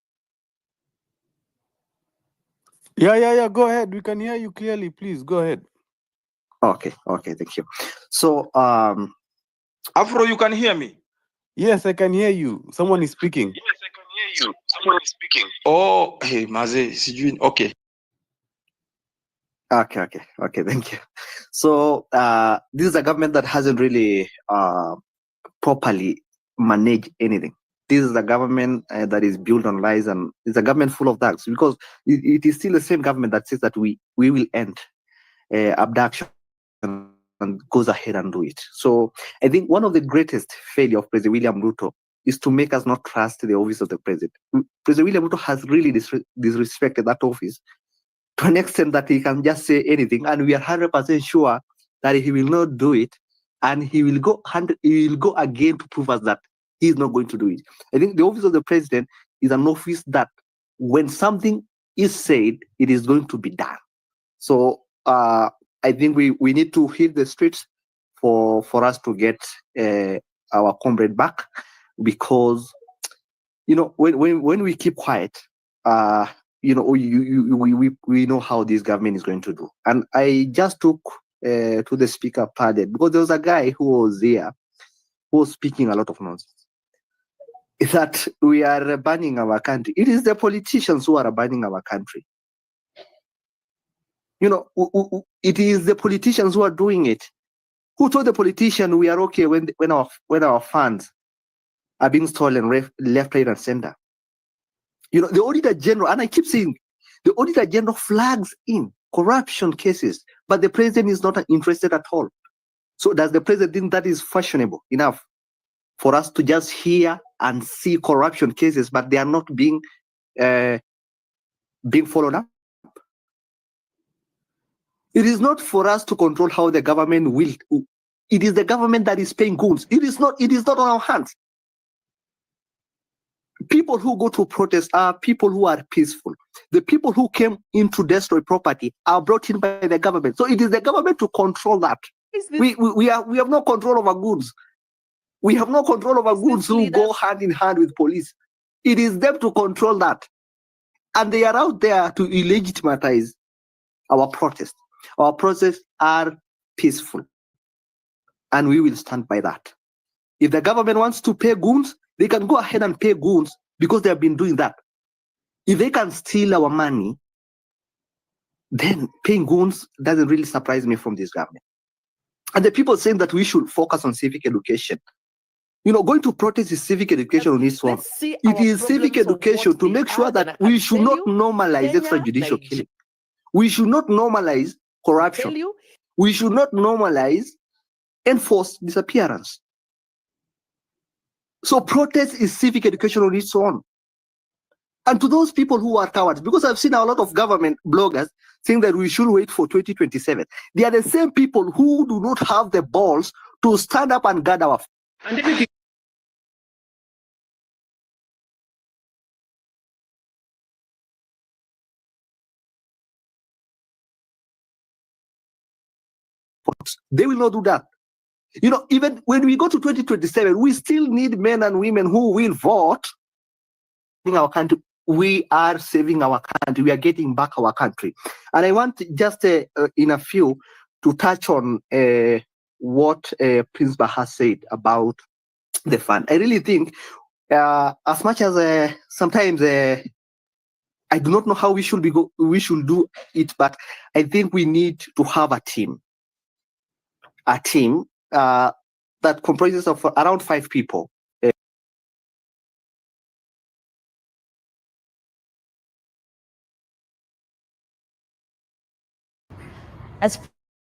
Yeah. Go ahead. We can hear you clearly. Please go ahead. Okay. Thank you. So, Afro, you can hear me? Yes, I can hear you. Someone is speaking. Yes, I can hear you. Someone is speaking. Oh, hey, Maze, okay. Okay. Thank you. So, this is a government that hasn't really properly managed anything. This is a government that is built on lies, and it's a government full of thugs because it is still the same government that says that we will end abduction and goes ahead and do it. So I think one of the greatest failure of President William Ruto is to make us not trust the office of the president. President William Ruto has really disrespected that office to an extent that he can just say anything, and we are 100% sure that he will not do it, and he will go again to prove us that he is not going to do it. I think the office of the president is an office that when something is said, it is going to be done. So I think we need to hit the streets for us to get our comrade back, because when we keep quiet, we know how this government is going to do. And I just took to the speaker pardon because there was a guy who was there who was speaking a lot of nonsense that we are banning our country. It is the politicians who are banning our country. It is the politicians who are doing it. Who told the politician we are okay when our funds are being stolen left, right, and center? The Auditor General, and I keep saying, the Auditor General flags in corruption cases, but the president is not interested at all. So does the president think that is fashionable enough for us to just hear and see corruption cases, but they are not being followed up? It is not for us to control how the government will. It is the government that is paying goons. It is not on our hands. People who go to protest are people who are peaceful. The people who came in to destroy property are brought in by the government. So it is the government to control that. We have no control over goods. We have no control over goods who go hand in hand with police. It is them to control that. And they are out there to illegitimize our protests. Our protests are peaceful. And we will stand by that. If the government wants to pay goons, they can go ahead and pay goons because they have been doing that. If they can steal our money, then paying goons doesn't really surprise me from this government. And the people saying that we should focus on civic education. Going to protest is civic education on its own. It is civic education to make sure that we should not normalize extrajudicial killing. We should not normalize corruption. We should not normalize enforced disappearance. So protest is civic education on its own. And to those people who are cowards, because I've seen a lot of government bloggers saying that we should wait for 2027. They are the same people who do not have the balls to stand up and guard our And if you they will not do that. You know, even when we go to 2027, we still need men and women who will vote in our country. We are saving our country. We are getting back our country. And I want just in a few to touch on what Prince Baha said about the fund. I really think as much as sometimes I do not know how we should do it, but I think we need to have a team that comprises of around 5 people. As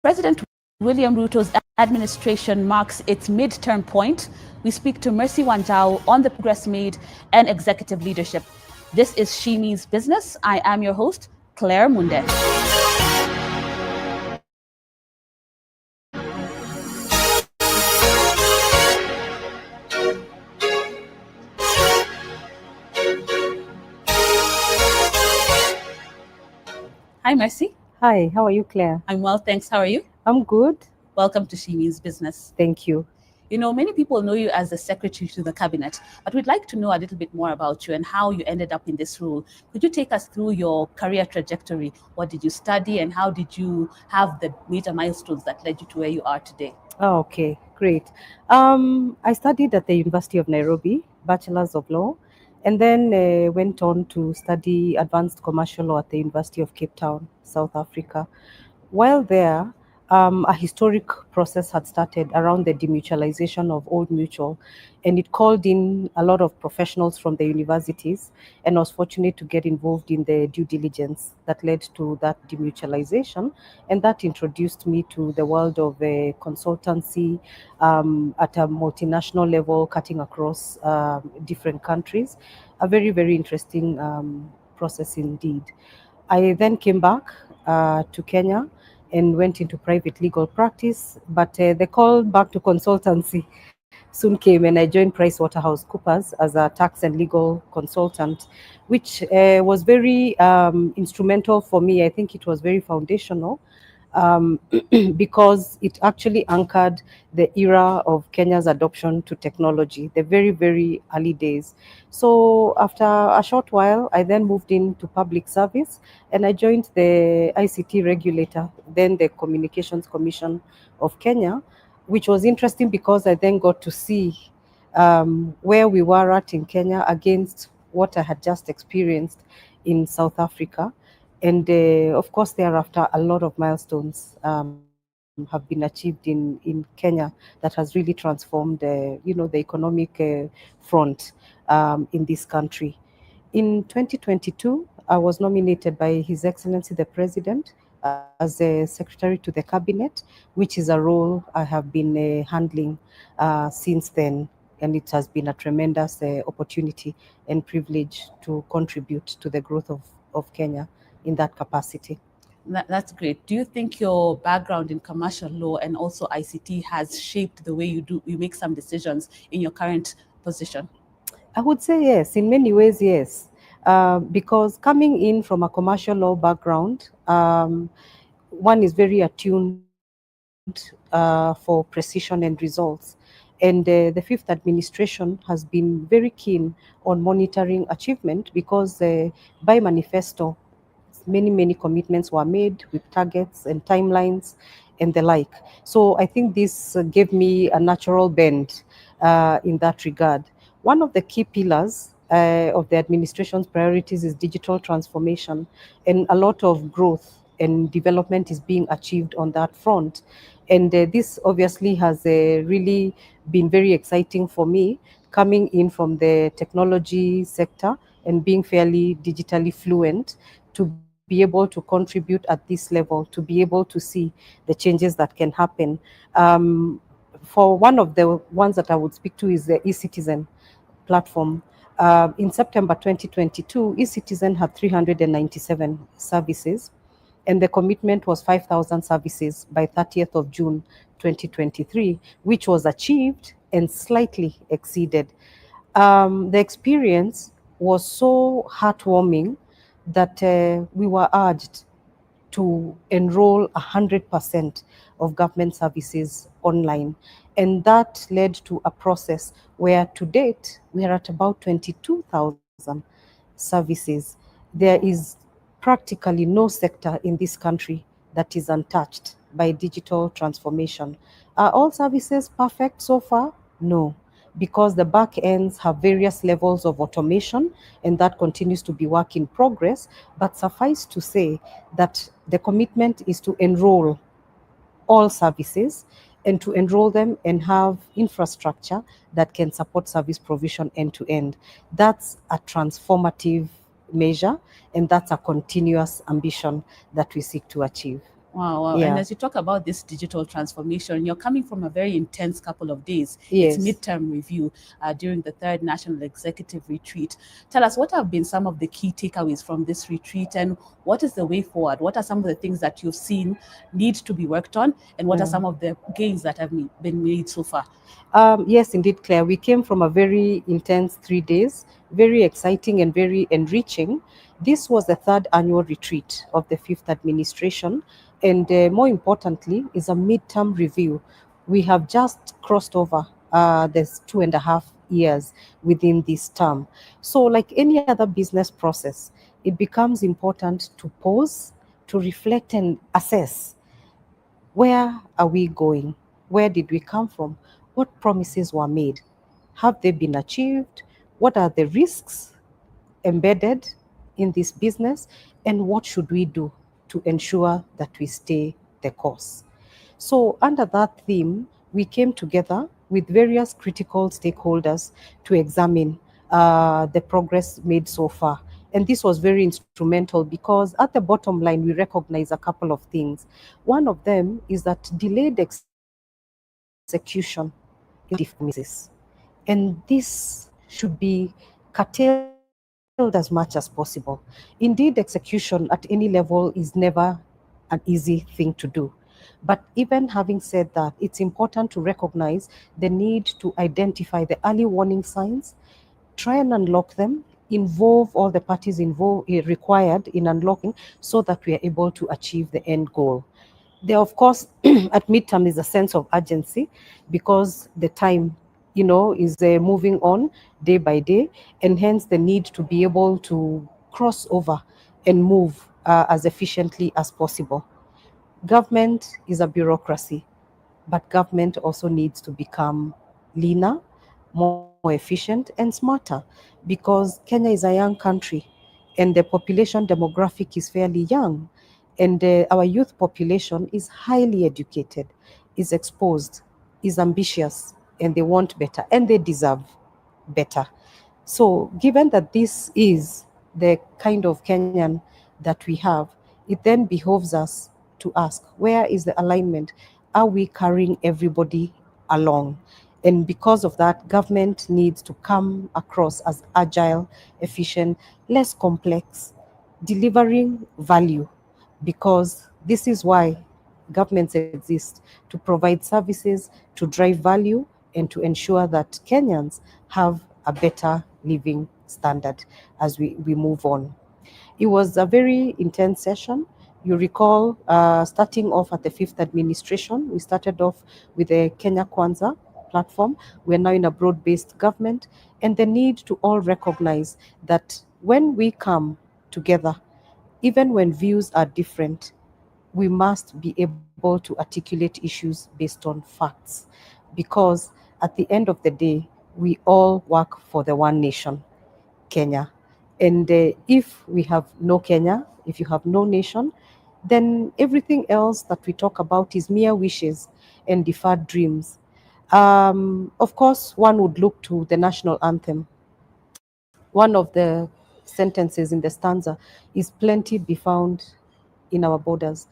President William Ruto's administration marks its midterm point, we speak to Mercy Wanjao on the progress made and executive leadership. This is Shimi's Business. I am your host, Claire Munde. Hi, Mercy. Hi, how are you, Claire? I'm well, thanks. How are you? I'm good. Welcome to Shimi's Business. Thank you. You know, many people know you as the secretary to the cabinet, but we'd like to know a little bit more about you and how you ended up in this role. Could you take us through your career trajectory? What did you study and how did you have the major milestones that led you to where you are today? Oh, okay, great. I studied at the University of Nairobi, Bachelor's of Law, and then went on to study advanced commercial law at the University of Cape Town, South Africa. While there, a historic process had started around the demutualization of Old Mutual, and it called in a lot of professionals from the universities, and I was fortunate to get involved in the due diligence that led to that demutualization, and that introduced me to the world of consultancy at a multinational level, cutting across different countries. A very, very interesting process indeed. I then came back to Kenya and went into private legal practice, but the call back to consultancy soon came, and I joined PricewaterhouseCoopers as a tax and legal consultant, which was very instrumental for me. I think it was very foundational because it actually anchored the era of Kenya's adoption to technology, the very, very early days. So after a short while, I then moved into public service and I joined the ICT regulator, then the Communications Commission of Kenya, which was interesting because I then got to see where we were at in Kenya against what I had just experienced in South Africa. And of course, thereafter, a lot of milestones have been achieved in Kenya that has really transformed, the economic front in this country. In 2022, I was nominated by His Excellency the President as a Secretary to the Cabinet, which is a role I have been handling since then. And it has been a tremendous opportunity and privilege to contribute to the growth of Kenya in that capacity. That's great. Do you think your background in commercial law and also ICT has shaped the way you make some decisions in your current position? I would say yes, in many ways, yes. Because coming in from a commercial law background, one is very attuned for precision and results. And the fifth administration has been very keen on monitoring achievement because by manifesto, many commitments were made with targets and timelines and the like. So I think this gave me a natural bend in that regard. One of the key pillars of the administration's priorities is digital transformation, and a lot of growth and development is being achieved on that front. And this obviously has really been very exciting for me, coming in from the technology sector and being fairly digitally fluent, to be able to contribute at this level, to be able to see the changes that can happen. For one of the ones that I would speak to is the eCitizen platform. In September 2022, eCitizen had 397 services, and the commitment was 5,000 services by 30th of June 2023, which was achieved and slightly exceeded. The experience was so heartwarming that we were urged to enroll 100% of government services online. And that led to a process where to date we are at about 22,000 services. There is practically no sector in this country that is untouched by digital transformation. Are all services perfect so far? No, because the back ends have various levels of automation, and that continues to be work in progress. But suffice to say that the commitment is to enroll all services and to enroll them and have infrastructure that can support service provision end to end. That's a transformative measure, and that's a continuous ambition that we seek to achieve. Wow, wow. Yeah. And as you talk about this digital transformation, you're coming from a very intense couple of days. Yes. It's midterm review during the third National Executive Retreat. Tell us, what have been some of the key takeaways from this retreat, and what is the way forward? What are some of the things that you've seen need to be worked on, and what are some of the gains that have been made so far? Yes, indeed, Claire. We came from a very intense 3 days, very exciting and very enriching. This was the third annual retreat of the fifth administration, and more importantly, is a midterm review. We have just crossed over there's 2.5 years within this term. So, like any other business process, it becomes important to pause, to reflect and assess. Where are we going? Where did we come from? What promises were made? Have they been achieved? What are the risks embedded in this business? And what should we do to ensure that we stay the course? So, under that theme, we came together with various critical stakeholders to examine the progress made so far. And this was very instrumental because at the bottom line, we recognize a couple of things. One of them is that delayed execution is promises. And this should be curtailed as much as possible. Indeed, execution at any level is never an easy thing to do. But even having said that, it's important to recognize the need to identify the early warning signs, try and unlock them, involve all the parties involved required in unlocking so that we are able to achieve the end goal. There, of course, at midterm is a sense of urgency because the time, is moving on day by day, and hence the need to be able to cross over and move as efficiently as possible. Government is a bureaucracy, but government also needs to become leaner, more efficient, and smarter because Kenya is a young country and the population demographic is fairly young. And our youth population is highly educated, is exposed, is ambitious, and they want better and they deserve better. So, given that this is the kind of Kenyan that we have, it then behoves us to ask, where is the alignment? Are we carrying everybody along? And because of that, government needs to come across as agile, efficient, less complex, delivering value, because this is why governments exist, to provide services, to drive value, and to ensure that Kenyans have a better living standard as we move on. It was a very intense session. You recall, starting off at the fifth administration, we started off with the Kenya Kwanza platform. We're now in a broad-based government, and the need to all recognize that when we come together, even when views are different, we must be able to articulate issues based on facts, because at the end of the day, we all work for the one nation, Kenya. And if we have no Kenya, if you have no nation, then everything else that we talk about is mere wishes and deferred dreams. Of course, one would look to the national anthem. One of the sentences in the stanza is plenty be found in our borders.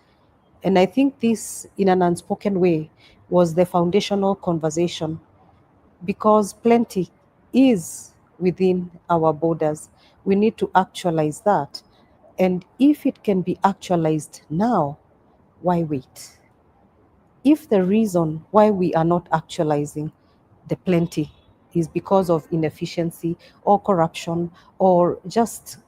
And I think this, in an unspoken way, was the foundational conversation, because plenty is within our borders. We need to actualize that. And if it can be actualized now, why wait? If the reason why we are not actualizing the plenty is because of inefficiency or corruption or just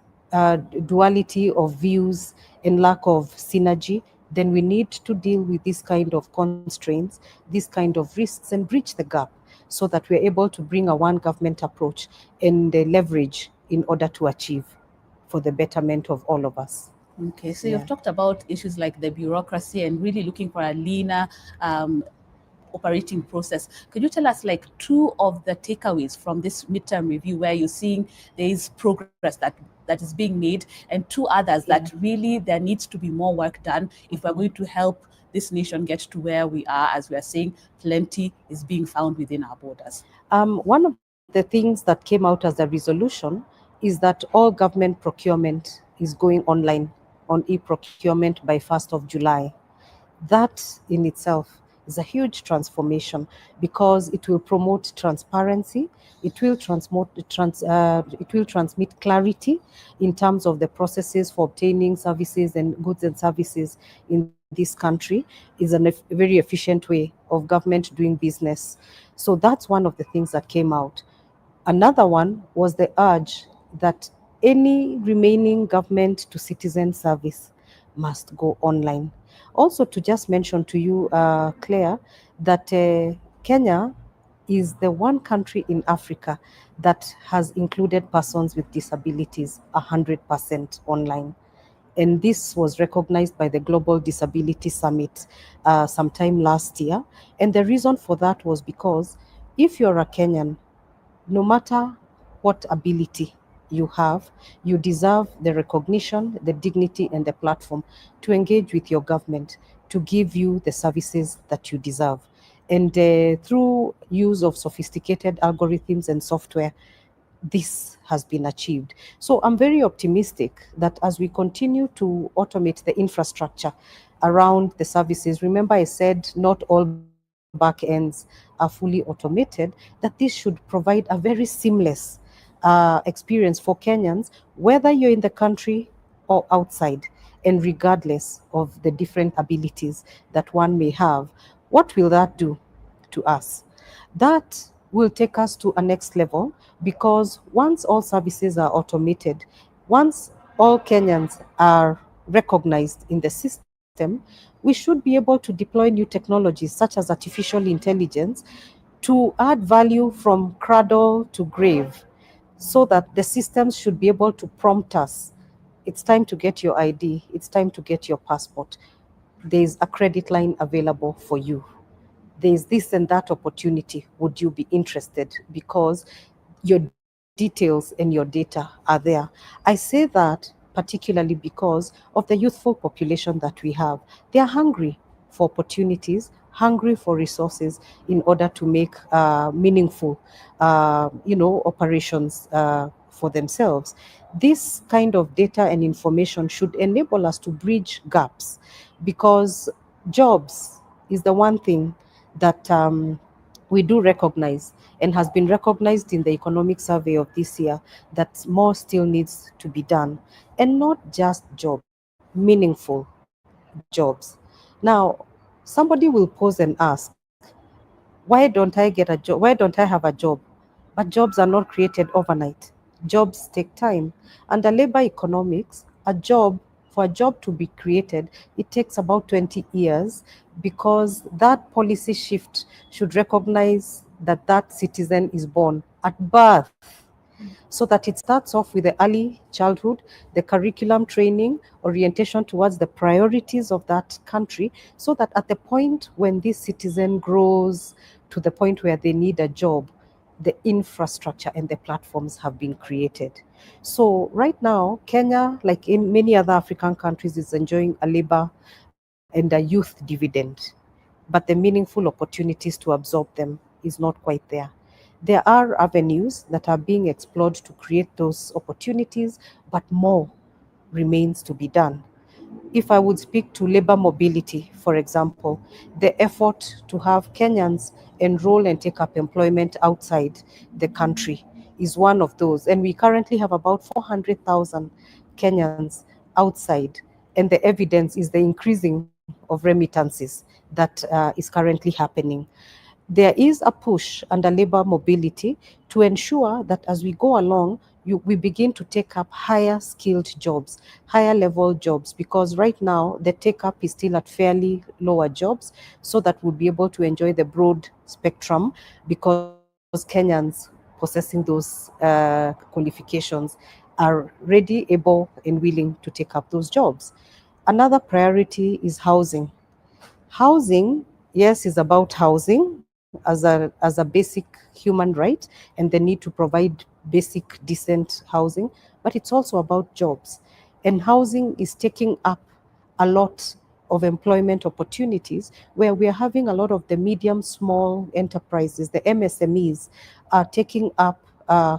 duality of views and lack of synergy, then we need to deal with this kind of constraints, this kind of risks, and bridge the gap so that we're able to bring a one government approach and leverage in order to achieve for the betterment of all of us. Okay, so Yeah. you've talked about issues like the bureaucracy and really looking for a leaner operating process. Could you tell us like two of the takeaways from this midterm review where you're seeing there is progress that is being made, and two others that really there needs to be more work done if we're going to help this nation get to where we are, as we are saying, plenty is being found within our borders? One of the things that came out as a resolution is that all government procurement is going online on e-procurement by 1st of July. That in itself is a huge transformation because it will promote transparency, it will transmit clarity in terms of the processes for obtaining services and goods and services in this country. Is a very efficient way of government doing business. So that's one of the things that came out. Another one was the urge that any remaining government to citizen service must go online. Also, to just mention to you, Claire, that Kenya is the one country in Africa that has included persons with disabilities 100% online. And this was recognized by the Global Disability Summit sometime last year. And the reason for that was because if you're a Kenyan, no matter what ability you have, you deserve the recognition, the dignity, and the platform to engage with your government to give you the services that you deserve. And through use of sophisticated algorithms and software, this has been achieved. So I'm very optimistic that as we continue to automate the infrastructure around the services, remember I said not all back ends are fully automated, that this should provide a very seamless experience for Kenyans, whether you're in the country or outside, and regardless of the different abilities that one may have. What will that do to us? That will take us to a next level because once all services are automated, once all Kenyans are recognized in the system, we should be able to deploy new technologies such as artificial intelligence to add value from cradle to grave so that the systems should be able to prompt us. It's time to get your ID, it's time to get your passport. There's a credit line available for you. There's this and that opportunity. Would you be interested? Because your details and your data are there. I say that particularly because of the youthful population that we have. They are hungry for opportunities, hungry for resources in order to make meaningful, operations for themselves. This kind of data and information should enable us to bridge gaps because jobs is the one thing that we do recognize and has been recognized in the economic survey of this year that more still needs to be done, and not just jobs, meaningful jobs. Now, somebody will pose and ask, why don't I get a job? Why don't I have a job? But jobs are not created overnight. Jobs take time. Under labor economics, for a job to be created, it takes about 20 years because that policy shift should recognize that that citizen is born at birth so that it starts off with the early childhood, the curriculum training, orientation towards the priorities of that country, so that at the point when this citizen grows to the point where they need a job, the infrastructure and the platforms have been created. So right now, Kenya, like in many other African countries, is enjoying a labor and a youth dividend, but the meaningful opportunities to absorb them is not quite there. There are avenues that are being explored to create those opportunities, but more remains to be done. If I would speak to labor mobility, for example, the effort to have Kenyans enroll and take up employment outside the country is one of those. And we currently have about 400,000 Kenyans outside. And the evidence is the increasing of remittances that is currently happening. There is a push under labor mobility to ensure that as we go along, we begin to take up higher skilled jobs, higher level jobs, because right now the take up is still at fairly lower jobs, so that we'll be able to enjoy the broad spectrum, because Kenyans possessing those qualifications are ready, able, and willing to take up those jobs. Another priority is housing. Housing, yes, is about housing as a basic human right and the need to provide basic decent housing, but it's also about jobs. And housing is taking up a lot of employment opportunities, where we are having a lot of the medium small enterprises, the MSMEs, are taking up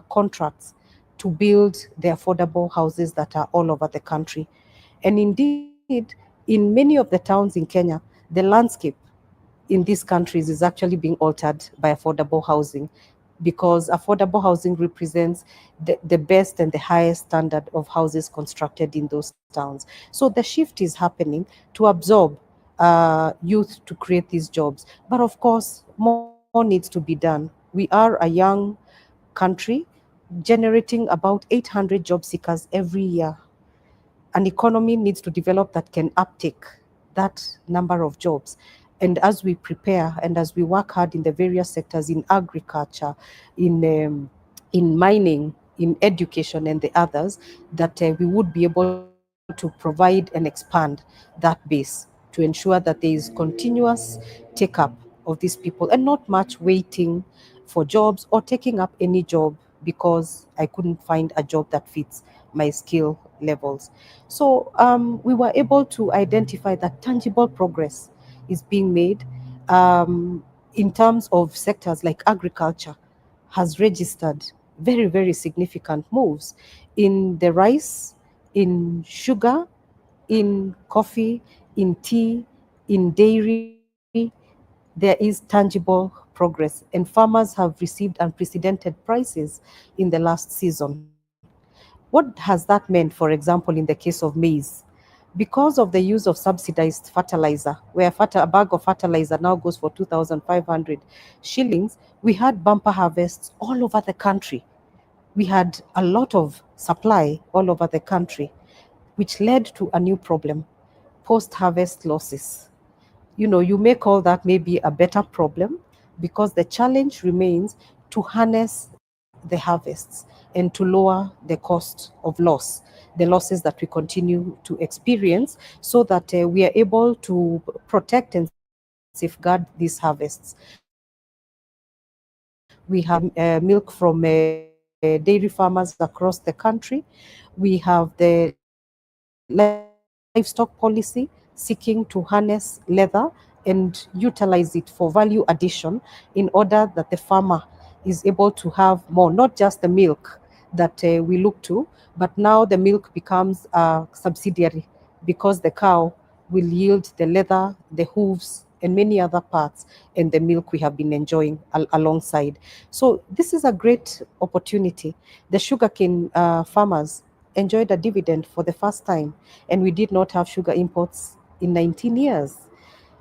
contracts to build the affordable houses that are all over the country. And indeed, in many of the towns in Kenya, the landscape in these countries is actually being altered by affordable housing, because affordable housing represents the best and the highest standard of houses constructed in those towns. So the shift is happening to absorb youth to create these jobs. But of course, more needs to be done. We are a young country generating about 800 job seekers every year. An economy needs to develop that can uptake that number of jobs. And as we prepare and as we work hard in the various sectors, in agriculture, in mining, in education, and the others, that we would be able to provide and expand that base to ensure that there is continuous take up of these people, and not much waiting for jobs or taking up any job because I couldn't find a job that fits my skill levels. So we were able to identify that tangible progress is being made in terms of sectors like agriculture has registered very, very significant moves in the rice, in sugar, in coffee, in tea, in dairy. There is tangible progress, and farmers have received unprecedented prices in the last season. What has that meant, for example, in the case of maize? Because of the use of subsidized fertilizer, where a bag of fertilizer now goes for 2,500 shillings, we had bumper harvests all over the country. We had a lot of supply all over the country, which led to a new problem: post harvest losses. You may call that maybe a better problem, because the challenge remains to harness the harvests and to lower the cost of loss, the losses that we continue to experience, so that we are able to protect and safeguard these harvests. We have milk from dairy farmers across the country. We have the livestock policy seeking to harness leather and utilize it for value addition, in order that the farmer is able to have more, not just the milk that we look to, but now the milk becomes subsidiary, because the cow will yield the leather, the hooves, and many other parts, and the milk we have been enjoying alongside. So this is a great opportunity. The sugarcane farmers enjoyed a dividend for the first time, and we did not have sugar imports in 19 years.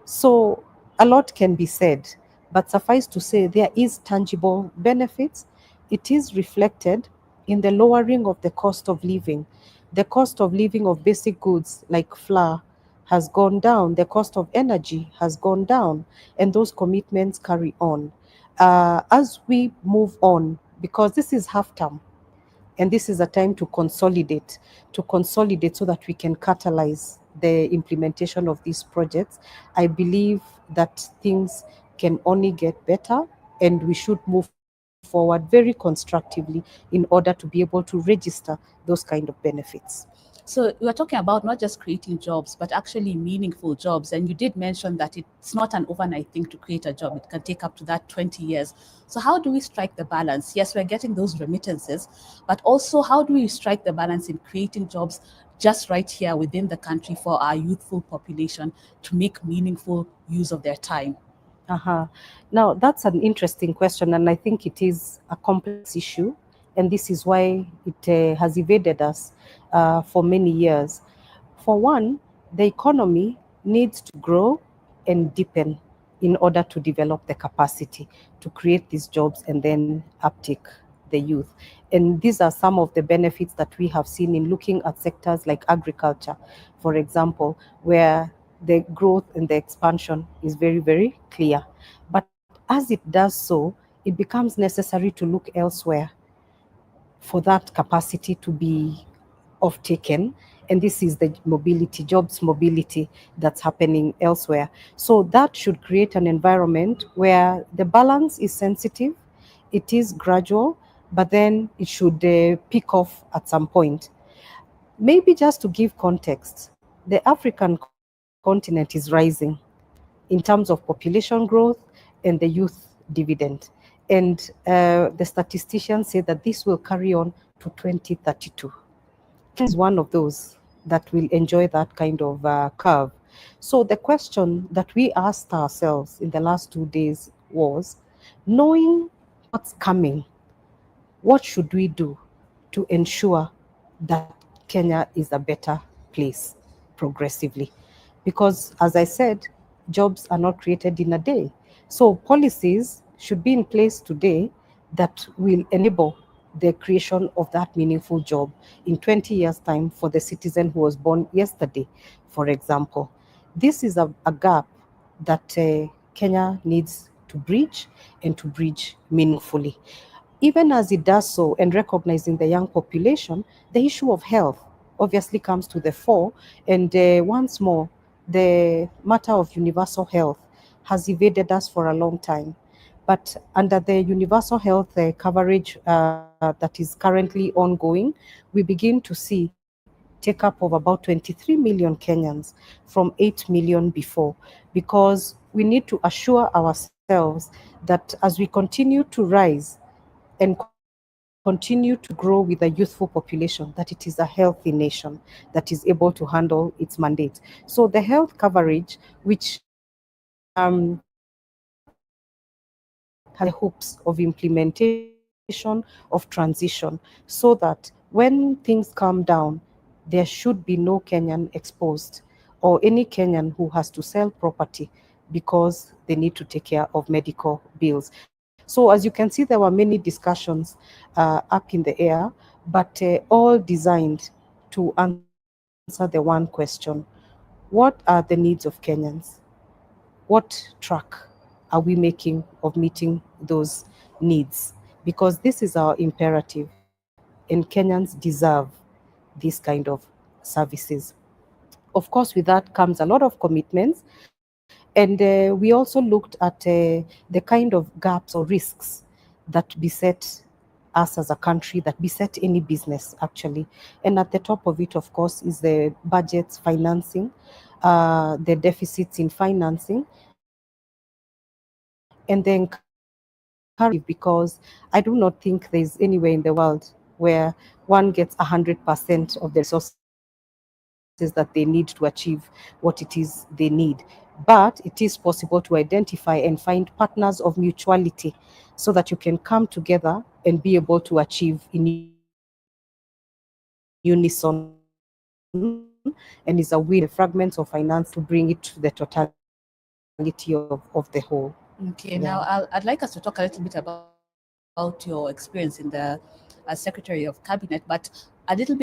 So a lot can be said, but suffice to say there is tangible benefits. It is reflected in the lowering of the cost of living. The cost of living of basic goods like flour has gone down, the cost of energy has gone down, and those commitments carry on. As we move on, because this is half term, and this is a time to consolidate so that we can catalyze the implementation of these projects. I believe that things can only get better, and we should move forward very constructively in order to be able to register those kind of benefits. So we are talking about not just creating jobs, but actually meaningful jobs. And you did mention that it's not an overnight thing to create a job. It can take up to that 20 years. So how do we strike the balance? Yes, we're getting those remittances, but also how do we strike the balance in creating jobs just right here within the country for our youthful population to make meaningful use of their time? Uh-huh. Now, that's an interesting question, and I think it is a complex issue, and this is why it has evaded us for many years. For one, the economy needs to grow and deepen in order to develop the capacity to create these jobs and then uptake the youth. And these are some of the benefits that we have seen in looking at sectors like agriculture, for example, where the growth and the expansion is very, very clear. But as it does so, it becomes necessary to look elsewhere for that capacity to be taken. And this is the mobility, jobs mobility that's happening elsewhere. So that should create an environment where the balance is sensitive, it is gradual, but then it should pick off at some point. Maybe just to give context, the African continent is rising in terms of population growth and the youth dividend. And the statisticians say that this will carry on to 2032. Kenya is one of those that will enjoy that kind of curve. So the question that we asked ourselves in the last 2 days was, knowing what's coming, what should we do to ensure that Kenya is a better place progressively? Because, as I said, jobs are not created in a day. So policies should be in place today that will enable the creation of that meaningful job in 20 years' time for the citizen who was born yesterday, for example. This is a gap that Kenya needs to bridge and to bridge meaningfully. Even as it does so, and recognizing the young population, the issue of health obviously comes to the fore. And once more, the matter of universal health has evaded us for a long time. But under the universal health coverage that is currently ongoing, we begin to see take up of about 23 million Kenyans from 8 million before, because we need to assure ourselves that as we continue to rise and continue to grow with a youthful population, that it is a healthy nation that is able to handle its mandate. So the health coverage, which has the hopes of implementation, of transition, so that when things calm down, there should be no Kenyan exposed or any Kenyan who has to sell property because they need to take care of medical bills. So as you can see, there were many discussions up in the air, but all designed to answer the one question: what are the needs of Kenyans? What track are we making of meeting those needs? Because this is our imperative, and Kenyans deserve these kind of services. Of course, with that comes a lot of commitments. And we also looked at the kind of gaps or risks that beset us as a country, that beset any business actually. And at the top of it, of course, is the budget's financing, the deficits in financing, and the encouragement, because I do not think there's anywhere in the world where one gets 100% of the resources that they need to achieve what it is they need. But it is possible to identify and find partners of mutuality so that you can come together and be able to achieve in unison, and is a win for the fragments of finance to bring it to the totality of the whole. Okay, now I'd like us to talk a little bit about your experience in the Secretary of Cabinet, but a little bit